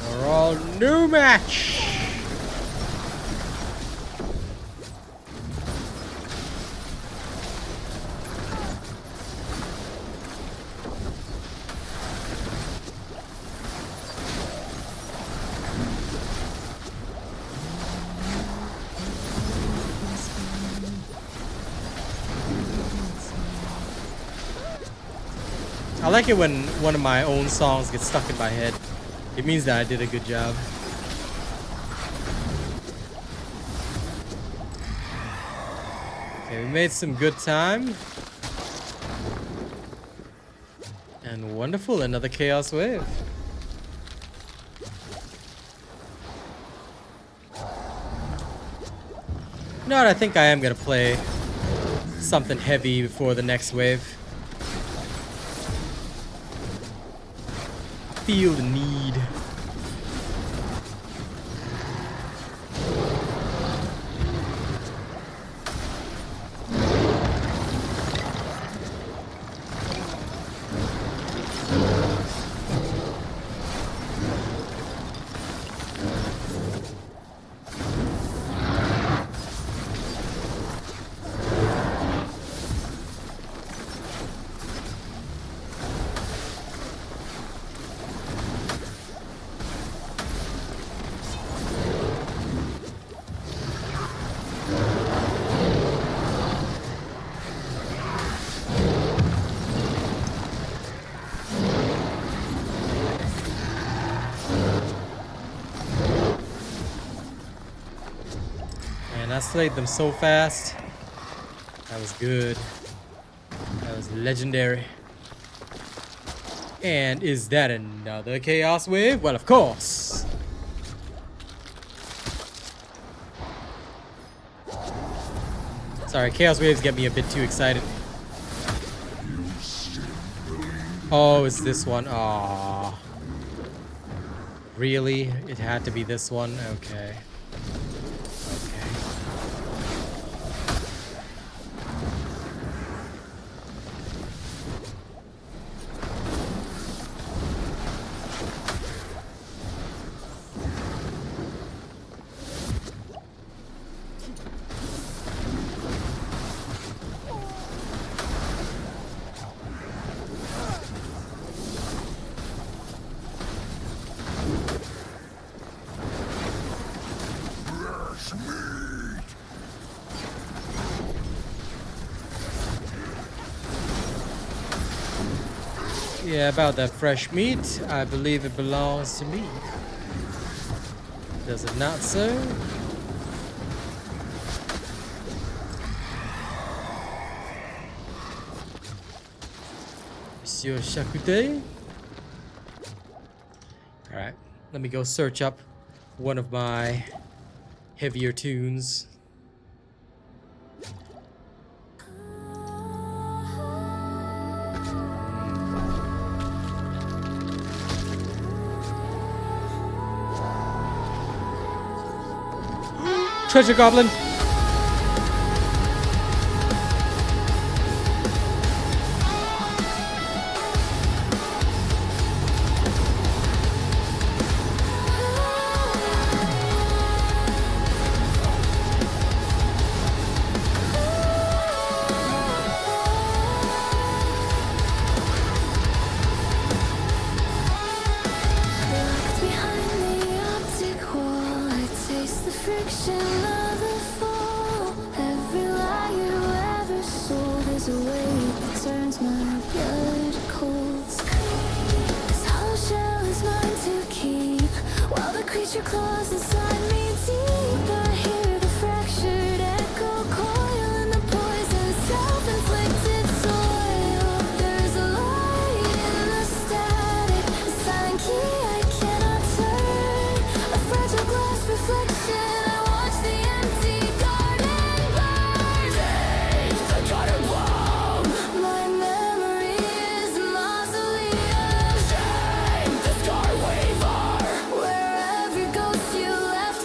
We're all new match! I like it when one of my own songs gets stuck in my head. It means that I did a good job. Okay, we made some good time. And wonderful, another Chaos Wave. You know what, I think I am gonna play something heavy before the next wave. Feel the need. Man, I slayed them so fast. That was good. That was legendary. And is that another Chaos Wave? Well, of course. Sorry, Chaos Waves get me a bit too excited. Oh, it's this one. Aww. Really? It had to be this one? Okay. Yeah, about that fresh meat, I believe it belongs to me. Does it not so? Monsieur Charcuterie? Alright, let me go search up one of my heavier tunes. Treasure Goblin! Locked behind the optic wall, I taste the friction of the fall. Every lie you ever sold is a weight that turns my blood cold. This hollow shell is mine to keep, while the creature claws inside me deep. I hear the fractured echo coil in the poison self-inflicted soil. There's a light in the static, a silent key I cannot turn. A fragile glass reflection, I watch the empty garden burn. Take the garden blow. My memory is a mausoleum. Shame the scar waver. Where every ghost you left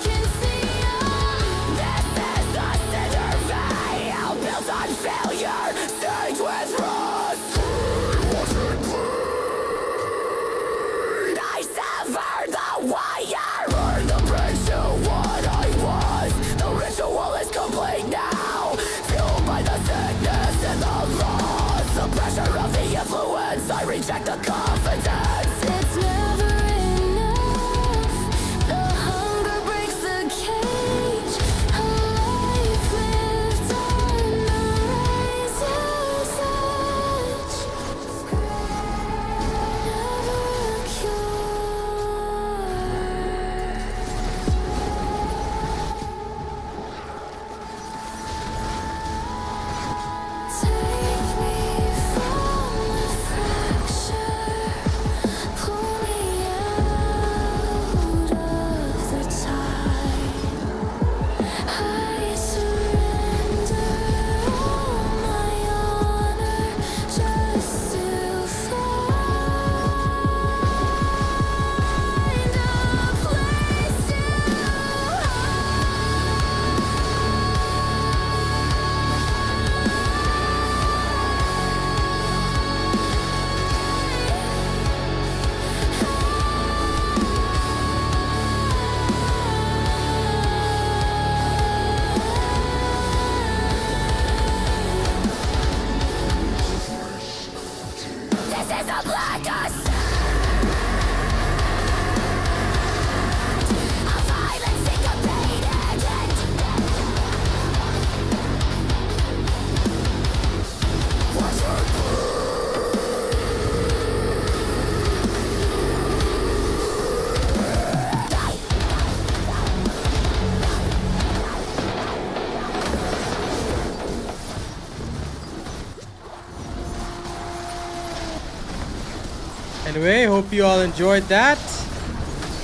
Anyway, hope you all enjoyed that.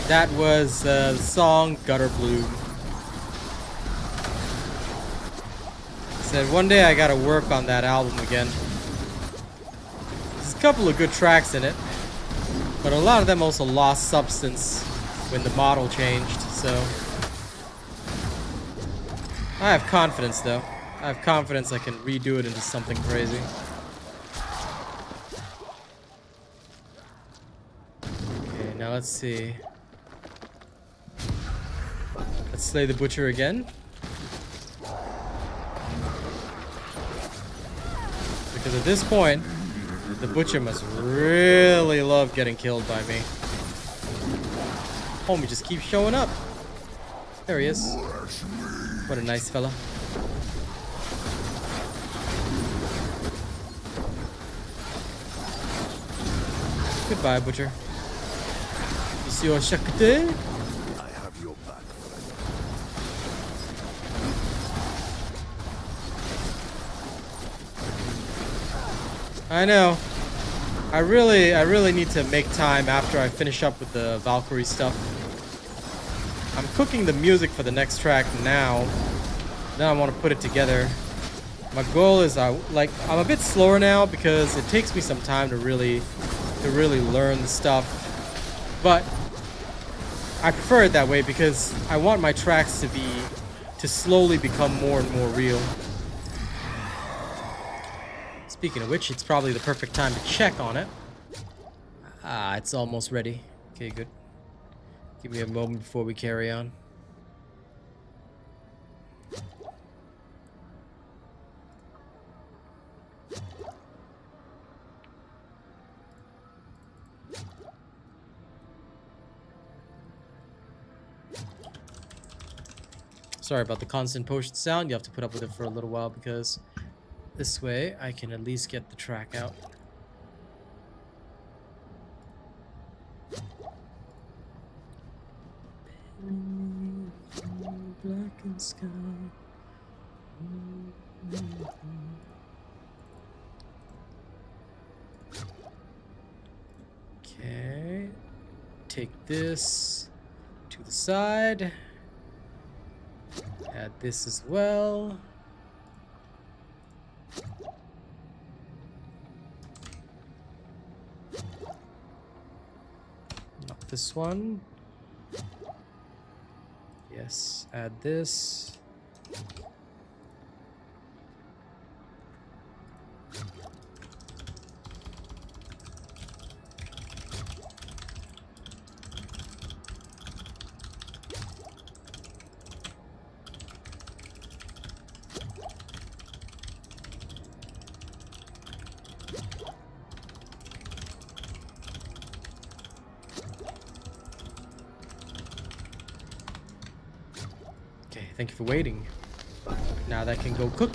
That was the song Gutter Bloom. Said one day I gotta work on that album again. There's a couple of good tracks in it, but a lot of them also lost substance when the model changed, so I have confidence though. I have confidence I can redo it into something crazy. Okay, now let's see. Let's slay the butcher again. Because at this point, the butcher must really love getting killed by me. Homie just keeps showing up. There he is. What a nice fella. Goodbye, butcher. Monsieur Chakute. I have your back, friend. I know. I really need to make time after I finish up with the Valkyrie stuff. I'm cooking the music for the next track now. Then I want to put it together. My goal is I'm a bit slower now because it takes me some time to really learn the stuff. But I prefer it that way because I want my tracks to slowly become more and more real. Speaking of which, it's probably the perfect time to check on it. Ah, it's almost ready. Okay, good. Give me a moment before we carry on. Sorry about the constant potion sound. You have to put up with it for a little while because this way I can at least get the track out. Blackened sky. Okay. Take this to the side. Add this as well. Not this one. Yes, add this. Thank you for waiting. Now that can go cook.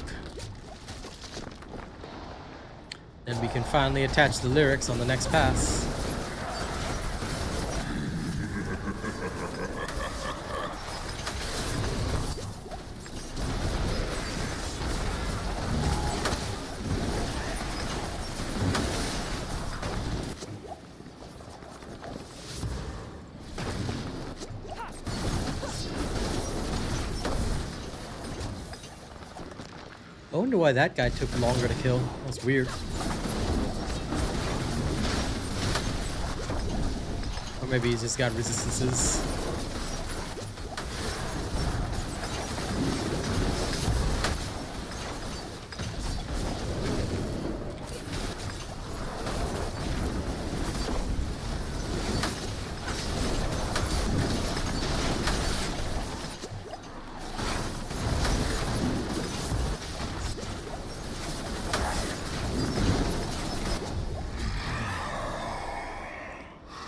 Then we can finally attach the lyrics on the next pass. I wonder why that guy took longer to kill. That's weird. Or maybe he's just got resistances.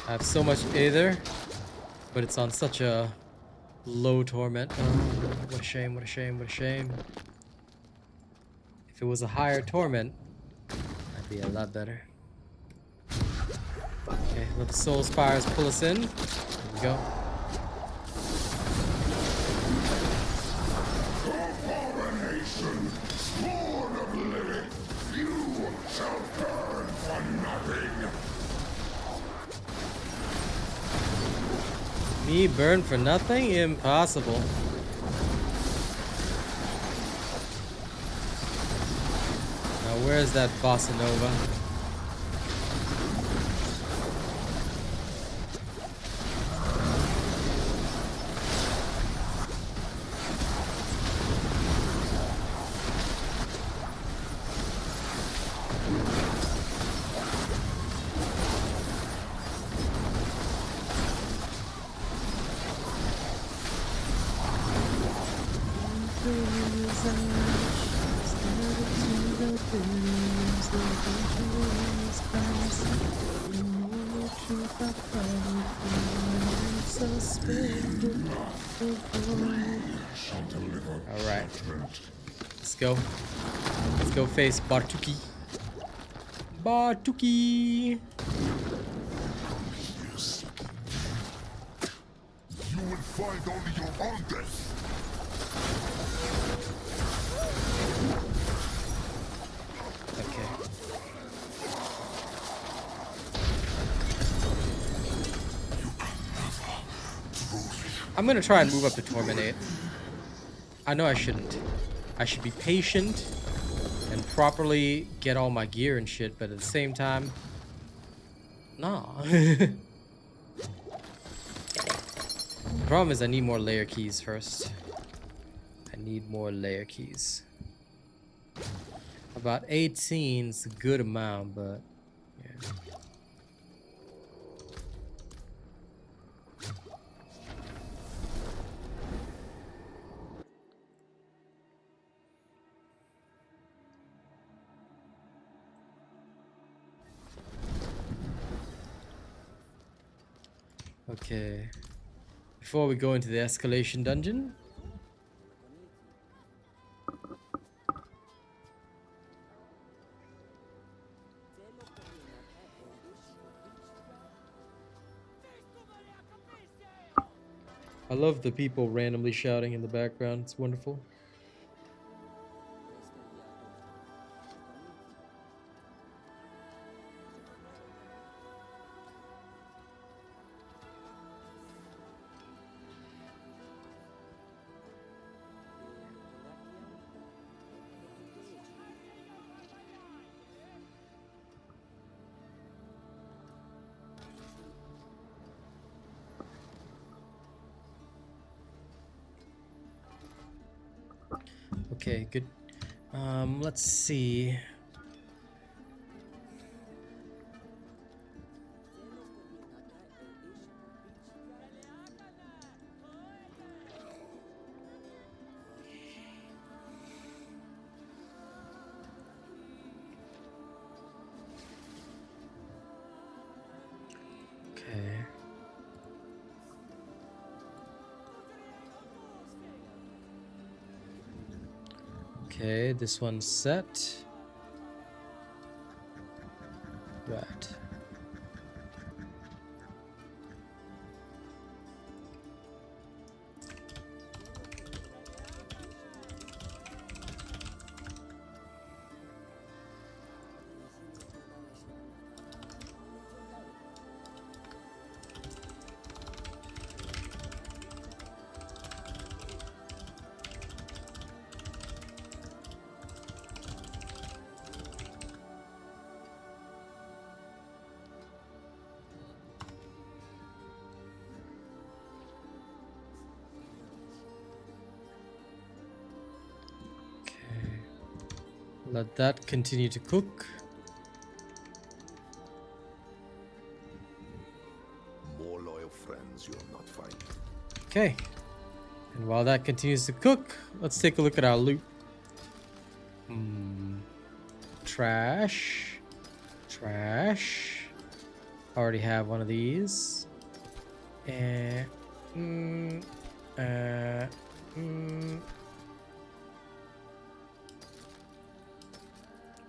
I have so much Aether, but it's on such a low torment. Oh, what a shame, what a shame, what a shame. If it was a higher torment, I'd be a lot better. Okay, let the soul spires pull us in. There we go. Abomination, Lord of living, you shall burn for nothing. Me burn for nothing? Impossible. Now where's that bossa nova? Alright. Let's go. Let's go face Bartuki. Bartuki! You will find only your own death. Okay. I'm gonna try and move up to Torment 8. I know I shouldn't. I should be patient and properly get all my gear and shit, but at the same time, nah. The problem is I need more layer keys first. I need more layer keys. About 18 is a good amount, but yeah. Okay. Before we go into the escalation dungeon. I love the people randomly shouting in the background. It's wonderful. Okay, good. Let's see. Okay. Okay, this one's set. Right. Let that continue to cook. More loyal friends you'll not find. Okay. And while that continues to cook, let's take a look at our loot. Trash. Trash. Already have one of these. And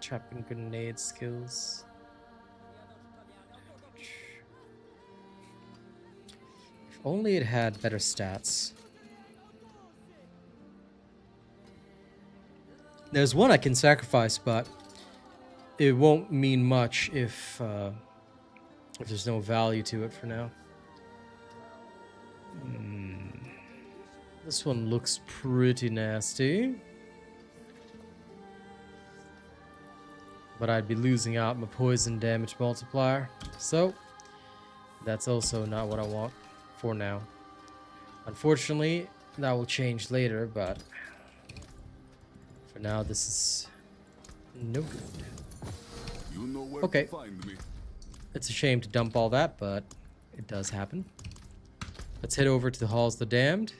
trapping grenade skills. If only it had better stats. There's one I can sacrifice, but it won't mean much if there's no value to it for now. This one looks pretty nasty. But I'd be losing out my poison damage multiplier. So, that's also not what I want for now. Unfortunately, that will change later, but for now, this is no good. You know where Okay. to find me. It's a shame to dump all that, but it does happen. Let's head over to the Halls of the Damned.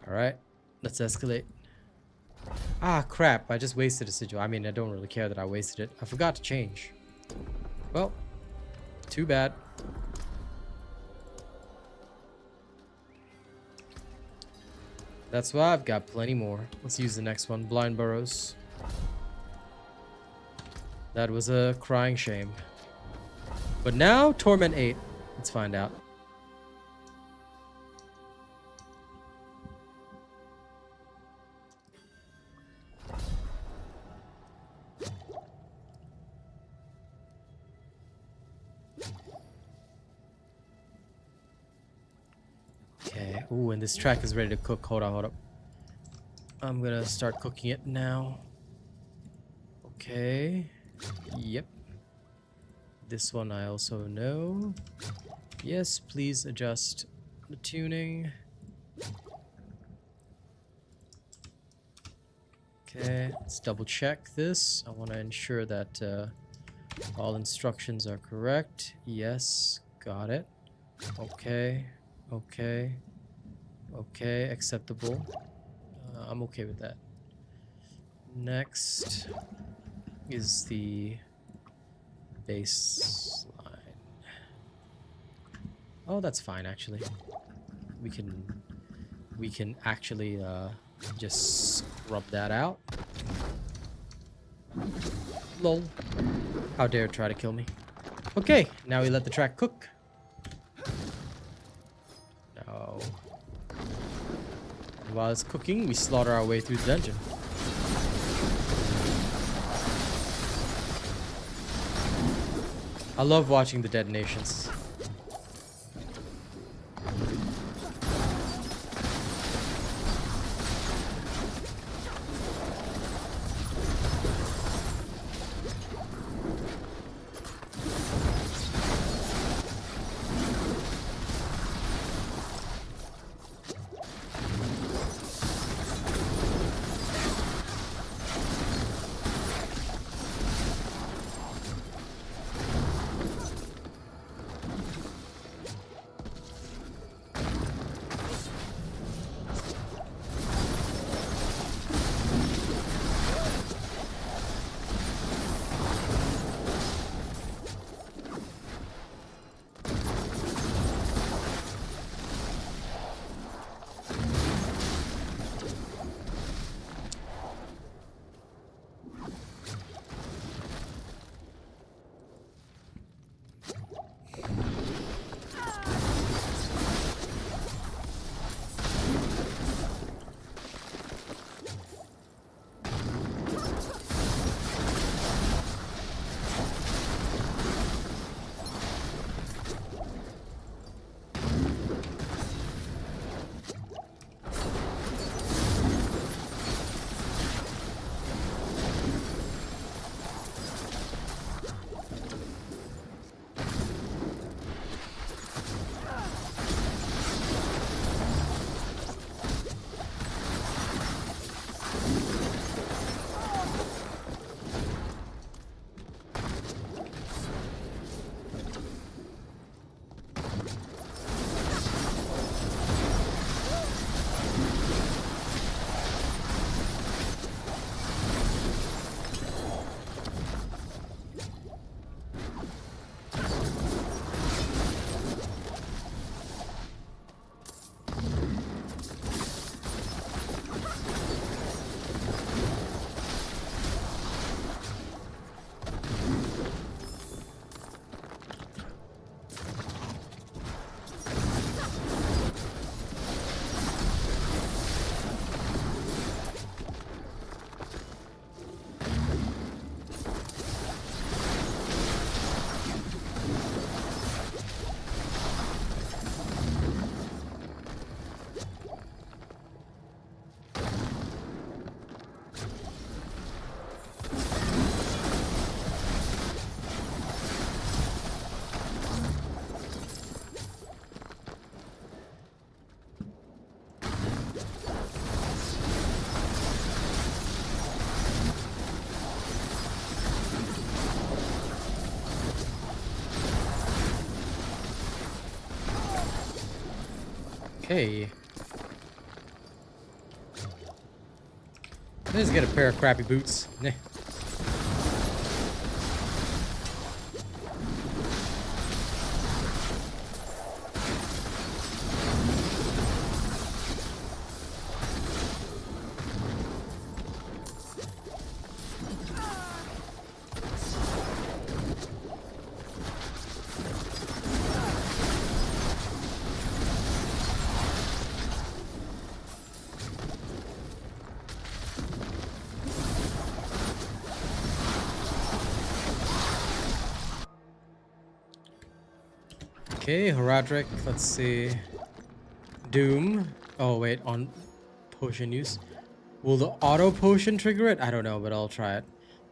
Alright, let's escalate. Ah, crap, I just wasted a sigil. I mean, I don't really care that I wasted it. I forgot to change. Well, too bad. That's why I've got plenty more. Let's use the next one, Blind Burrows. That was a crying shame. But now, Torment 8. Let's find out. Okay. Ooh, and this track is ready to cook. Hold on, hold up. I'm gonna start cooking it now. Okay. Yep. This one I also know. Yes, please adjust the tuning. Okay, let's double check this. I want to ensure that all instructions are correct. Yes, got it. Okay, okay, okay, acceptable. I'm okay with that. Next is the baseline. Oh, that's fine actually. We can actually just scrub that out. Lol. How dare try to kill me. Okay, now we let the track cook. No. And while it's cooking, we slaughter our way through the dungeon. I love watching the detonations. Okay. Let's get a pair of crappy boots. Nah. Okay, Horadric, let's see. Doom. Oh, wait, on potion use. Will the auto potion trigger it? I don't know, but I'll try it.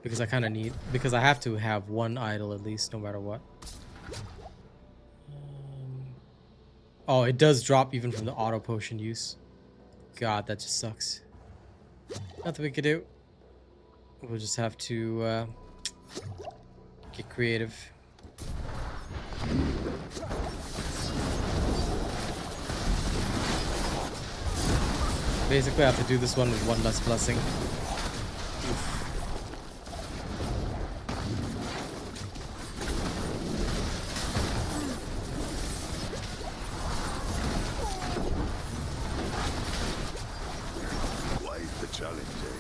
Because I kind of need... Because I have to have one idol at least, no matter what. Oh, it does drop even from the auto potion use. God, that just sucks. Nothing we can do. We'll just have to get creative. Basically, I have to do this one with one less blessing. Quite the challenge, eh?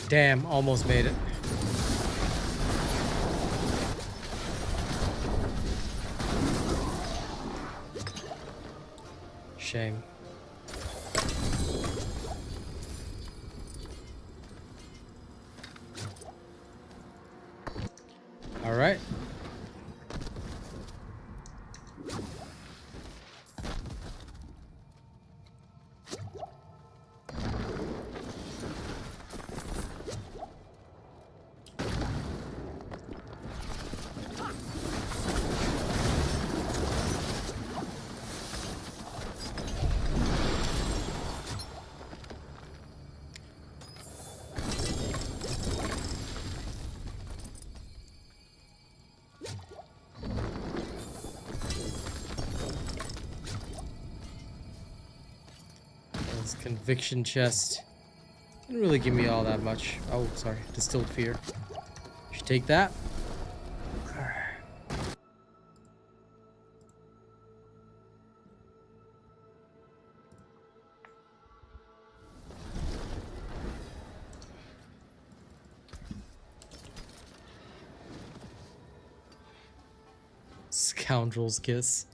Damn, almost made it. Shame. All right. Conviction chest. Didn't really give me all that much. Oh, sorry. Distilled fear. Should take that. Scoundrel's kiss.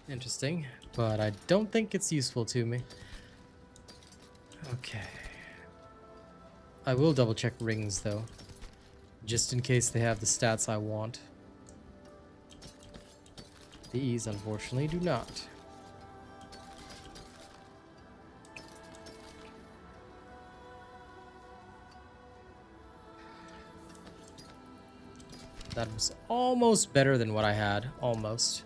Interesting, but I don't think it's useful to me. Okay. I will double check rings though, just in case they have the stats I want. These unfortunately do not. That was almost better than what I had, almost.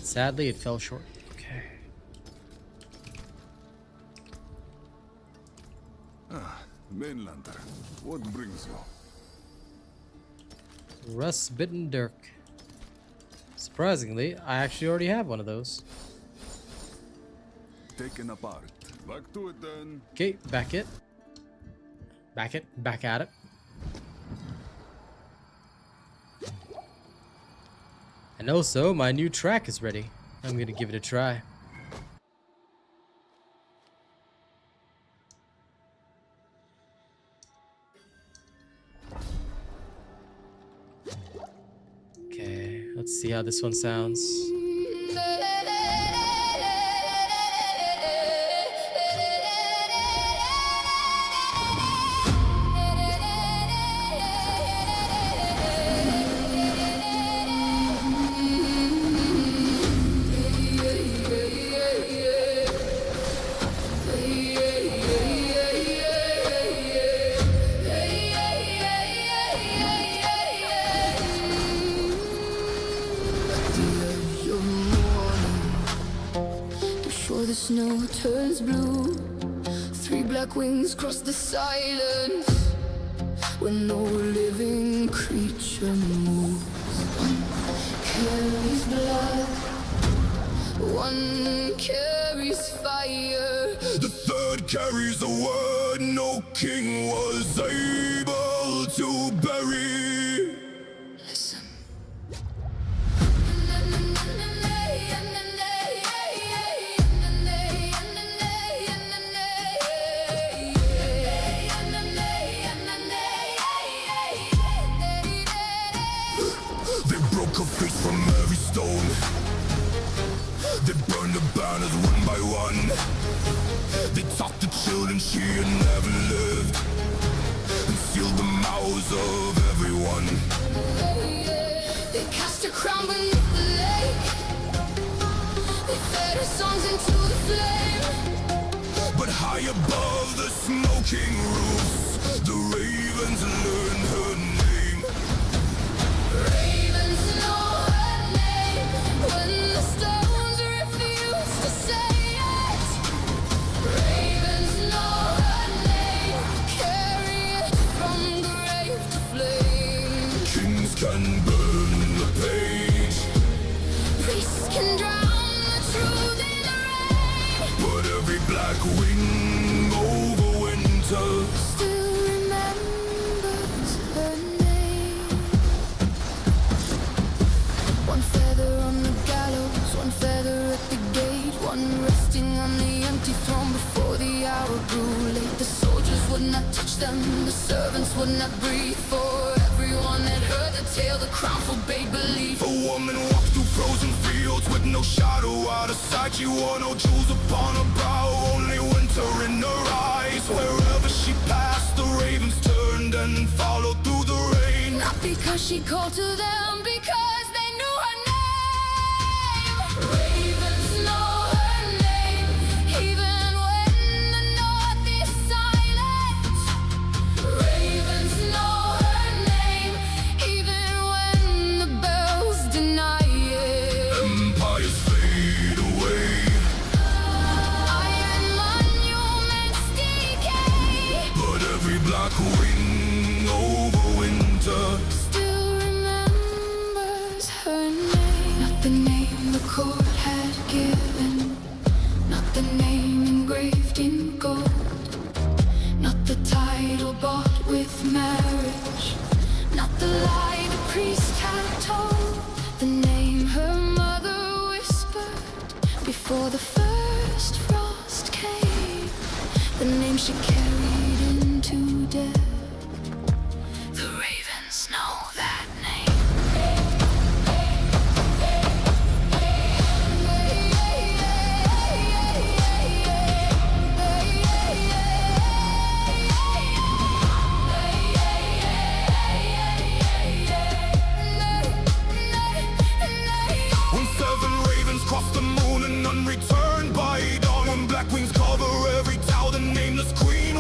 Sadly, it fell short. Okay. Mainlander, what brings you? Rust-bitten dirk. Surprisingly, I actually already have one of those. Taken apart. Back to it then. Okay, back it. Back it. Back at it. And also, my new track is ready. I'm gonna give it a try. Let's see how this one sounds. Before the snow turns blue, 3 black wings cross the silence. When no living creature moves, one carries blood, one carries fire. The third carries a word no king was able to bury. Listen. They broke her face from every stone. They burned the banners one by one. They taught the children she had never lived, and sealed the mouths of everyone. They cast a crown beneath the lake. They fed her songs into the flame. But high above the smoking roofs, the ravens learned her name. Ravens know her name when the stones refuse to say it. Ravens know her name, carry it from grave to flame. Kings can burn the page, Priests can drown the truth in the rain. but every black wing over winter Still remembers her name. One feather on the gallows, one feather at the gate, one resting on the empty throne before the hour grew late. The soldiers would not touch them, the servants would not breathe. For everyone had heard the tale, the crown forbade belief. A woman walked through frozen fields with no shadow out of sight. She wore no jewels upon her brow, only winter in her eyes. Wherever she passed, the ravens turned and followed through the rain. Not because she called to them, because they knew her name. Ravens know her name, even when the north is silent. Ravens know her name, even when the bells deny it. Empires fade away, Iron monuments decay, but every black wing over winter still remembers her name. Not the name the court had given, not the name engraved in gold, not the title bought with marriage, not the lie the priest had told. The name her mother whispered before the first frost came, the name she carried into death. The ravens know that name. when 7 ravens crossed the moon and none returned by dawn. When black wings cover every tower, the nameless queen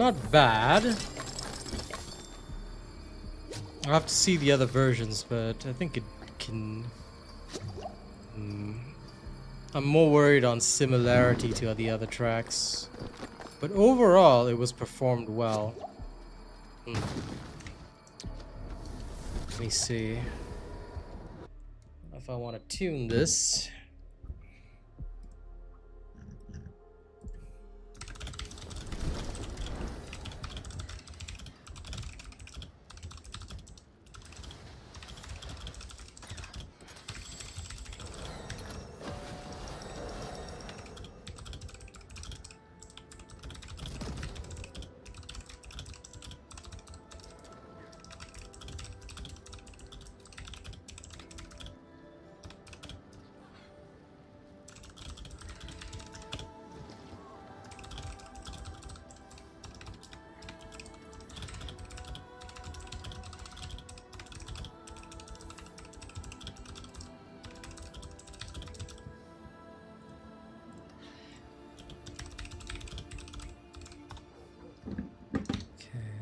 not bad. I'll have to see the other versions, but I think it can... I'm more worried on similarity to the other tracks. But overall, it was performed well. Let me see if I want to tune this.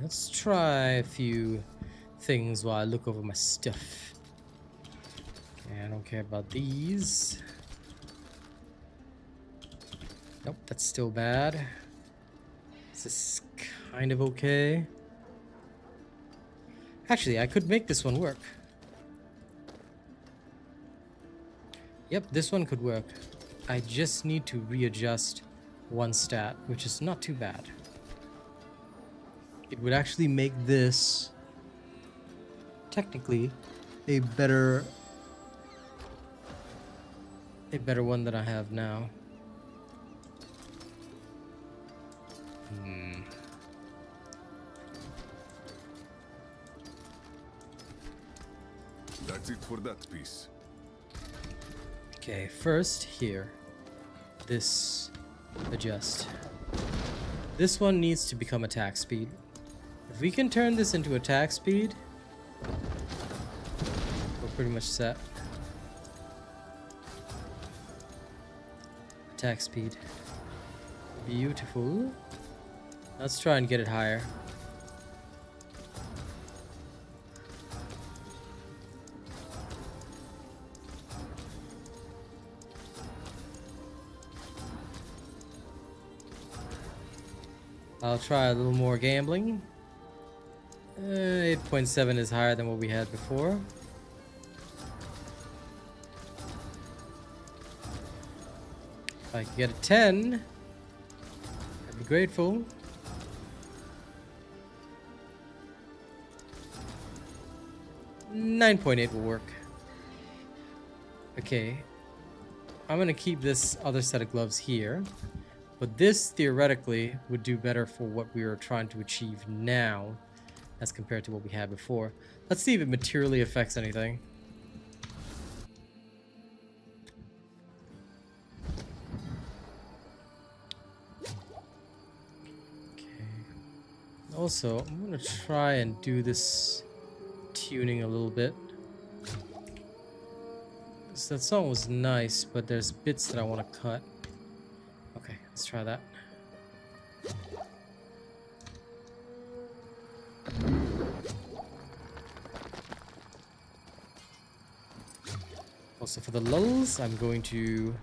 Let's try a few things while I look over my stuff. Okay, I don't care about these. Nope, that's still bad. This is kind of okay. Actually, I could make this one work. Yep, this one could work. I just need to readjust one stat, which is not too bad. It would actually make this technically a better one than I have now. That's it for that piece. Okay, first here. This adjust. This one needs to become attack speed. If we can turn this into attack speed, we're pretty much set. Attack speed. Beautiful. Let's try and get it higher. I'll try a little more gambling. 8.7 is higher than what we had before. If I could get a 10, I'd be grateful. $9.8 will work. Okay. I'm gonna keep this other set of gloves here. But this, theoretically, would do better for what we are trying to achieve now as compared to what we had before. Let's see if it materially affects anything. Okay. Also, I'm going to try and do this tuning a little bit. So that song was nice, but there's bits that I want to cut. Okay, let's try that. Also, for the lulls, I'm going to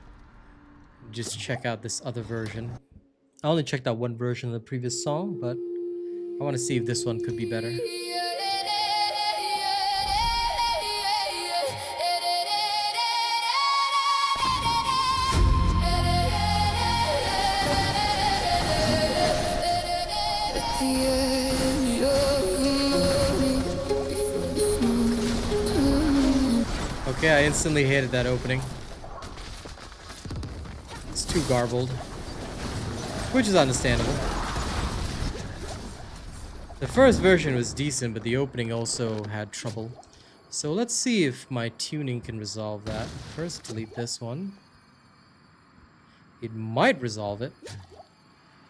just check out this other version. I only checked out one version of the previous song, but I want to see if this one could be better. Okay, I instantly hated that opening. It's too garbled, which is understandable. The first version was decent, but the opening also had trouble. So let's see if my tuning can resolve that. First, delete this one. It might resolve it.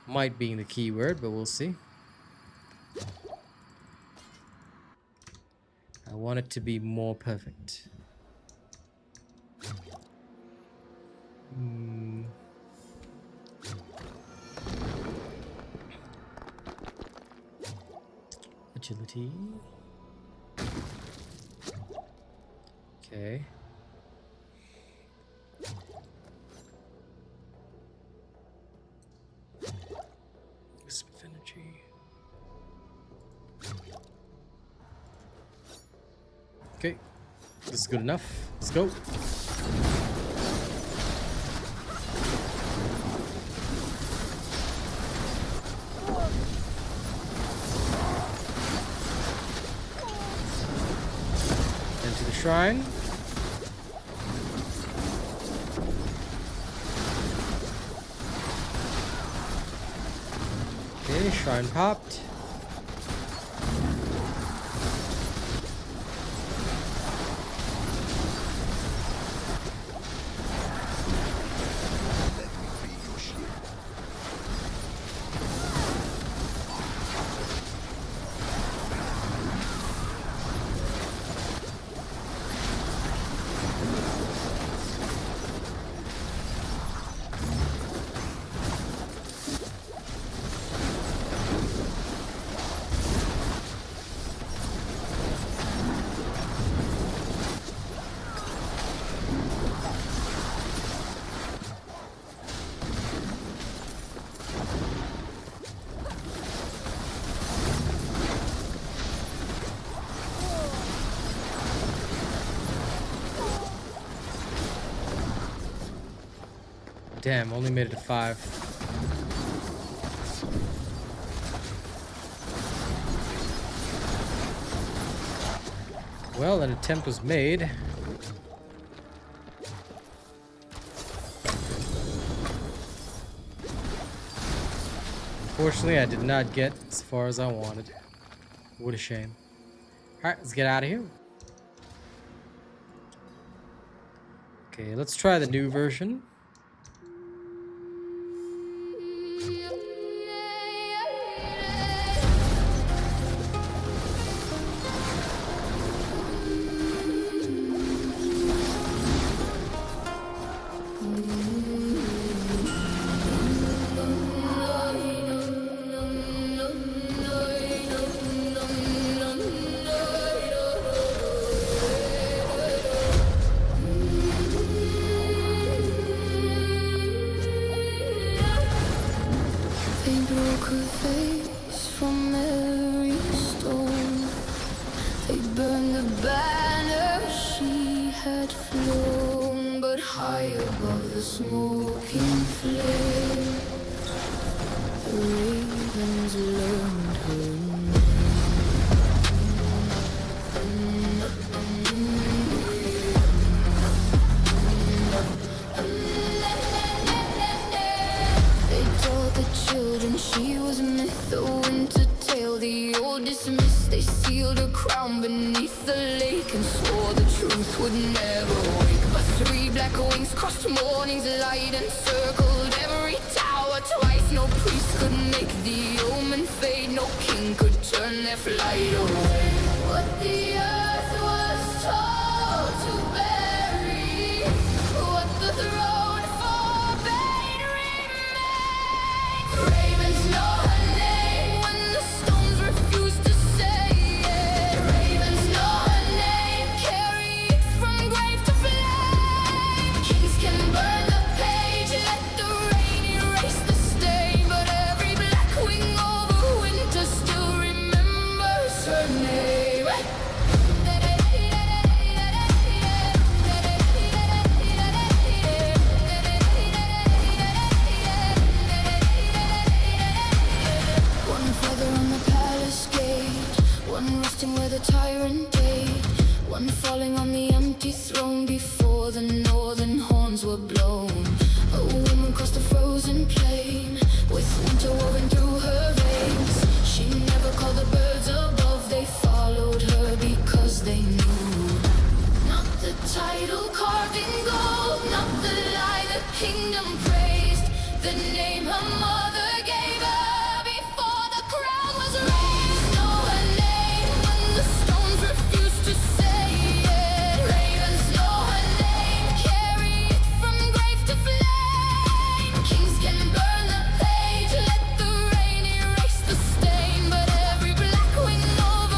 Might being the key word, but we'll see. I want it to be more perfect. agility. Okay. Wisp of energy. Okay, this is good enough. Let's go. Into the shrine. Okay, shrine popped. Damn, only made it to 5. Well, an attempt was made. Unfortunately, I did not get as far as I wanted. What a shame. Alright, let's get out of here. Okay, let's try the new version. They broke her face from every stone. They burned the banner she had flown, but high above the smoking flame, the ravens learned her name. They taught the children she was myth, a winter tale, the old dismissed. They sealed her crown beneath the lake and swore the truth would never wake. But 3 black wings crossed morning's light and circled every tower twice. No priest could make the omen fade, no king could turn their flight away. What the earth was told to bury, what the throne forbade remains. Ravens know her name when the stones refuse to say it. Ravens know her name, carry it from grave to flame. Kings can burn the page, let the rain erase the stain, but every black wing over winter still remembers her name. One feather on the palace gate, one resting where the tyrant died, one falling on the empty throne before the northern horns were blown. A woman crossed the frozen plain with winter woven through her veins. She never called the birds above, they followed her because they knew. Not the title carved in gold, not the lie the kingdom praised, the name her mother gave her before the crown was raised. Know her name when the stones refuse to say it. Ravens know her name, carry it from grave to flame. Kings can burn the page, let the rain erase the stain, but every black wing over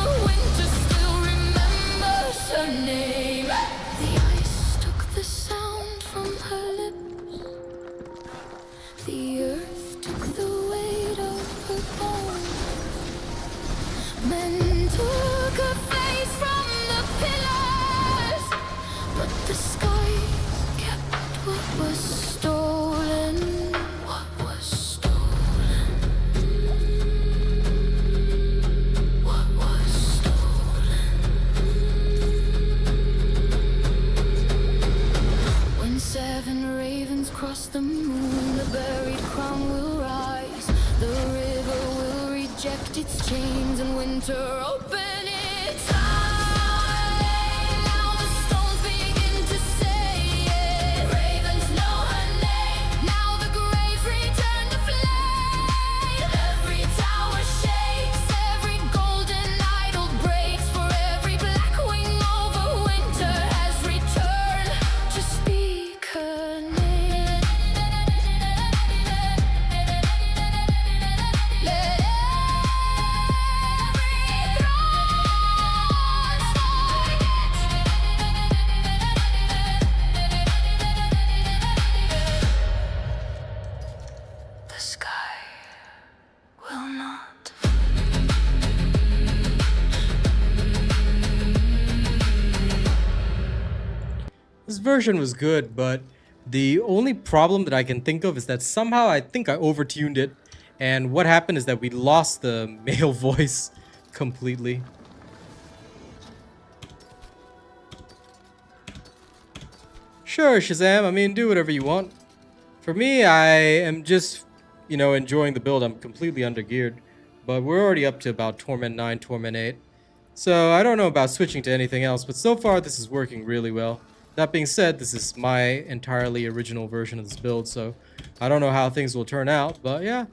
across the moon, the buried crown will rise. The river will reject its chains and winter open its eyes. Now the stones begin to say it. Ravens know her name. Now the graves return to flame. Every tower shakes, every golden idol breaks. For every black wing over winter has returned to speak her name. Let every throne the sky will not. This version was good, but the only problem that I can think of is that somehow I think I overtuned it, and what happened is that we lost the male voice completely. Sure, Shazam, I mean, do whatever you want. For me, I am just, enjoying the build. I'm completely undergeared, but we're already up to about Torment 9, Torment 8. So I don't know about switching to anything else, but so far this is working really well. That being said, this is my entirely original version of this build, so I don't know how things will turn out, but yeah.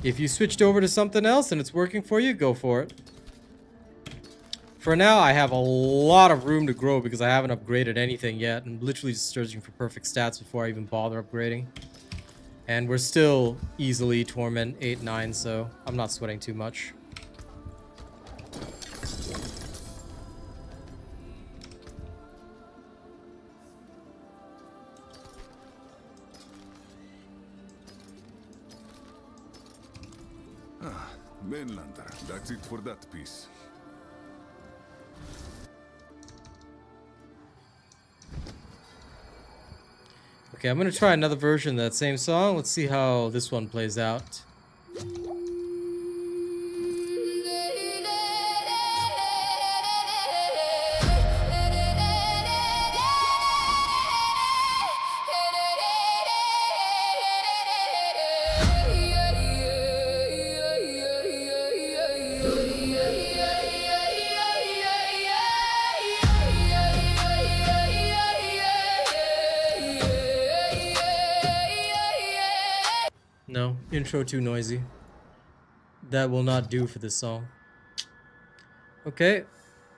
If you switched over to something else and it's working for you, go for it. For now, I have a lot of room to grow because I haven't upgraded anything yet. I'm literally just searching for perfect stats before I even bother upgrading. And we're still easily Torment 8, 9, so I'm not sweating too much. Mainlander, that's it for that piece. Okay, I'm gonna try another version of that same song. Let's see how this one plays out. No, intro too noisy. That will not do for this song. Okay,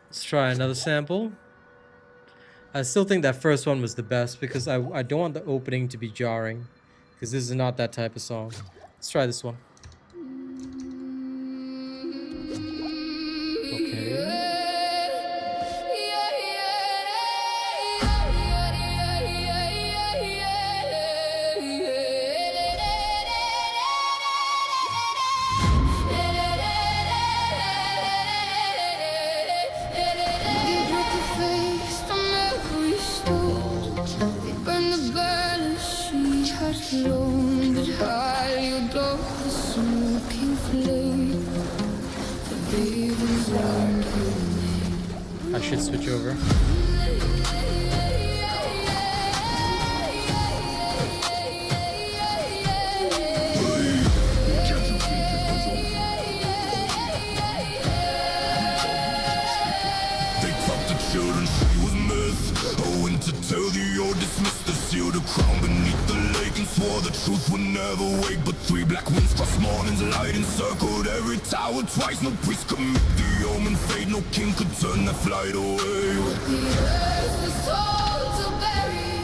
let's try another sample. I still think that first one was the best because I don't want the opening to be jarring, because this is not that type of song. Let's try this one. Okay. But high you glow the smoking flame. The ravens learned your name. I should switch over. They taught the children she was myth. Oh, and to tell the old dismissed the seal, the crown beneath the lake, and swore the truth would never wake. But three black winds crossed morning's light, encircled every tower twice. No priest could meet the omen fate, no king could turn that flight away. The earth was told to bury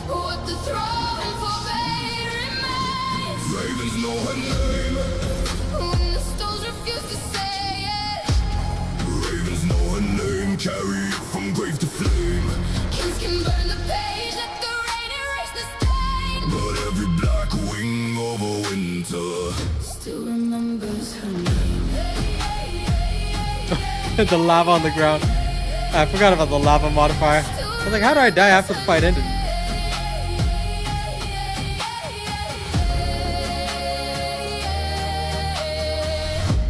what the throne forbade remains. Ravens know her name. When the stones refuse to say it, Ravens know her name. Carry it from grave to flame. kings can burn the page, let the rain erase the stain. But every black wing over winter Still remembers her name. The lava on the ground. I forgot about the lava modifier. I was like, how do I die after the fight ended?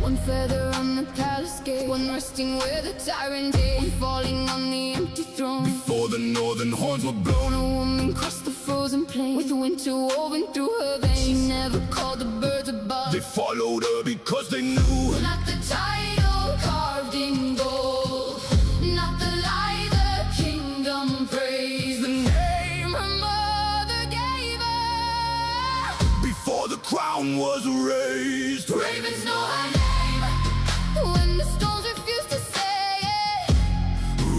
One feather on the palace gate, one resting where the tyrant is, one falling on the empty throne. before the northern horns were blown. A woman crossed the frozen plain with winter woven through her veins. She never called the birds above. They followed her because they knew. Not the title carved in gold, not the lie the kingdom praised, the name her mother gave her. Before the crown was raised, Ravens know her name when the stones refuse to say it.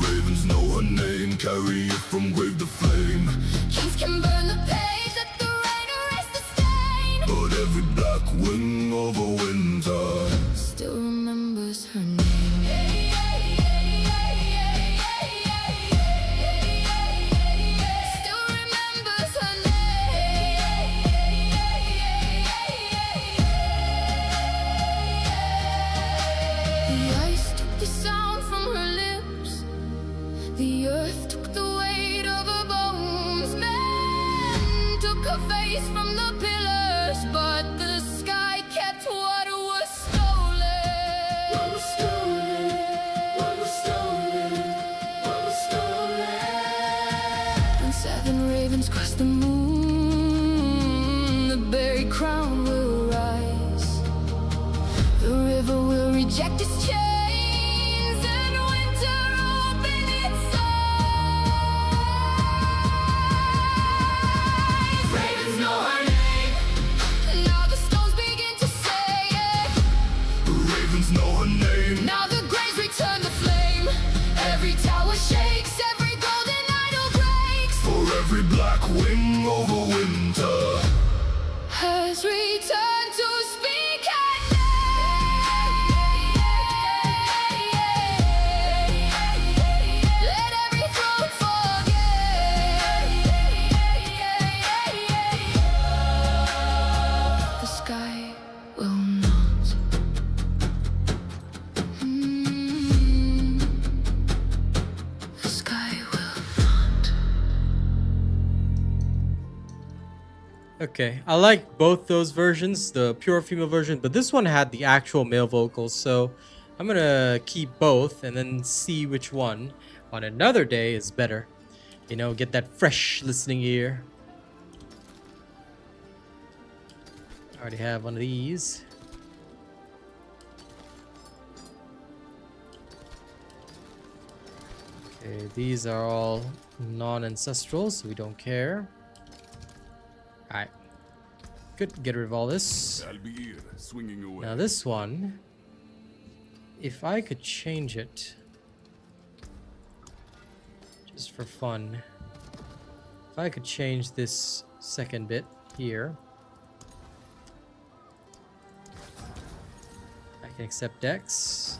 ravens know her name, carry it from grave to flame. Kings can burn the page, let the rain erase the stain. But every black wing of a winter Still remembers her name. Still remembers her name. The ice took the sound from her lips. The earth took the weight of her bones. Men took her face from the pillars, but the sky kept what was stolen. What was stolen? What was stolen? What was stolen? When 7 ravens cross the moon, the buried crown will rise. The river will reject its chains, and winter open its eyes. Ravens know her name. Now the stones begin to say it. ravens know her name. Now the graves return the flame. Every tower shakes, every golden idol breaks. For every black wing of a winter Has returned to speak her name. Let every throne forget. The sky will not. The sky will not. Okay, I like both those versions, the pure female version, but this one had the actual male vocals, so I'm gonna keep both and then see which one on another day is better. You know, get that fresh listening ear. I already have one of these. Okay, these are all non-ancestral, so we don't care. Alright. Good, get rid of all this. Albir, swinging away. Now this one, if I could change it, just for fun, if I could change this second bit here, I can accept Dex,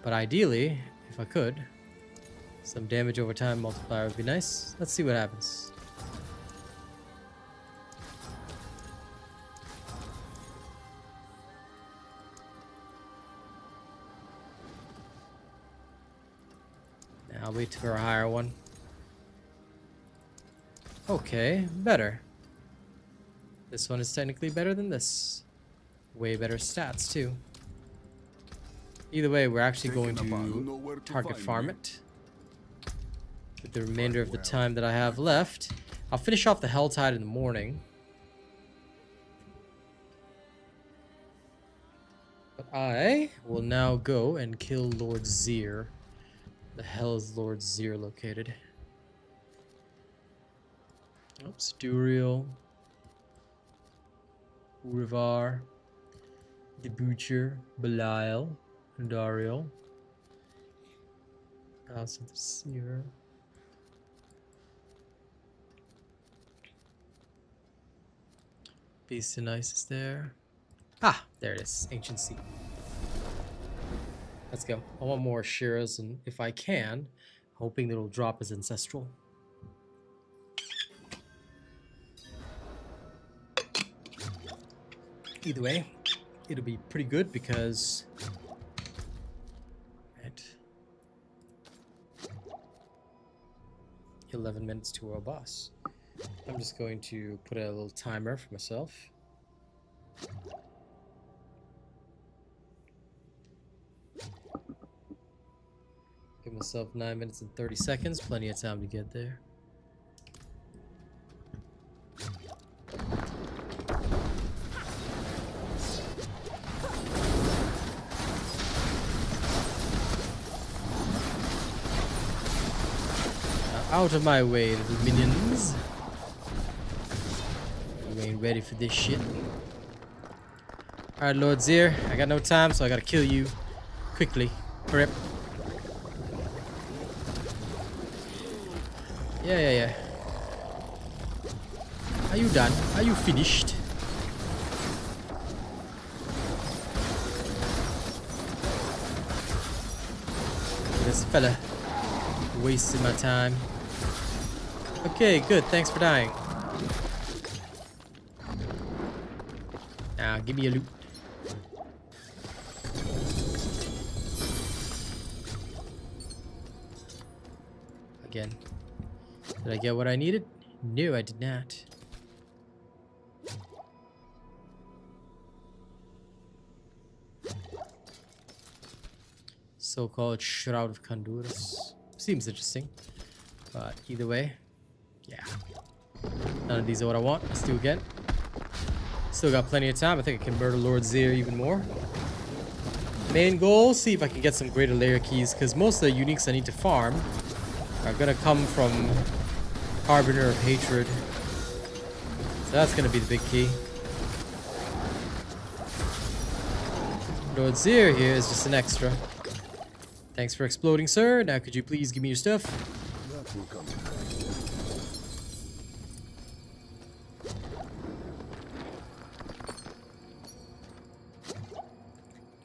but ideally, if I could, some damage over time multiplier would be nice. Let's see what happens. I'll wait for a higher one. Okay, better. This one is technically better than this. Way better stats too. Either way, we're actually going to target farm it. With the remainder of the time that I have left. I'll finish off the Helltide in the morning. But I will now go and kill Lord Zir. The hell is Lord Zir located? Oops, Duriel, Urivar, the Butcher, Belial, Dariel, House of the Seer. Beast and Ice is there. Ah, there it is. Ancient Sea. Let's go. I want more Shiras, and if I can, hoping that it'll drop as ancestral. Either way, it'll be pretty good because... Right. 11 minutes to our boss. I'm just going to put a little timer for myself. Give myself 9 minutes and 30 seconds. Plenty of time to get there. Out of my way, little minions. You ain't ready for this shit. Alright, Lord Zir. I got no time, so I gotta kill you quickly. Hurry up. Yeah. Are you done? Are you finished? This fella wasting my time. Okay, good. Thanks for dying. Now, give me a loot. Again. Did I get what I needed? No, I did not. So-called Shroud of Honduras. Seems interesting. But either way, yeah. None of these are what I want. Let's do again. Still got plenty of time. I think I can murder Lord Zir even more. Main goal, see if I can get some greater layer keys, because most of the uniques I need to farm are gonna come from Harbinger of Hatred. So that's gonna be the big key. Lord Zir here is just an extra. Thanks for exploding, sir. Now could you please give me your stuff? That will come.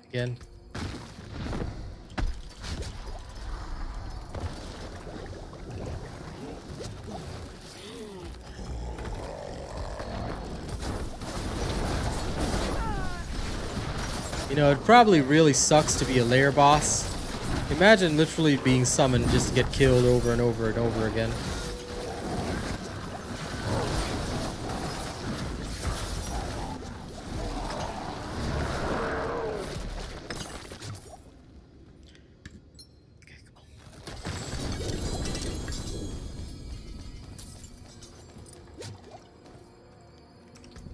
Again. You know, it probably really sucks to be a lair boss. Imagine literally being summoned just to get killed over and over and over again. Okay, come on.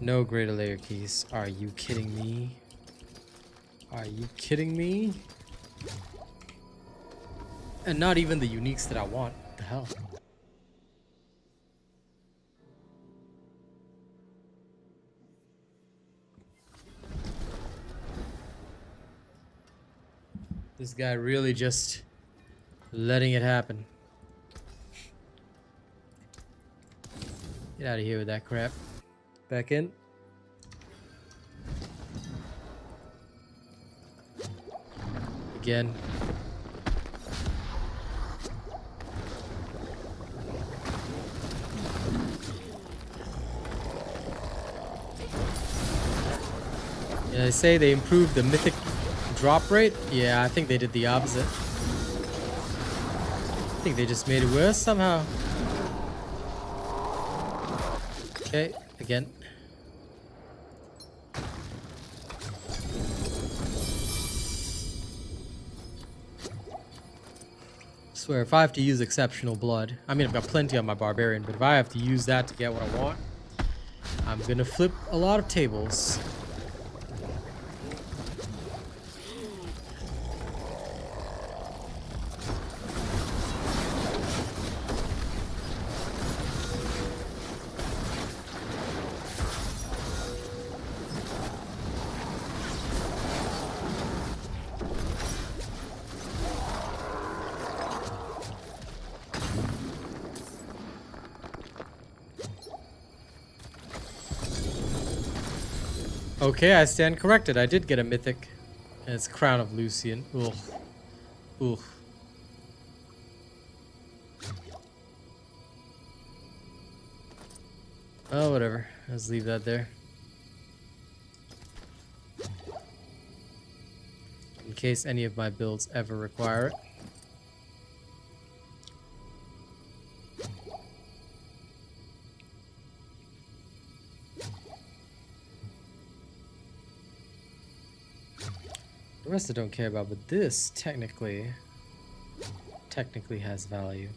No greater layer keys. Are you kidding me? Are you kidding me? And not even the uniques that I want. What the hell? This guy really just letting it happen. Get out of here with that crap. Back in. Again. Yeah, they say they improved the mythic drop rate. Yeah, I think they did the opposite. I think they just made it worse somehow. Okay, again. Swear, if I have to use exceptional blood, I mean, I've got plenty on my barbarian, but if I have to use that to get what I want, I'm gonna flip a lot of tables. Okay, I stand corrected. I did get a mythic. And it's Crown of Lucian. Ugh. Ugh. Oh, whatever. Let's leave that there. In case any of my builds ever require it. The rest I don't care about, but this technically has value.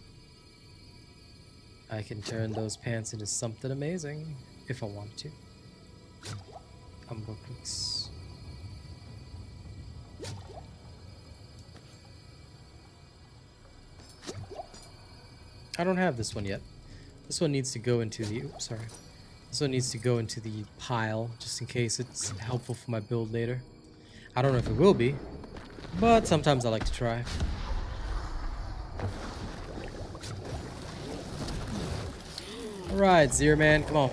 I can turn those pants into something amazing if I want to. Umber books. I don't have this one yet. This one needs to go into the... Oops, sorry. This one needs to go into the pile, just in case it's helpful for my build later. I don't know if it will be, but sometimes I like to try. Alright, Zero Man, come on.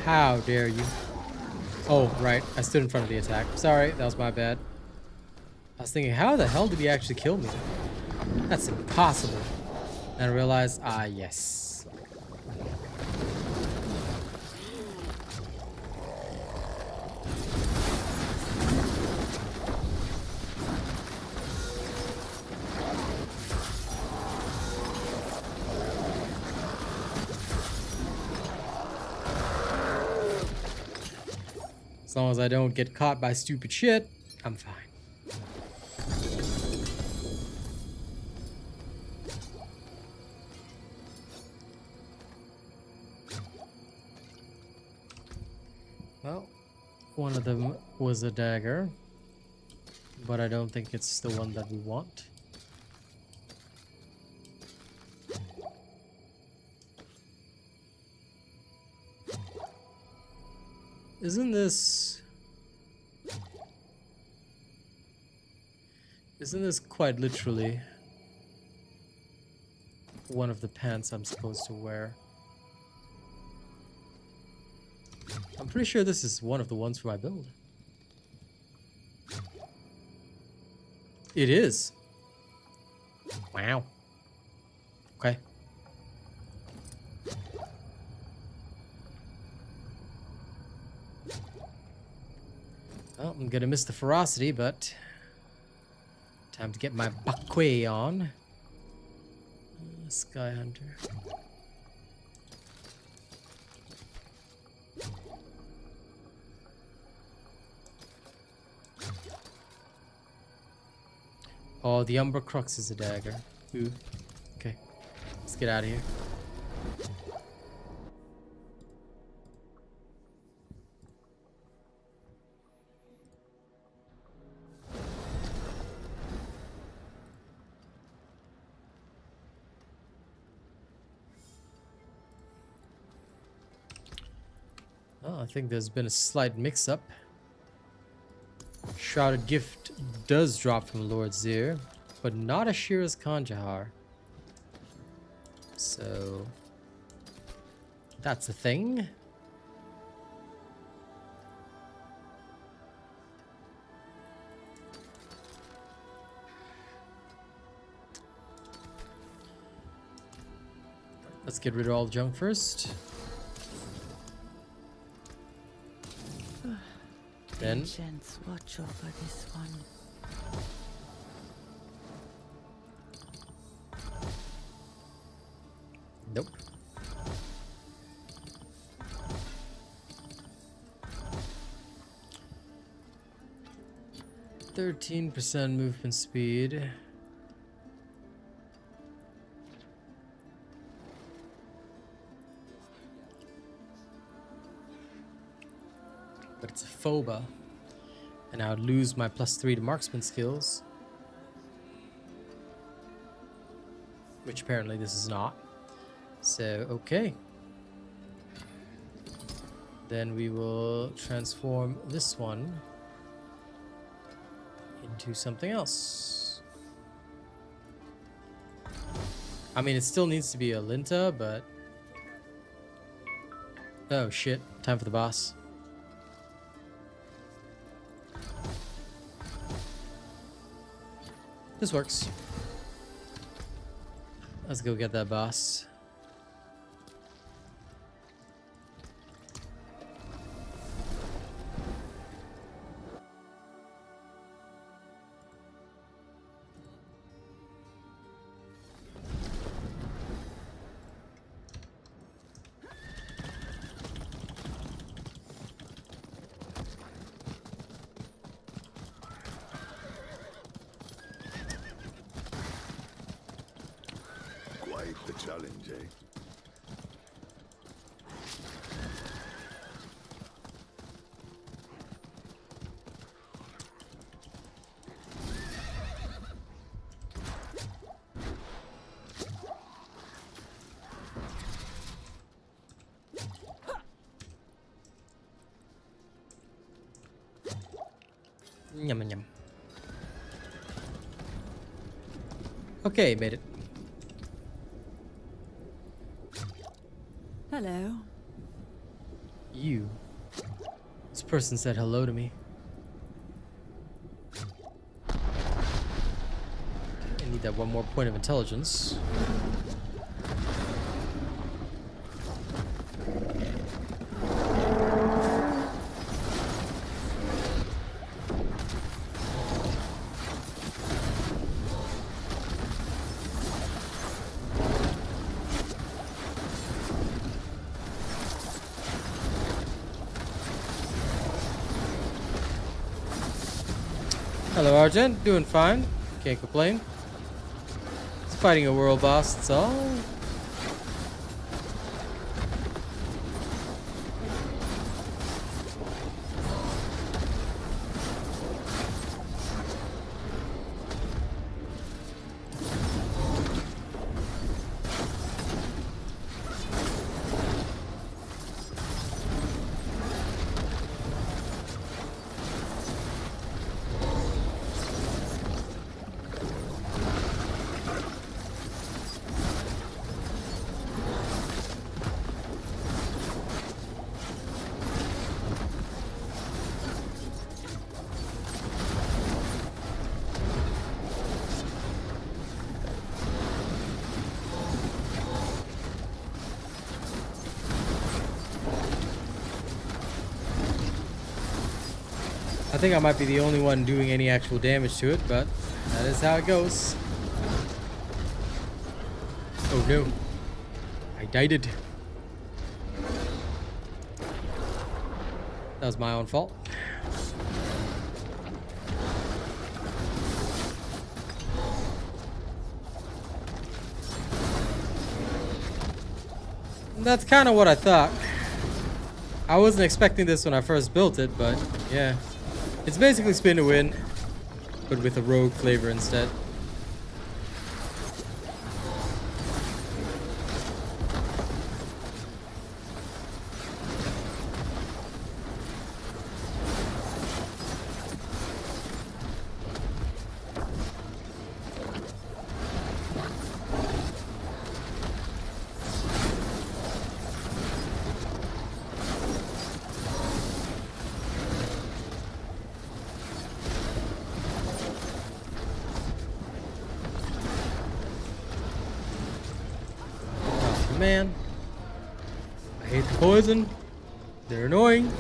How dare you? Oh, right. I stood in front of the attack. Sorry, that was my bad. I was thinking, how the hell did he actually kill me? That's impossible. And I realized, ah, yes. As long as I don't get caught by stupid shit, I'm fine. Well, one of them was a dagger, but I don't think it's the one that we want. Isn't this quite literally one of the pants I'm supposed to wear? I'm pretty sure this is one of the ones for my build. It is. Wow. Okay. Well, I'm gonna miss the ferocity, but time to get my bakwe on. Sky Hunter. Oh, the Umbra Crux is a dagger. Ooh. Okay. Let's get out of here. Oh, I think there's been a slight mix-up. Shrouded Gift does drop from Lord Zir, but not Ashira's Kanjahar. So that's a thing. Let's get rid of all the junk first. Then Gents, watch over this one. nope. %13 movement speed. But it's a Phoba. And I would lose my +3 to marksman skills. Which apparently this is not. So, okay. Then we will transform this one into something else. I mean, it still needs to be a Linta, but... Oh shit, time for the boss. This works. Let's go get that boss. Quite the challenge, eh? Yum yum. Okay, made it. Hello. You. This person said hello to me. I need that one more point of intelligence. Hello, Argent. Doing fine. Can't complain. It's fighting a world boss, that's all. I think I might be the only one doing any actual damage to it, but that is how it goes. Oh no. I died it. That was my own fault. That's kind of what I thought. I wasn't expecting this when I first built it, but yeah. It's basically spin to win, but with a rogue flavor instead. Man, I hate the poison. They're annoying.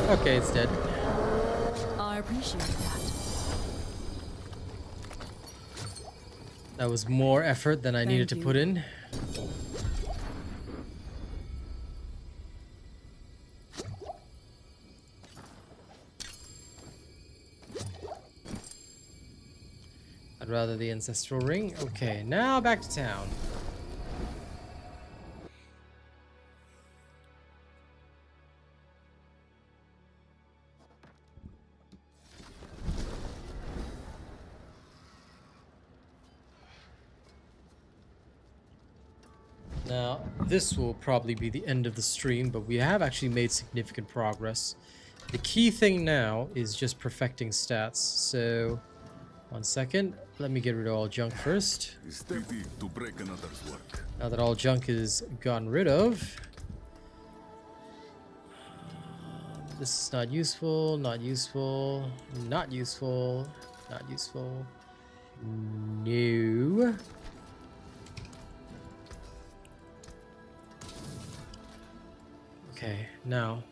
Okay, it's dead. I appreciate that. That was more effort than I needed to Thank put you. in. I'd rather the ancestral ring. Okay, now back to town. Now, this will probably be the end of the stream, but we have actually made significant progress. The key thing now is just perfecting stats. So, 1 second. Let me get rid of all junk first. To break another's work. Now that all junk is gotten rid of. This is not useful, not useful, not useful, not useful. No. Okay, now,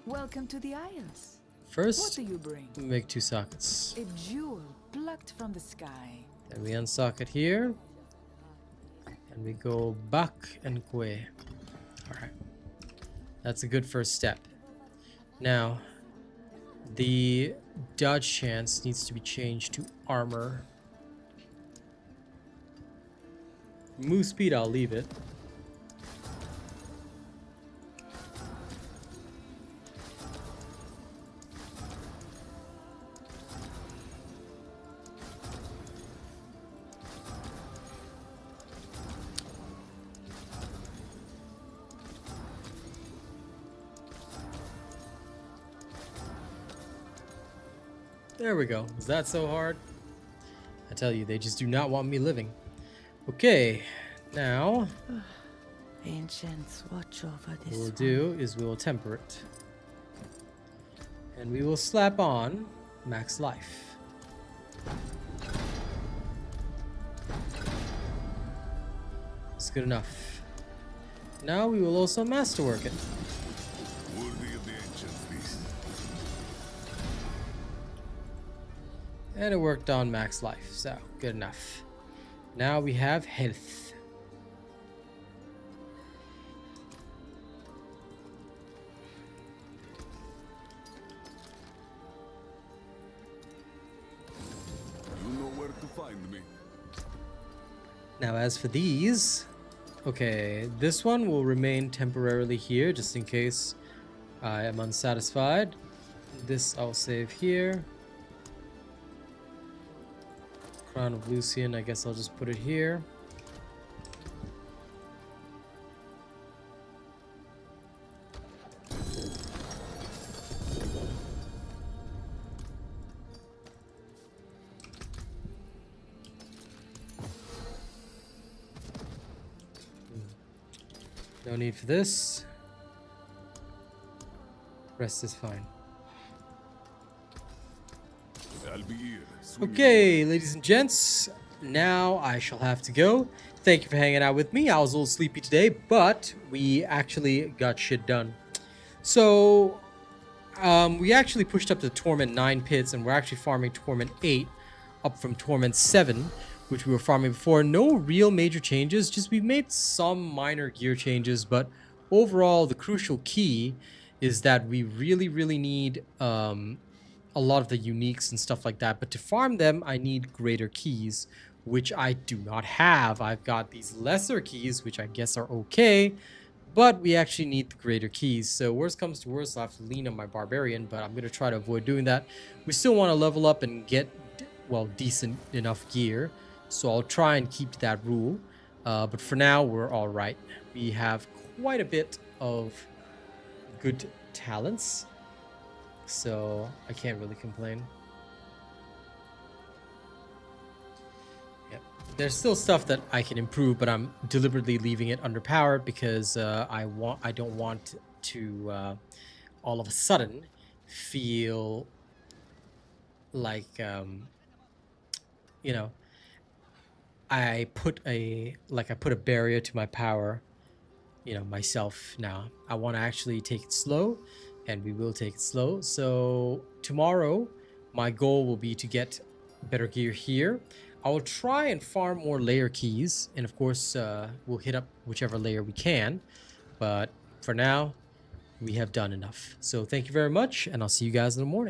Welcome to the Isles. What first, do you bring? make 2 sockets. A jewel plucked from the sky. Then we unsocket here. And we go back and kwe. Alright. That's a good first step. Now, the dodge chance needs to be changed to armor. Move speed, I'll leave it. There we go. Was that so hard? I tell you, they just do not want me living. Okay, now Ancients, watch over what this we'll one. do is we will temper it. And we will slap on max life. It's good enough. Now we will also masterwork it. Worthy of the ancients, these. And it worked on max life, so good enough. Now we have health. You know where to find me. Now as for these, okay, this one will remain temporarily here just in case I am unsatisfied. This I'll save here. Crown of Lucian, I guess I'll just put it here. No need for this. Rest is fine. I'll be here. Swing Okay, ladies and gents, now I shall have to go. Thank you for hanging out with me. I was a little sleepy today, but we actually got shit done. So, we actually pushed up to Torment 9 pits, and we're actually farming Torment 8 up from Torment 7, which we were farming before. No real major changes, just we've made some minor gear changes, but overall, the crucial key is that we really need a lot of the uniques and stuff like that, but to farm them I need greater keys, which I do not have. I've got these lesser keys, which I guess are okay, but we actually need the greater keys. So worst comes to worst, I'll have to lean on my barbarian, but I'm going to try to avoid doing that. We still want to level up and get, well, decent enough gear, so I'll try and keep that rule, but for now we're all right. We have quite a bit of good talents, so I can't really complain. Yep. There's still stuff that I can improve, but I'm deliberately leaving it underpowered because I don't want to all of a sudden feel like you know, I put a barrier to my power, you know, myself. Now I want to actually take it slow, and we will take it slow. So tomorrow my goal will be to get better gear here. I will try and farm more layer keys, and of course we'll hit up whichever layer we can, but for now we have done enough. So thank you very much, and I'll see you guys in the morning.